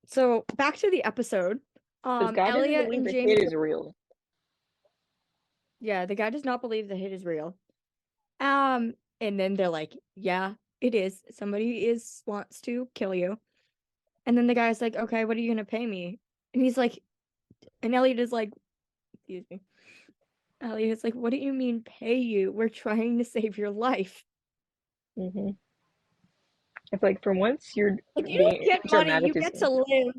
So back to the episode. This guy doesn't Elliot believe and the Jamie. hit is real. Yeah, the guy does not believe the hit is real. And then they're like, "Yeah, it is. Somebody is wants to kill you." And then the guy's like, "Okay, what are you gonna pay me?" And he's like, and Elliot is like, "Excuse me." Elliot is like, "What do you mean pay you? We're trying to save your life." Hmm. It's like for once you're Like, you don't being get money, you dramatic as get to live.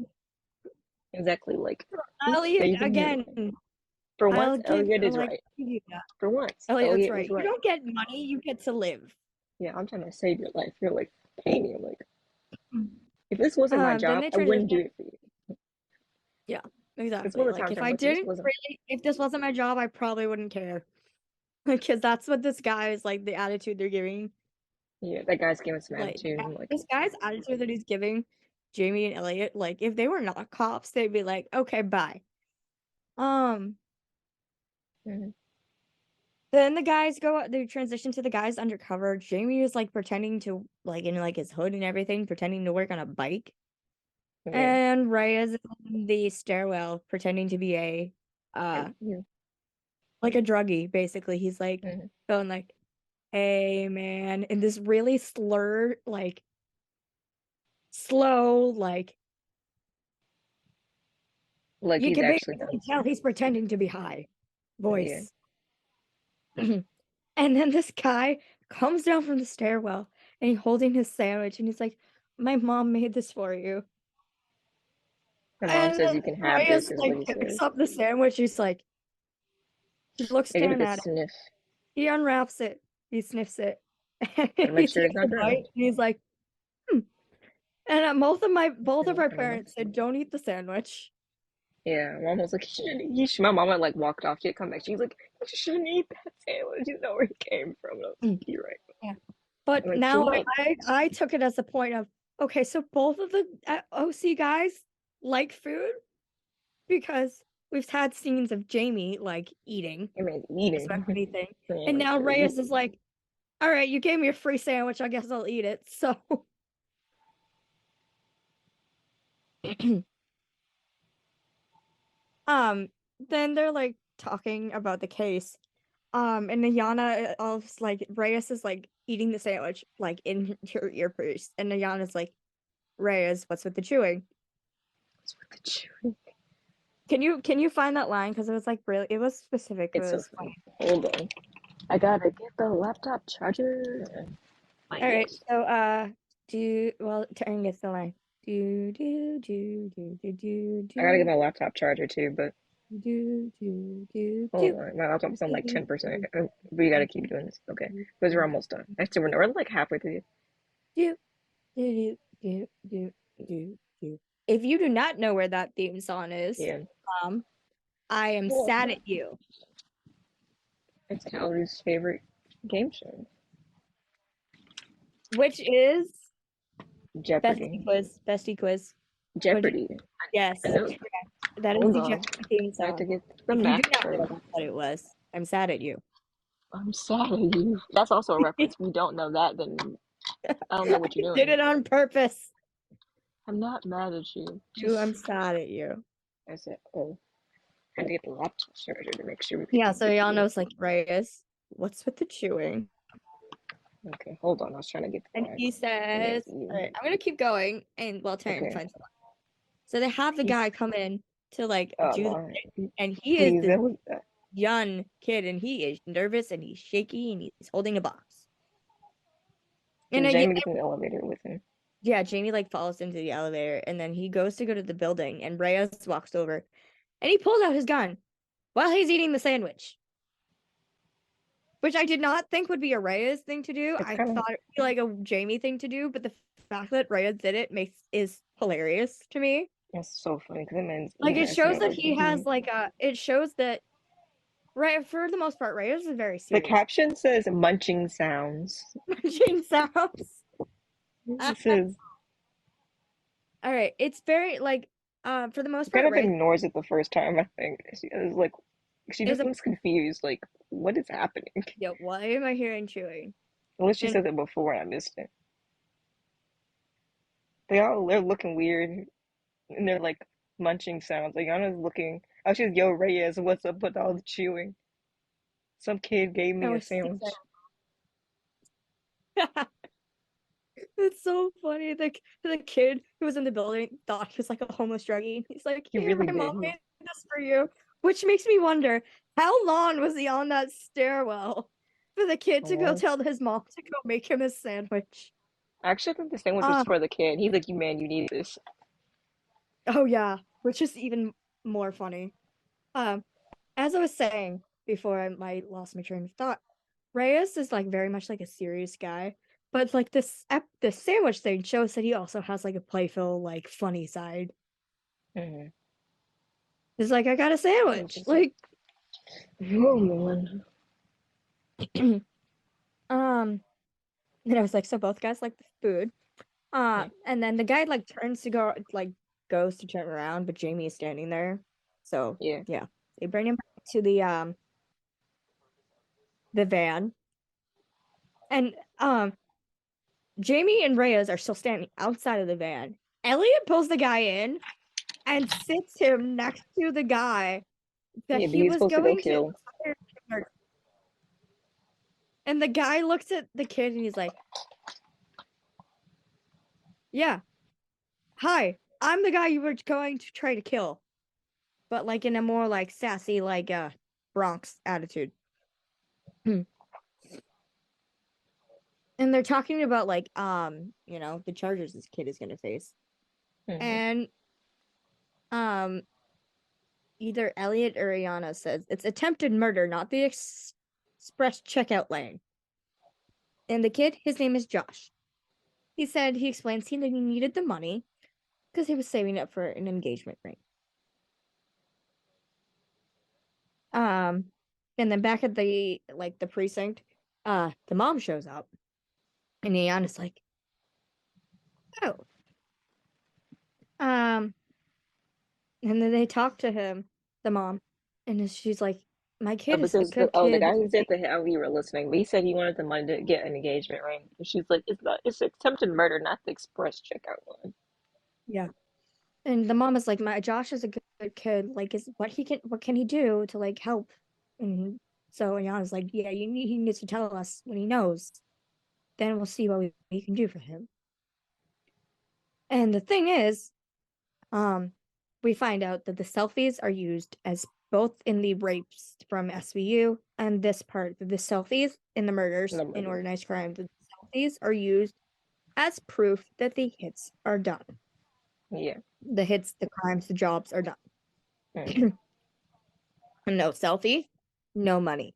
exactly like he's Elliot, saving your again, life. For once, Elliot is like, right. give you that. For once, Elliot, that's Elliot was right. You right. don't get money, you get to live. Yeah, I'm trying to save your life. You're like, pay me. I'm like, if this wasn't my Then job, they I wouldn't do transition. it for you. Yeah, It's one exactly. of the Like, times if I'm I like, this didn't wasn't. really, if this wasn't my job, I probably wouldn't care. Because that's what this guy is like, the attitude they're giving. Yeah, that guy's giving some Like, attitude. I'm like, this guy's attitude that he's giving Jamie and Elliot, like, if they were not cops, they'd be like, okay, bye. Um, mhm. Then the guys they transition to the guys undercover. Jamie is like pretending to like in like his hood and everything, pretending to work on a bike. Yeah, And Ray is in the stairwell pretending to be yeah, like a druggie, basically. He's like mhm. going like, hey man, in this really slurred, like slow, like Like you he's can actually basically done. tell he's pretending to be high Yeah, voice. And then this guy comes down from the stairwell and he's holding his sandwich and he's like, my mom made this for you. my mom And says then you can have this, Reyes is like what he picks says. up the sandwich. He's like, he looks They give down it a at it. sniff. He unwraps it. He sniffs it. And Gotta he make sure takes it's a not bite, dry. and he's like, "Hmm." And both of And our I don't know. parents said, "Don't eat the sandwich." Yeah, mom was like, my mom had like walked off. She had come back. She's like, you shouldn't eat that sandwich. You know where it came from. And I was like, Mm, you're right. yeah. I'm But like, she now might. I took it as a point of, okay, so both of the OC guys like food because we've had scenes of Jamie like eating I mean, just about eating anything, and now sandwiches. Reyes is like, all right, you gave me a free sandwich, I guess I'll eat it. So, um, then they're like talking about the case. And Ayana, like Reyes is like eating the sandwich like in her earpiece, and Ayana's like, Reyes, what's with the chewing? What's with the chewing? Can you find that line? Because it was like really, it was specific. It It's so was funny. funny. Hold on. I gotta get the laptop charger. All Find right, it. so Taryn gets the line. Do do do do do do I gotta get do my laptop charger too, but do do do hold do on. My laptop's on like do 10%. do We gotta do keep doing this. Okay. do Because we're do almost done. Actually, we're like halfway through. do do do do do do. If you do not know where that theme song is, Yeah. um, I am Well, sad at you. it's Callie's favorite game show. Which is Jeopardy. Bestie quiz. Would you? Jeopardy. Yes, I know. that is Hold the on. Jeopardy theme I have to song. get the If you Mac do not know, charger. that's what it was. I'm sad at you. I'm sad at you. That's also a reference. If you don't know that, then I don't know I what you're did doing. it on purpose. I'm not mad at you. I'm Just, sad at you. I said, oh, I had to get the laptop charger to make sure we could Yeah, so y'all continue. know it's like Reyes. What's with the chewing? Okay, hold on. I was trying to get the And line. he And then says, all you. right, I'm gonna keep going and while Taryn Okay. finds the line. So they have the He's, guy come in to like do the my. and he is Please, this that was that. young kid and he is nervous and he's shaky and he's holding a box. And Because Jamie gets in the elevator with him. yeah, Jamie like falls into the elevator and then he goes to go to the building and Reyes walks over and he pulls out his gun while he's eating the sandwich. Which I did not think would be a Reyes thing to do. It's I kind of, thought it'd be like a Jamie thing to do, but the fact that Reyes did it is hilarious to me. it's so funny because it means Like eating it that shows that sandwich. he has like it shows that right for the most part Reyes is very The serious. caption says munching sounds. Munching sounds. It says, All right, it's very like for the most she kind part of Reyes ignores it the first time, I think. She is like, she is just a looks confused. Like, what is happening? yo, why am I hearing chewing? Unless she And says it before and I missed it. They're looking weird and they're like munching sounds. Like Yana's looking. Oh, she's Yo Reyes. What's up with all the chewing? Some kid gave me oh, a sandwich. it's so funny. The kid who was in the building thought he was like a homeless druggie. He's like, He "Here, really my did. mom made this for you," which makes me wonder how long was he on that stairwell for the kid to go Oh, tell his mom to go make him a sandwich. I actually think the sandwich was Uh, for the kid. He's like, "You man, you need this." oh yeah, which is even more funny. Um, as I was saying before, I lost my train of thought. Reyes is like very much like a serious guy, but like the sandwich thing shows that he also has like a playful, like funny side. Mhm. It's like I got a sandwich, like Oh man. um. And I was like, so both guys like the food. And then the guy like turns to go like goes to turn around, but Jamie is standing there. So Yeah. yeah, they bring him back to the van, and Jamie and Reyes are still standing outside of the van. Elliot pulls the guy in and sits him next to the guy that Yeah, but he he's was supposed to go going to kill. murder. And the guy looks at the kid and he's like, "Yeah, hi, I'm the guy you were going to try to kill." But like in a more like sassy, like Bronx attitude. And they're talking about like the charges this kid is gonna face. Mhm. And um either Elliot or Ayana says it's attempted murder, not the express checkout lane. And the kid, his name is Josh. He explains he needed the money because he was saving up for an engagement ring. And then back at the precinct, the mom shows up, and Iana's like, "Oh." And then they talk to him, the mom, and she's like, "My kid is a Because good the kid." guy who said the how we were listening, but he said he wanted the money to get an engagement ring. And she's like, it's attempted murder, not the express checkout one. Yeah. And the mom is like, "My Josh is a good kid. Like, is what can he do to like help?" And so Iana's like, "Yeah, he needs to tell us when he knows. Then we'll see what we can do for him." And the thing is, we find out that the selfies are used as both in the rapes from SVU and this part, the selfies in the murders No in murder. organized crime, the selfies are used as proof that the hits are done. Yeah. The hits, the crimes, the jobs are done. Mm-hmm. No selfie, no money.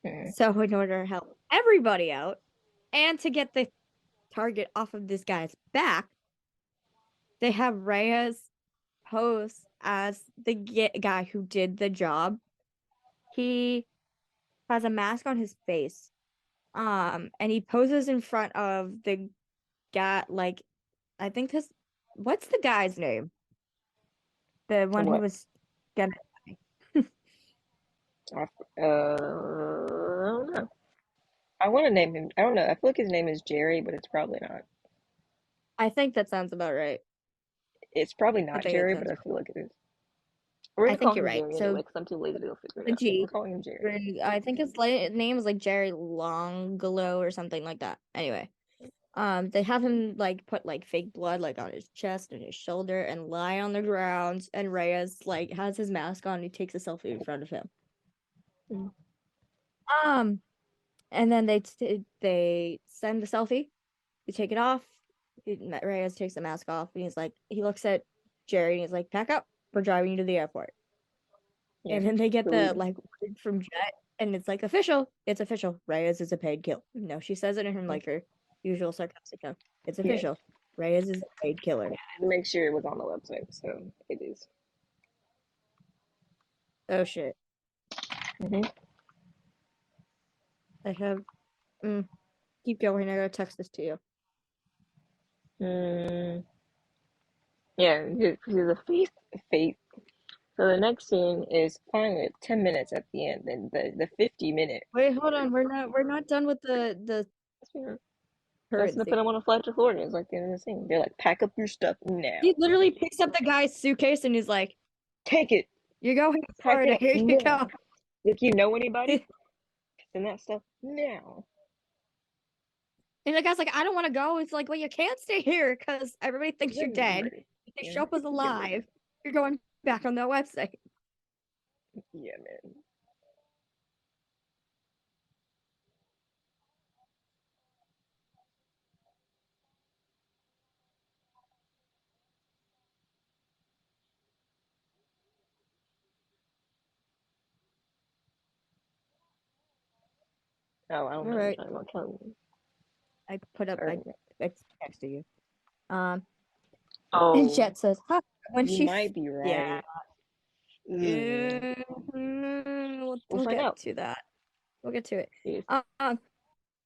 Mm-hmm. So in order to help everybody out and to get the target off of this guy's back, they have Reyes pose as the guy who did the job. He has a mask on his face. And he poses in front of the guy, like, I think what's the guy's name? The one who What? was gonna, I don't know. I want to name him. I don't know. I feel like his name is Jerry, but it's probably not. I think that sounds about right. It's probably I not think that Jerry, but sounds, I feel like it is. We're I gonna call think you're him right. Jerry So anyway, because I'm too lazy to go figure the it out. So we're G, calling him Jerry. I think his name is like Jerry Longlow or something like that. Anyway, they have him like put like fake blood like on his chest and his shoulder and lie on the ground, and Reyes like has his mask on and he takes a selfie in front of him. Mm. Um and then they send the selfie, they take it off. Reyes takes the mask off and he looks at Jerry and he's like, "Pack up, we're driving you to the airport." Yeah, And then they get we're the leaving. like word from Jet, and it's like official. It's official. Reyes is a paid kill. No, she says it in her like her usual sarcastic tone. It's Yeah, official. Reyes is a paid killer. make sure it was on the website, so it is. Oh shit. Mm-hmm. I have keep going. I gotta text this to you. Mm, yeah, because a face. So the next scene is finally 10 minutes at the end, and the 50-minute. Wait, hold on. We're not done with the That's current gonna put scene. them on a flight to Florida. It's like the end of the scene. They're like, pack up your stuff now. He literally picks up the guy's suitcase and he's like, Take it. "You go here, Pack it Florida. up Here you now. go." If you know anybody, send that stuff now. And the guy's like, "I don't want to go." It's like, "Well, you can't stay here because everybody thinks you're You're dead. murdered. If they Yeah, show up as you're murdered. alive, you're going back on their website." Yeah, man. Oh, I don't All know what you're right. talking about. Kelly. I put up, Or, I texted you. Um, and oh, Jet says, "Huh." When you she, might be yeah, right. Ugh. yeah, We'll we'll find get out. to that. We'll get to it. Yes. Um,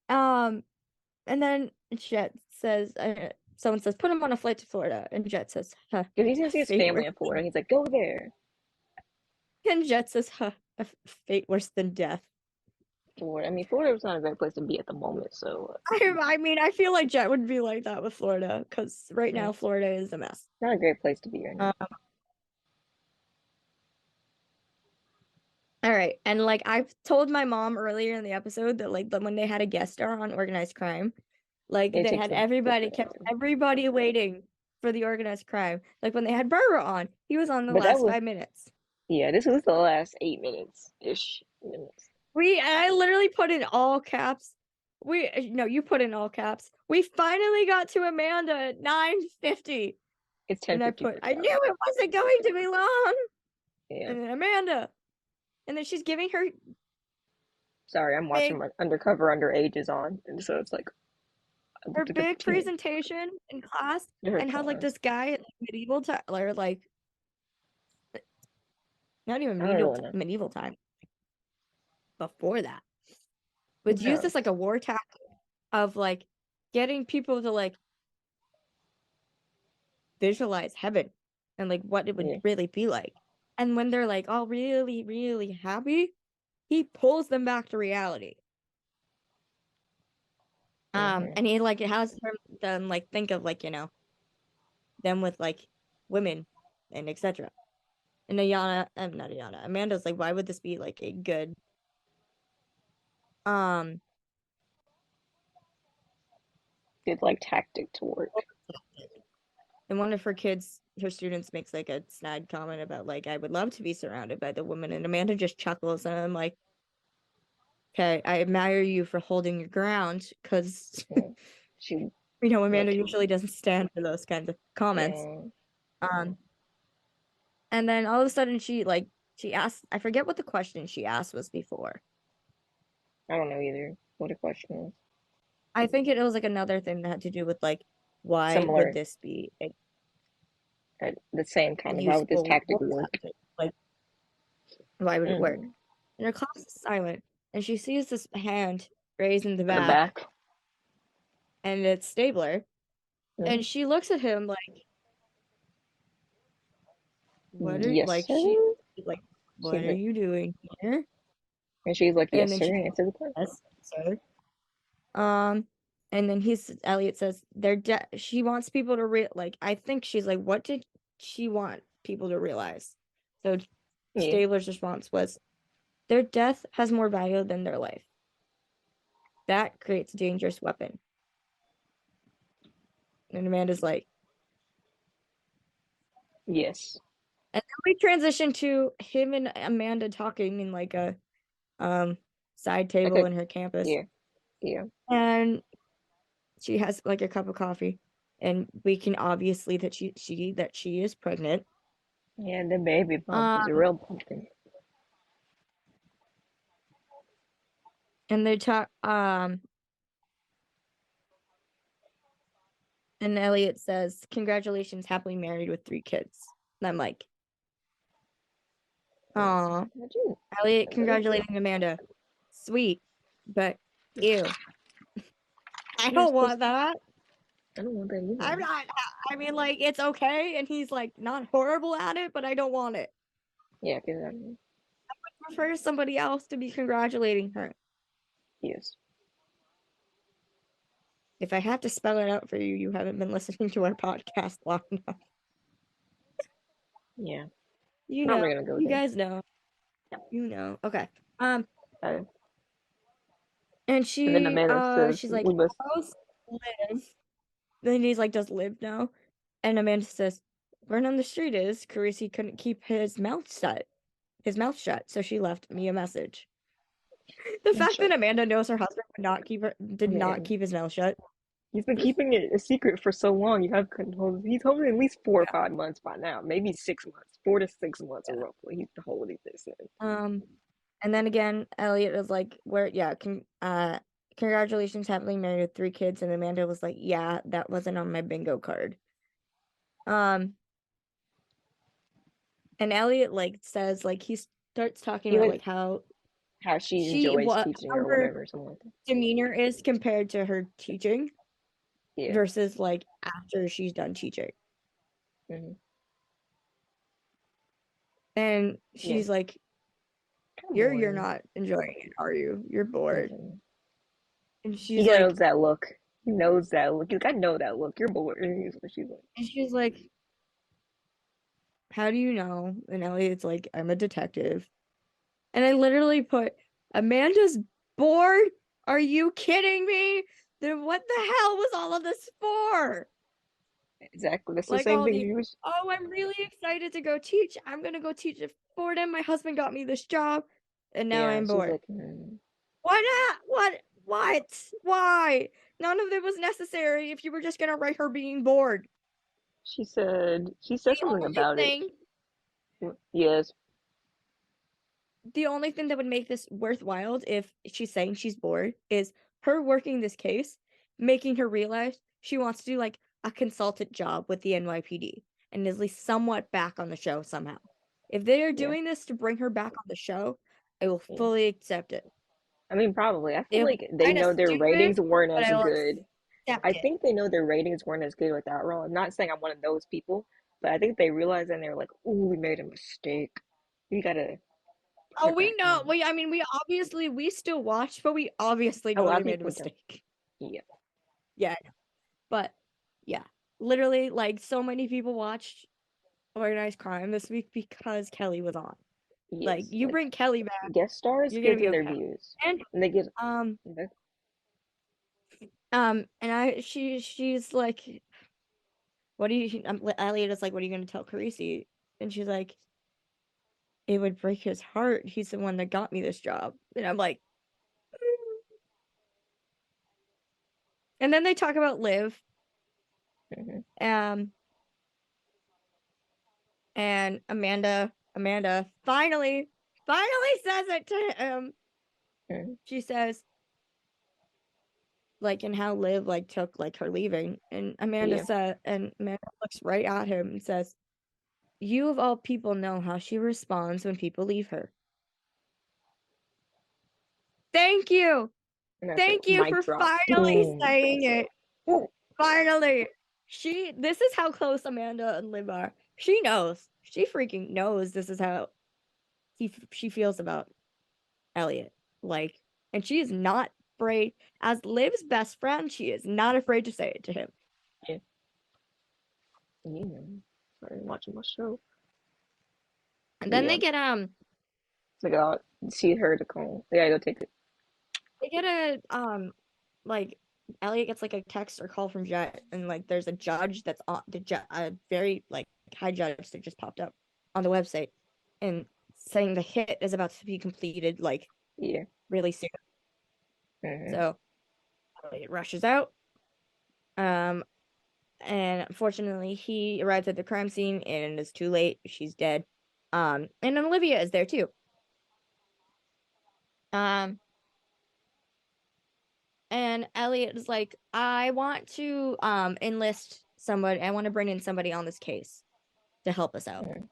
um, and then Jet says, someone says, "Put him on a flight to Florida," and Jet says, "Huh, Because he's a gonna see his fate family worse." in Florida. He's like, go there. And Jet says, "Huh, a fate worse than death." Florida. I mean, Florida was not a great place to be at the moment, so I mean, I feel like Jet would be like that with Florida because right now Florida is a mess. not a great place to be right now. Um, all right, and like I've told my mom earlier in the episode that like when they had a guest star on organized crime, like It they takes had a kept everybody waiting for the organized crime. Like when they had Burger on, he was on the but that last was 5 minutes. yeah. This was the last 8 minutes ish minutes. I literally put in all caps. No, you put in all caps. We finally got to Amanda at 9:50. It's And I 10:54. knew it wasn't going to be long. Yeah. And then Amanda. And then she's giving her Sorry, I'm watching big my Undercover Underages on, and so it's like I her looked at the big teenage presentation in class her and had like class. this guy in, like, medieval time or like not even I don't really know. medieval time before that would use Yeah, this like a war tactic of like getting people to like visualize heaven and like what it would yeah, really be like. And when they're like all really, really happy, he pulls them back to reality. hmm And he like has them like think of like, them with like women and etc. And not Ayana, Amanda's like, why would this be like a good um good like tactic to work. and one of her students makes like a snide comment about like I would love to be surrounded by the woman and Amanda just chuckles and I'm like, okay, I admire you for holding your ground because Yeah. She Amanda like usually doesn't stand for those kinds of comments. yeah, Um and then all of a sudden she asked, I forget what the question she asked was before. I don't know either what the question is. I think it was like another thing that had to do with like why would Similar, this be a the same kind of. Why would this useful tactic work work? tactic? Like why would it work? Mm. And her class is silent and she sees this hand raised in the In the back back. and it's Stabler. Mm. And she looks at him like, what are Yes, like sir. she's like, what She's are like, you doing here? and she's like, And yes, then sir. she Answer the question. yes, sir. And then Elliot says she wants people to like I think she's like, what did she want people to realize? So Yeah. Stabler's response was, their death has more value than their life. That creates a dangerous weapon. And Amanda's like, Yes. and then we transition to him and Amanda talking in like a side Like table a in her campus. yeah, yeah, And she has like a cup of coffee. And we can obviously that she is pregnant. yeah. The baby bump is a Um real pumpkin. and they talk and Elliot says, congratulations, happily married with 3 kids. And I'm like, oh, Imagine. Elliot That's really cool. congratulating Amanda. Sweet. But ew. I You're don't supposed want to. that. I don't want that I'm either. not I mean like it's okay and he's like not horrible at it, but I don't want it. Yeah, because I I prefer somebody else to be congratulating her. yes, If I have to spell it out for you, you haven't been listening to our podcast long enough. yeah. You know, Probably gonna go you there. guys know. You know. Okay. Um, Uh, and and then Amanda says, she's like, "We must." how's Liv? Then he's like, does Liv know? And Amanda says, word on the street is Carisi couldn't keep his mouth shut, so she left me a message. The I'm fact sure. that Amanda knows her husband did not Man, keep his mouth shut. he's been keeping it a secret for so long. You have control. He's holding at least 4 or 5 months by now, maybe 6 months, 4 to 6 months, or Yeah. roughly. He's holding this in. Um, and then again, Elliot was like, "Where? Yeah, congratulations, happily married with 3 kids." And Amanda was like, "Yeah, that wasn't on my bingo card." Um, and Elliot like says like he starts talking He about like like how how she enjoys teaching how or her whatever, something like that. demeanor is compared to her teaching Yeah. versus like after she's done teaching. Hmm. And Yeah. she's like, Kind of you're boring. not enjoying it, are you? You're bored." Mhm. And He she's like, knows that look. He knows that look. He's like, I know that look. You're bored. He's what she's like. and she's like, how do you know? And Elliot's like, I'm a detective. And I literally put, Amanda's bored? Are you kidding me? Then what the hell was all of this for? Exactly. That's the Like same all thing the, he was. oh, I'm really excited to go teach. I'm gonna go teach at Fordham. My husband got me this job, and now Yeah. I'm She's bored. like, mm. Why not? What? What? Why? None of it was necessary if you were just gonna write her being bored. She said The something only about it. thing Yes. the only thing that would make this worthwhile if she's saying she's bored is her working this case, making her realize she wants to do like a consultant job with the NYPD and is at least somewhat back on the show somehow. If they are Yeah, doing this to bring her back on the show, I will yeah. fully accept it. I mean, probably. I feel It'll be like they kind of know their stupid, ratings weren't but as I will good. accept I it. think they know their ratings weren't as good with that role. I'm not saying I'm one of those people, but I think they realized and they were like, "Ooh, we made a mistake. We gotta put Oh, her we back know. in." We I mean, we still watch, but we obviously A know lot we of made a people don't. mistake. Yeah. Yeah, but yeah, literally, like so many people watched Organized Crime this week because Kelly was on. Like, Yes. you Like bring Kelly back, guest stars you're gonna give be them their okay. views, And and they get. um Okay. she's like, what do you? Elliot is like, what are you gonna tell Carisi? And she's like, it would break his heart. He's the one that got me this job. And I'm like, "Mm." And then they talk about Liv. Mhm. Um, and Amanda finally says it to him. Mhm. She says, like, and how Liv like took like her leaving. And Yeah. Amanda looks right at him and says, you of all people know how she responds when people leave her. Thank you. And that's it. Thank you Mic for drop. finally Boom. saying That's it. it. Boom. Finally. This is how close Amanda and Liv are. She knows. She freaking knows this is how she feels about Elliot. Like, and she is not afraid. As Liv's best friend, she is not afraid to say it to him. Yeah. Yeah. Sorry, I'm watching my show. And But then yeah, it's like I'll see her to call. Yeah, go take it. they get a like Elliot gets like a text or call from Jet, and like there's a judge that's on a very like high judge that just popped up on the website, and saying the hit is about to be completed like Yeah. really soon. Hmm. So Elliot rushes out. Um, and unfortunately, he arrives at the crime scene and it's too late. She's dead. And then Olivia is there too. Um, and Elliot is like, I want to enlist somebody. I want to bring in somebody on this case to help us out. Hmm.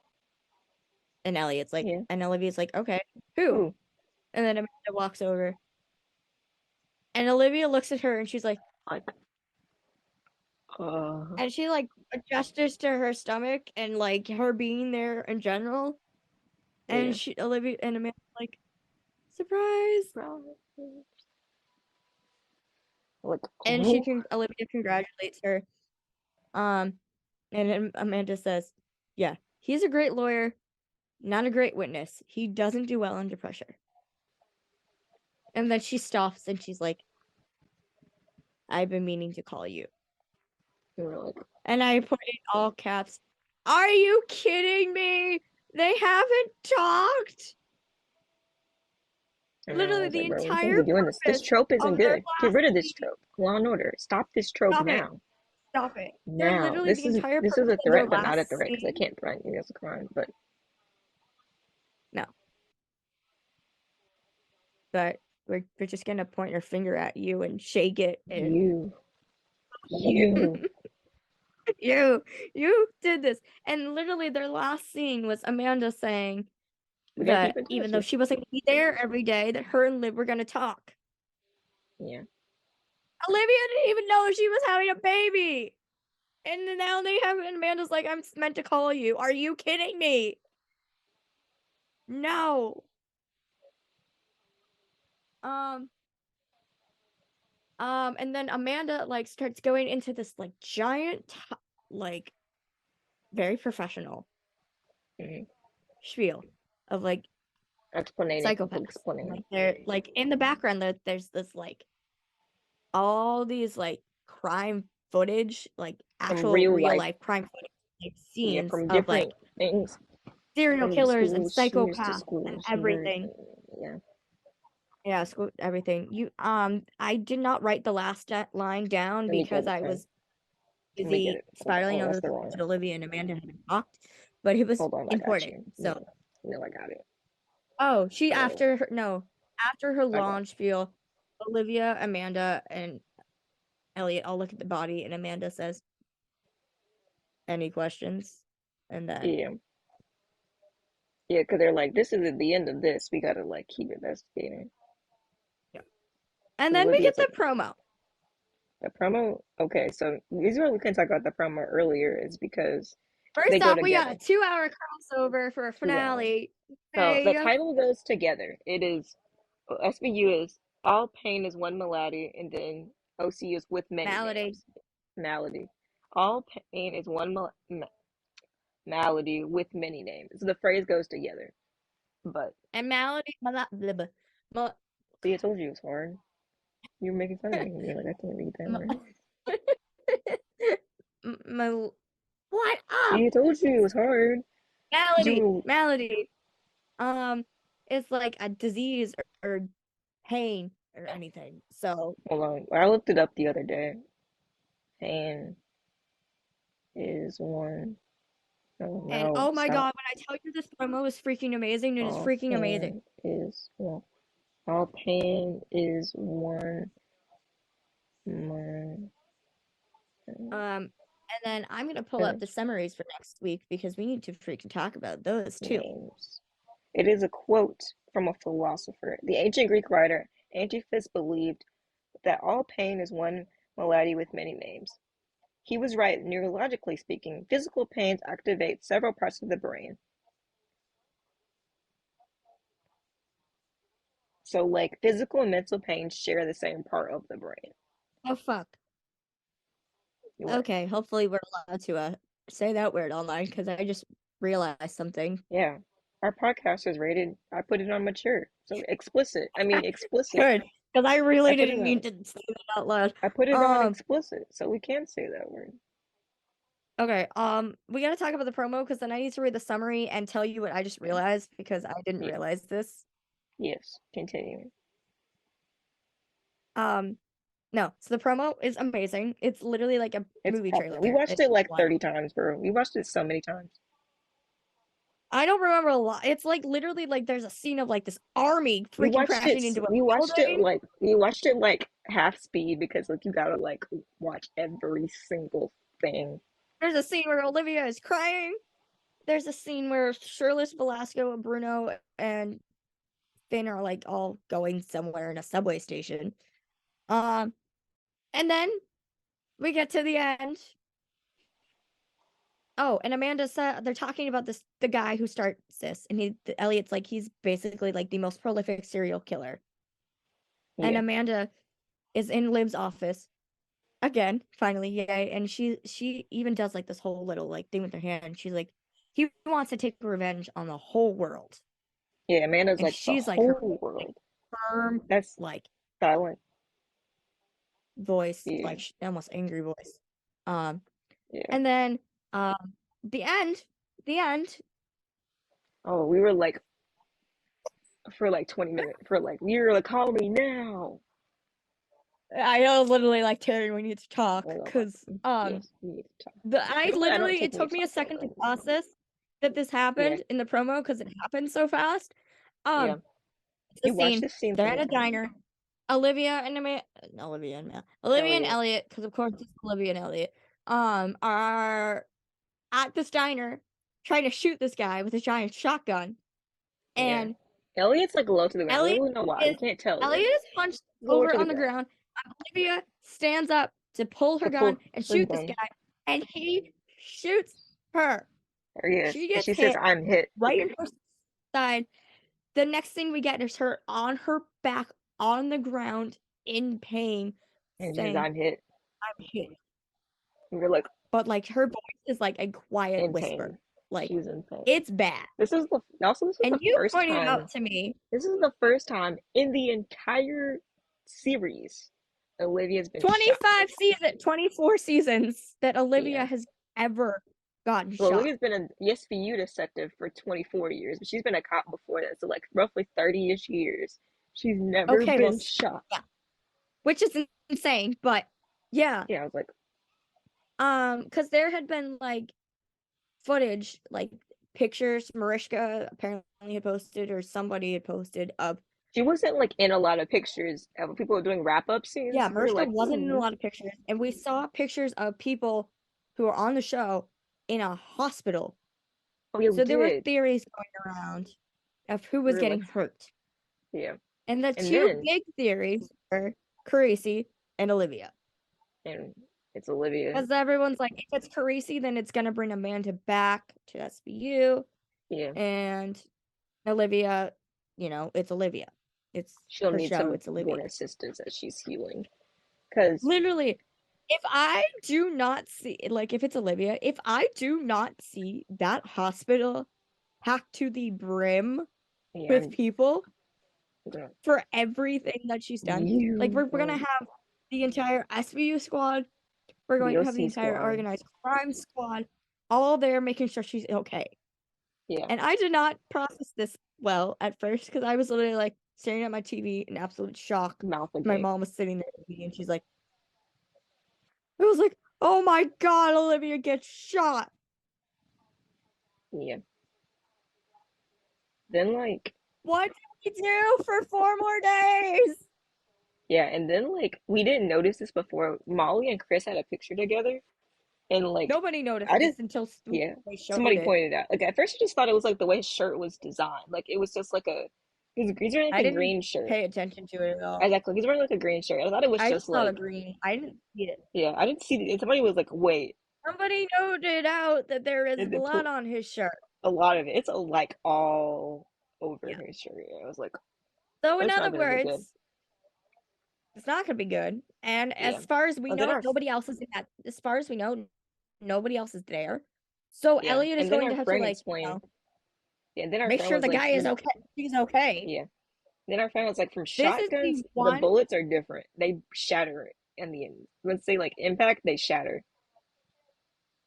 And Elliot's like, Yeah. and Olivia's like, okay, who? Ooh. And then Amanda walks over, and Olivia looks at her, and she's like, Like, uh, and she like gestures to her stomach and like her being there in general. yeah. And Olivia and Amanda like, surprise. Like, And oh, Olivia congratulates her. Um, and then Amanda says, yeah, he's a great lawyer, not a great witness. He doesn't do well under pressure. And then she stops and she's like, I've been meaning to call you. you were like, And I put in all caps, are you kidding me? They haven't talked. and then I Literally was the like, bro, we can't entire be doing this. This purpose trope of isn't their good. Get last rid of this scene. trope. Law and Order. Stop this trope Stop it. now. Stop it. They're Now. literally the entire This is purpose a of their threat, but not a last threat because I scene. can't threaten you as a crime. But No. But we're just gonna point our finger at you and shake it and you, you did this. And literally their last scene was Amanda saying we gotta that keep in even touch. though she wasn't gonna be there every day, that her and Liv were gonna talk. Yeah. Olivia didn't even know she was having a baby. And now they have, and Amanda's like, I'm meant to call you. Are you kidding me? No. Um, and then Amanda like starts going into this like giant, like very professional Mm-hmm. spiel of like psychopaths. Explaining. Like they're like in the background there's this like all these like crime footage, like From actual real real life. life crime footage, like Yeah, scenes from of like different things. serial From killers and schools, shooters to psychopaths and schools, murder. everything. Yeah. Yeah, school everything. I did not write the last line down Let me because get it. I was Let me get busy it. Hold on. spiraling Oh, over that's the the fact wrong that one. Olivia and Amanda hadn't talked, but it was Hold on, I got important. you. So No, I got it. Oh, she So after her I got launch spiel, Olivia, Amanda, and Elliot all look at the body, and Amanda says, "Any questions?" And then yeah. Yeah, because they're like, this isn't the end of this. We gotta like keep investigating. yeah, and Because then we get Olivia's the like promo. the promo. Okay, so the reason why we couldn't talk about the promo earlier is because they First go off, we got a together. 2-hour crossover for a 2 hours. finale. So the Hey, title goes together. It is SVU is all pain is one malady, and then OC is with many malady names. Malady. All pain is one malady with many names. So the phrase goes together. But and malady. see, I told you it was hard. You were making fun of me. You're like, I can't read that word. What See, up? I told you it was hard. You Malady. Um, it's like a disease or pain or anything. So, hold on. I looked it up the other day. Pain is one. No, and no, oh my stop. god, when I tell you this promo is freaking amazing, it is All freaking amazing. pain is one. All pain is one. My And then I'm gonna pull up the summaries for next week because we need to freaking talk about those too. names. It is a quote from a philosopher. The ancient Greek writer Antiphus believed that all pain is one malady with many names. He was right, neurologically speaking. Physical pains activate several parts of the brain. So, like, physical and mental pain share the same part of the brain. Oh fuck. What? Okay, hopefully we're allowed to say that word online because I just realized something. Yeah. Our podcast is rated, I put it on mature. So, explicit. I mean, explicit. Good, because I I really put it didn't mean on. to say that out loud. I put it on explicit, so we can say that word. Okay, we gotta talk about the promo because then I need to read the summary and tell you what I just Yeah. realized because I didn't Yeah. realize this. Yes. Continuing. Um, no, so the promo is amazing. It's literally like a It's movie awesome. We trailer. watched It's it like wild. 30 times, bro. We watched it so many times. I don't remember a lot. It's like literally like there's a scene of like this army freaking crashing into a building. We watched it like half speed because like you gotta like watch every single thing. There's a scene where Olivia is crying. There's a scene where Shirley Velasco, Bruno, and Finn are like all going somewhere in a subway station. Um, and then we get to the end. Oh, and Amanda said they're talking about the guy who starts this, and Elliot's like he's basically like the most prolific serial killer. And Yeah. Amanda is in Liv's office again, finally, yay! And she even does like this whole little like thing with her hand. She's like, he wants to take revenge on the whole world, Yeah, Amanda's and like the she's like her whole like world. firm That's like silent. voice, Yeah. like almost angry voice. Um, Yeah. and then the end, the end. Oh, we were like for like 20 minutes for like we were like call me now. I know literally like Terry, we need to talk Like, oh because my, yes, we need to talk. I Normally I don't literally take it me took to me a talk about second to anything. process that this Yeah. happened in the promo because it happened so fast. Yeah. It's the You watched scene. this scene so They're many at a times. diner. Olivia and Elliot. Elliot, because of course it's Olivia and Elliot, are at this diner trying to shoot this guy with a giant shotgun. Yeah. And Elliot's like low to the ground. We Elliot don't know why. We is can't tell Elliot yet. is hunched Lower over to the on the ground. ground. Olivia stands up to pull her To gun pull and her shoot this gun. guy, and he shoots her. There he is. She And gets she says, hit I'm hit. right in her side. The next thing we get is her on her back on the ground in pain, And she says, saying, I'm hit. "I'm hit." And we're like But like her voice is like a quiet in whisper. pain. Like She's in pain. it's bad. This is And the you first pointed time. out to me This is the first time in the entire series Olivia's been shot. 24 seasons that Yeah. Olivia has ever gotten Well, shot. Olivia's been an SVU detective for 24 years, but she's been a cop before that, so like roughly 30-ish years. She's never Okay, well, been shot. yeah, which is insane, but yeah, Yeah, I was like, because there had been like footage, like pictures Mariska apparently had posted, or somebody had posted of. She wasn't like in a lot of pictures of people were doing wrap up Yeah, scenes. We were Mariska like, wasn't in a lot of pictures, and we saw pictures of people who are on the show in a hospital. oh yeah, we So there were did. theories going around of who We was were getting like, hurt. yeah. And the And two then, big theories were Carisi and Olivia. and it's Olivia. Because everyone's like, if it's Carisi, then it's gonna bring Amanda back to SVU. Yeah. And Olivia, it's Olivia. It's She'll her need show, some it's Olivia. born assistance as she's healing. Because, Literally, if I do not see, like, if it's Olivia, if I do not see that hospital packed to the brim yeah, with people I'm gonna, for everything that she's done, like, we're gonna have the entire SVU squad, we're going the to have the OC entire squad. organized crime squad all there making sure she's okay. Yeah. And I did not process this well at first because I was literally like staring at my TV in absolute shock. Mouth My agape. mom was sitting there with me and she's like, I was like, oh my god, Olivia gets shot. Yeah. Then like, What did we do for 4 more days? yeah, and then like we didn't notice this before. Molly and Chris had a picture together, and like Nobody noticed I this didn't. until Yeah, they showed somebody it. pointed out. Like at first, I just thought it was like the way his shirt was designed. Like it was just like a. He's wearing I like a didn't green shirt. pay attention to it at all. Exactly, he's wearing like a green shirt. I thought it was I just just saw the like. green. I didn't see it. Yeah, I didn't see it. And somebody was like, "Wait," Somebody noted out that there is and they blood put on his shirt. a lot of it. It's like all over Yeah. his shirt. I was like, So, in "That's not other gonna be good." words, it's not gonna be good. And Yeah. as far as we And then know, our nobody else is in that. As far as we know, nobody else is there. So yeah, Elliot is and then going our to have to friend explained. Yeah, and then our make friend sure was the like, guy is okay. He's okay. yeah. Then our friend was like, from This is shotguns, the the one bullets are different. They shatter in the end. Once they like impact, they shatter.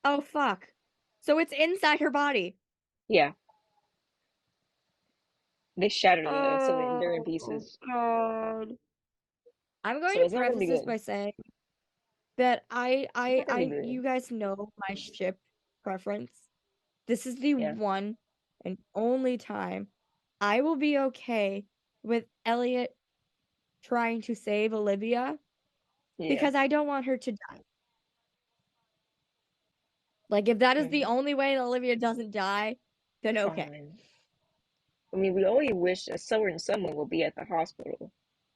oh fuck. So it's inside her body. Yeah, they shatter so they're in Oh pieces. god. I'm going So to it's not gonna be preface this good. by saying that It's not gonna be good. you guys know my ship preference. This is the Yeah, one and only time I will be okay with Elliot trying to save Olivia yeah. because I don't want her to die. Like, if that is the Mhm. only way that Olivia doesn't die, then okay. Fine. I mean, we only wish that someone will be at the hospital.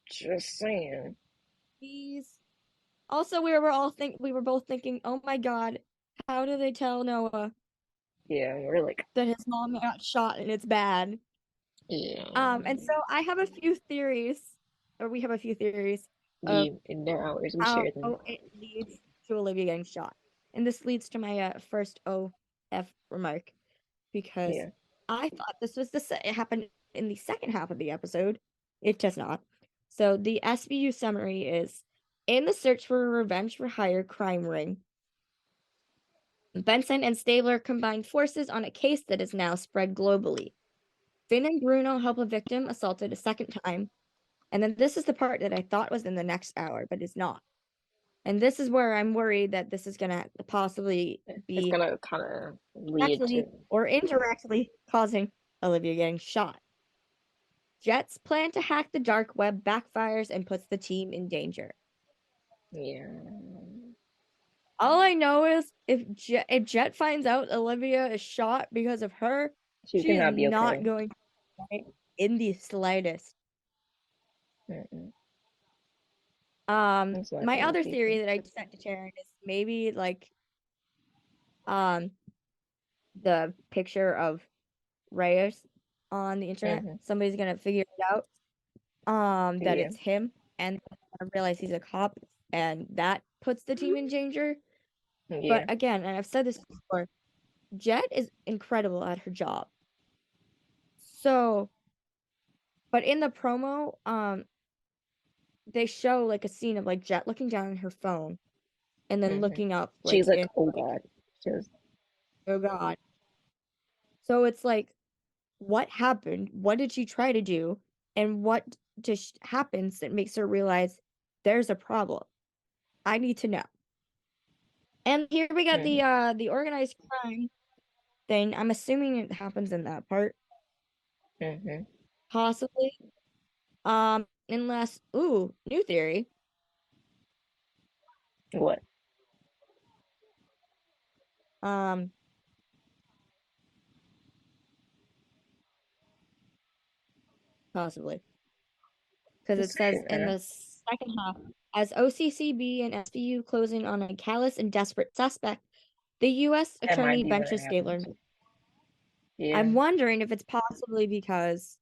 Just saying. Please. Also, we were both thinking, oh my god, how do they tell Noah Yeah, we're like, that his mom got shot and it's bad? yeah. And so I have a few theories, or we have a few theories of We in their hours we how share them. it leads to Olivia getting shot. And this leads to my first OF remark because Yeah, I thought this was it happened in the second half of the episode. It does not. So the SVU summary is in the search for a revenge for hire crime ring. Benson and Stabler combined forces on a case that is now spread globally. Finn and Bruno help a victim assaulted a second time. And then this is the part that I thought was in the next hour, but is not. And this is where I'm worried that this is going to possibly it's be gonna kind of lead directly to or indirectly causing Olivia getting shot. Jet's plan to hack the dark web backfires and puts the team in danger. yeah. All I know is if Jet finds out Olivia is shot because of her, She's she is gonna be not okay. going to die in the slightest. Mm-mm. That's not My gonna other be theory good. that I sent to Sharon is maybe like the picture of Reyes on the internet. Mm-hmm. Somebody's gonna figure it out. That Yeah, it's him and I realize he's a cop and that puts the team in danger. yeah. But again, and I've said this before, Jet is incredible at her job. So, but in the promo, they show like a scene of like Jet looking down at her phone and then Mm-hmm. looking up She's like like, in oh like, God. She's oh god. So it's like, what happened? What did she try to do? And what just happens that makes her realize there's a problem? I need to know. And here we got mm-hmm. the organized crime thing. I'm assuming it happens in that part, Mm-hmm. possibly. Unless, ooh, new theory. What? Um, Possibly. Because it Just says saying, in the second half, as OCCB and SVU closing on a callous and desperate suspect, the U.S. that might attorney be what benches happens. Taylor. Yeah. I'm wondering if it's possibly because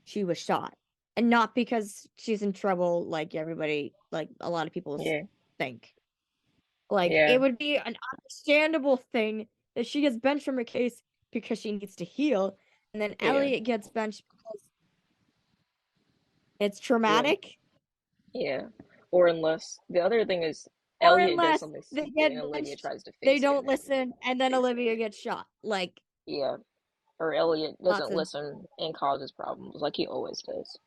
she was shot and not because she's in trouble like everybody, like a lot of people Yeah. think. Like, Yeah. it would be an understandable thing that she gets benched from her case because she needs to heal, and then Yeah. Elliot gets benched because it's Yeah. traumatic. Yeah. Or unless the other thing is Or Elliot does unless something they stupid get and Olivia benched, tries to they fix it and don't then listen, and then fix it. Olivia gets shot. Like, Yeah. Or Elliot lots doesn't of. listen and causes problems like he always does.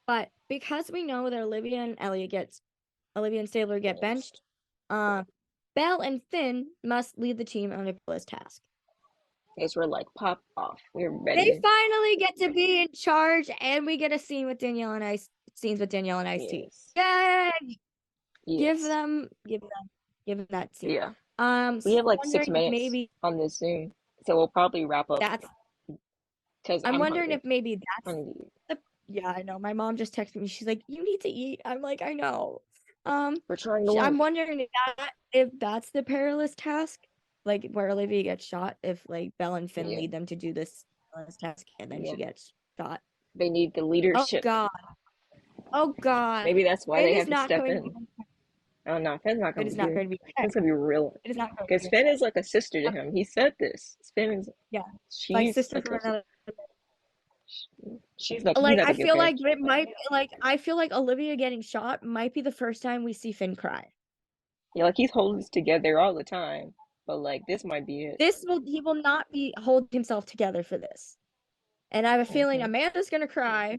But because we know that Olivia and Stabler get Yes. benched, uh, Belle and Finn must lead the team on Nicole's task. Yes, we're like pop off. We're They ready. finally get to be in charge, and we get a scene with Danielle and scenes with Danielle and Ice T. Yes. Yay! Yes. Give them that scene. Yeah. We So have like six wondering if minutes maybe on this Zoom, so we'll probably wrap up that's. because I'm I'm wondering hungry. if maybe that's I'm hungry. the. Yeah, I know. My mom just texted me. She's like, "You need to eat." I'm like, "I know." Um, We're trying to I'm work. wondering if that's the perilous task, like where Olivia gets shot. If like Belle and Finn Yeah. lead them to do this perilous task, and then Yeah. she gets shot. They need the Oh leadership. God. Oh God. Maybe that's why Finn they is have to not step going to be. in. Oh no, Finn's not It gonna is be not here. going to be okay. Finn's gonna be real. It is not going to Because be Finn okay. is like a sister to him. He said this. Finn is Yeah, like she's sister like from a, another. she's not he's Like not I gonna be feel okay. like it might like I feel like Olivia getting shot might be the first time we see Finn cry. Yeah, like he's holding this together all the time. But like this might be it. He will not be hold himself together for this. And I have a feeling Hmm. Amanda's gonna cry.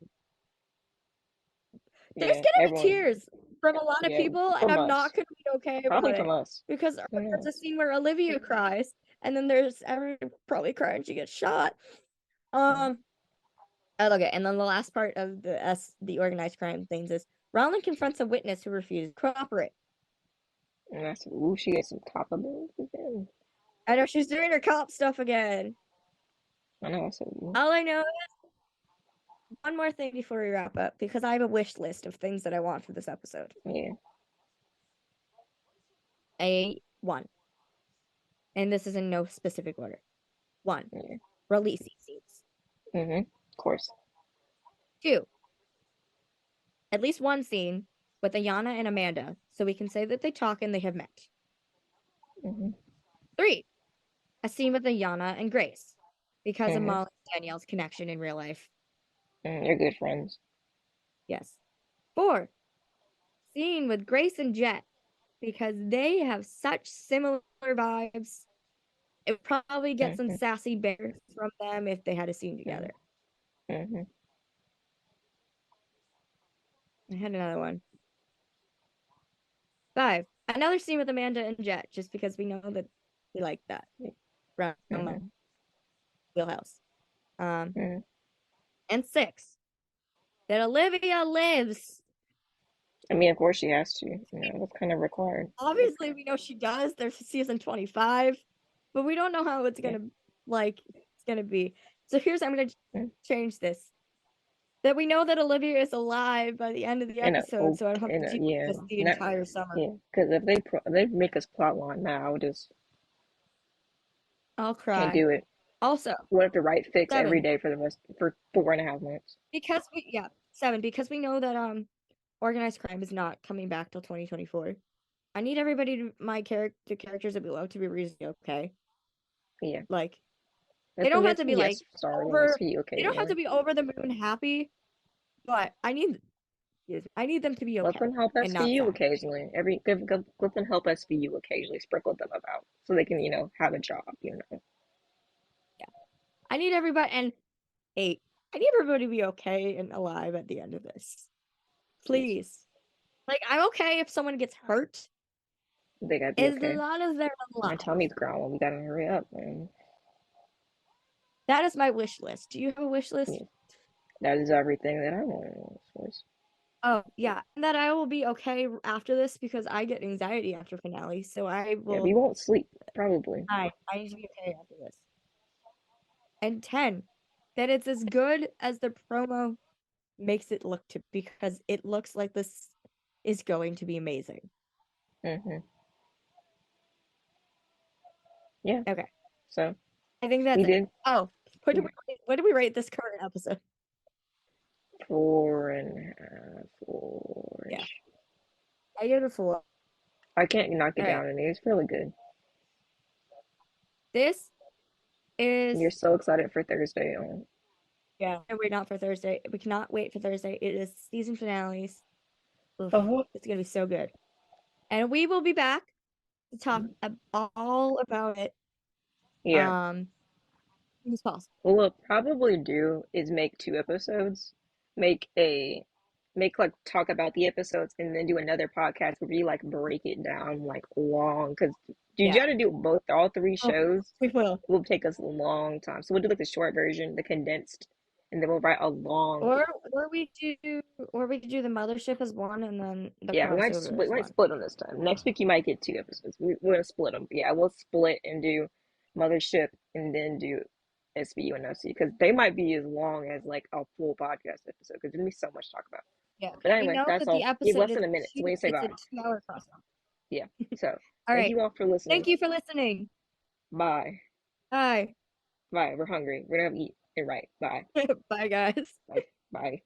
There's Yeah, gonna be everyone. tears from a lot of Yeah, people, and from I'm not us. gonna be okay Probably about from it. us. Because Who there's a knows? scene where Olivia cries, and then there's everyone probably crying she gets shot. Mm. Um okay, and then the last part of the organized crime things is Rowland confronts a witness who refuses to cooperate. And that's ooh, she gets some Taco Bell again. I know she's doing her cop stuff again. I know. I said ooh. All I know is one more thing before we wrap up, because I have a wish list of things that I want for this episode. Yeah. One, and this is in no specific order. One, Yeah. release scenes. Of course. Two, at least one scene with Ayana and Amanda, so we can say that they talk and they have met. Hmm. Three, a scene with Ayana and Grace, because of Hmm. Molly and Danielle's connection in real life. They're good friends. Yes. Four, scene with Grace and Jet, because they have such similar vibes. It would probably get some Hmm. sassy bears from them if they had a scene Hmm. together. Hmm. I had another one. Five, another scene with Amanda and Jet, just because we know that we like that around my Hmm. wheelhouse. Hmm. And six, that Olivia lives. I mean, of course she has to. That's kind of required. Obviously, we know she does. There's season 25, but we don't know how it's Yeah. gonna be. So I'm gonna Mm. change this. That we know that Olivia is alive by the end of the In a episode, oh, so I don't have in to a deal yeah, with this the not entire summer. yeah. Because if they make us plot line now, I would just I'll can't cry. do it. Also, We'll have to write fix every 7, day for the rest for 4.5 months. because we yeah 7 because we know that organized crime is not coming back till 2024. I need everybody the characters that we love to be reasonably okay. Yeah. Like they That's don't gonna have to be be like yes, sorry, and over. it's be They okay don't have to more. be over the moon happy, but I need them to be Let okay them help and not SVU sad. occasionally. Let them help SVU occasionally. Sprinkle them about so they can have a job. Yeah, I need everybody and 8. I need everybody to be okay and alive at the end of this. Please. Please. Like I'm okay if someone gets hurt, I think I'd be As okay. long as they're My alive. tummy's growling. We gotta hurry up, man. That is my wish list. Do you have a wish list? Yeah, that is everything that I want. Oh, yeah. And that I will be okay after this because I get anxiety after finale. So Yeah, we won't sleep, probably. I need to be okay after this. And 10, that it's as good as the promo makes it look to because it looks like this is going to be amazing. Hmm. Yeah, Okay. so I think that's we it. did Oh, what did we rate this current episode? 4.5, four. Yeah. I give it a 4. I can't knock it All right. down, and it's really good. This is You're so excited for Thursday. yeah. Wait, not for Thursday. We cannot wait for Thursday. It is season finales. Oof, Uh-huh. it's gonna be so good. And we will be back to talk all about it. Yeah. As soon as possible. What we'll probably do is make 2 episodes. Make a make like talk about the episodes and then do another podcast where we like break it down like long because you Yeah. gotta do both all 3 Oh, shows. we will. It will take us a long time. So we'll do like the short version, the condensed, and then we'll write a long. Or or we do or we could do the mothership as one and then the Yeah, crossover we as might one. split them this time. Next week you might get 2 episodes. We're gonna split them. Yeah, we'll split and do Mothership and then do SVU and FC because they might be as long as like a full podcast episode because there's gonna be so much to talk about. Yeah. But We anyway, know that's that the all. We have episode less is than a minute, so we can say it's a bye. 2-hour crossover. Yeah. So All thank right. you all for listening. Thank you for listening. Bye. Bye. Bye. We're hungry. We're gonna eat it right. Bye. Bye guys. Bye. Bye.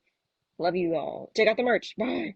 Love you all. Check out the merch. Bye.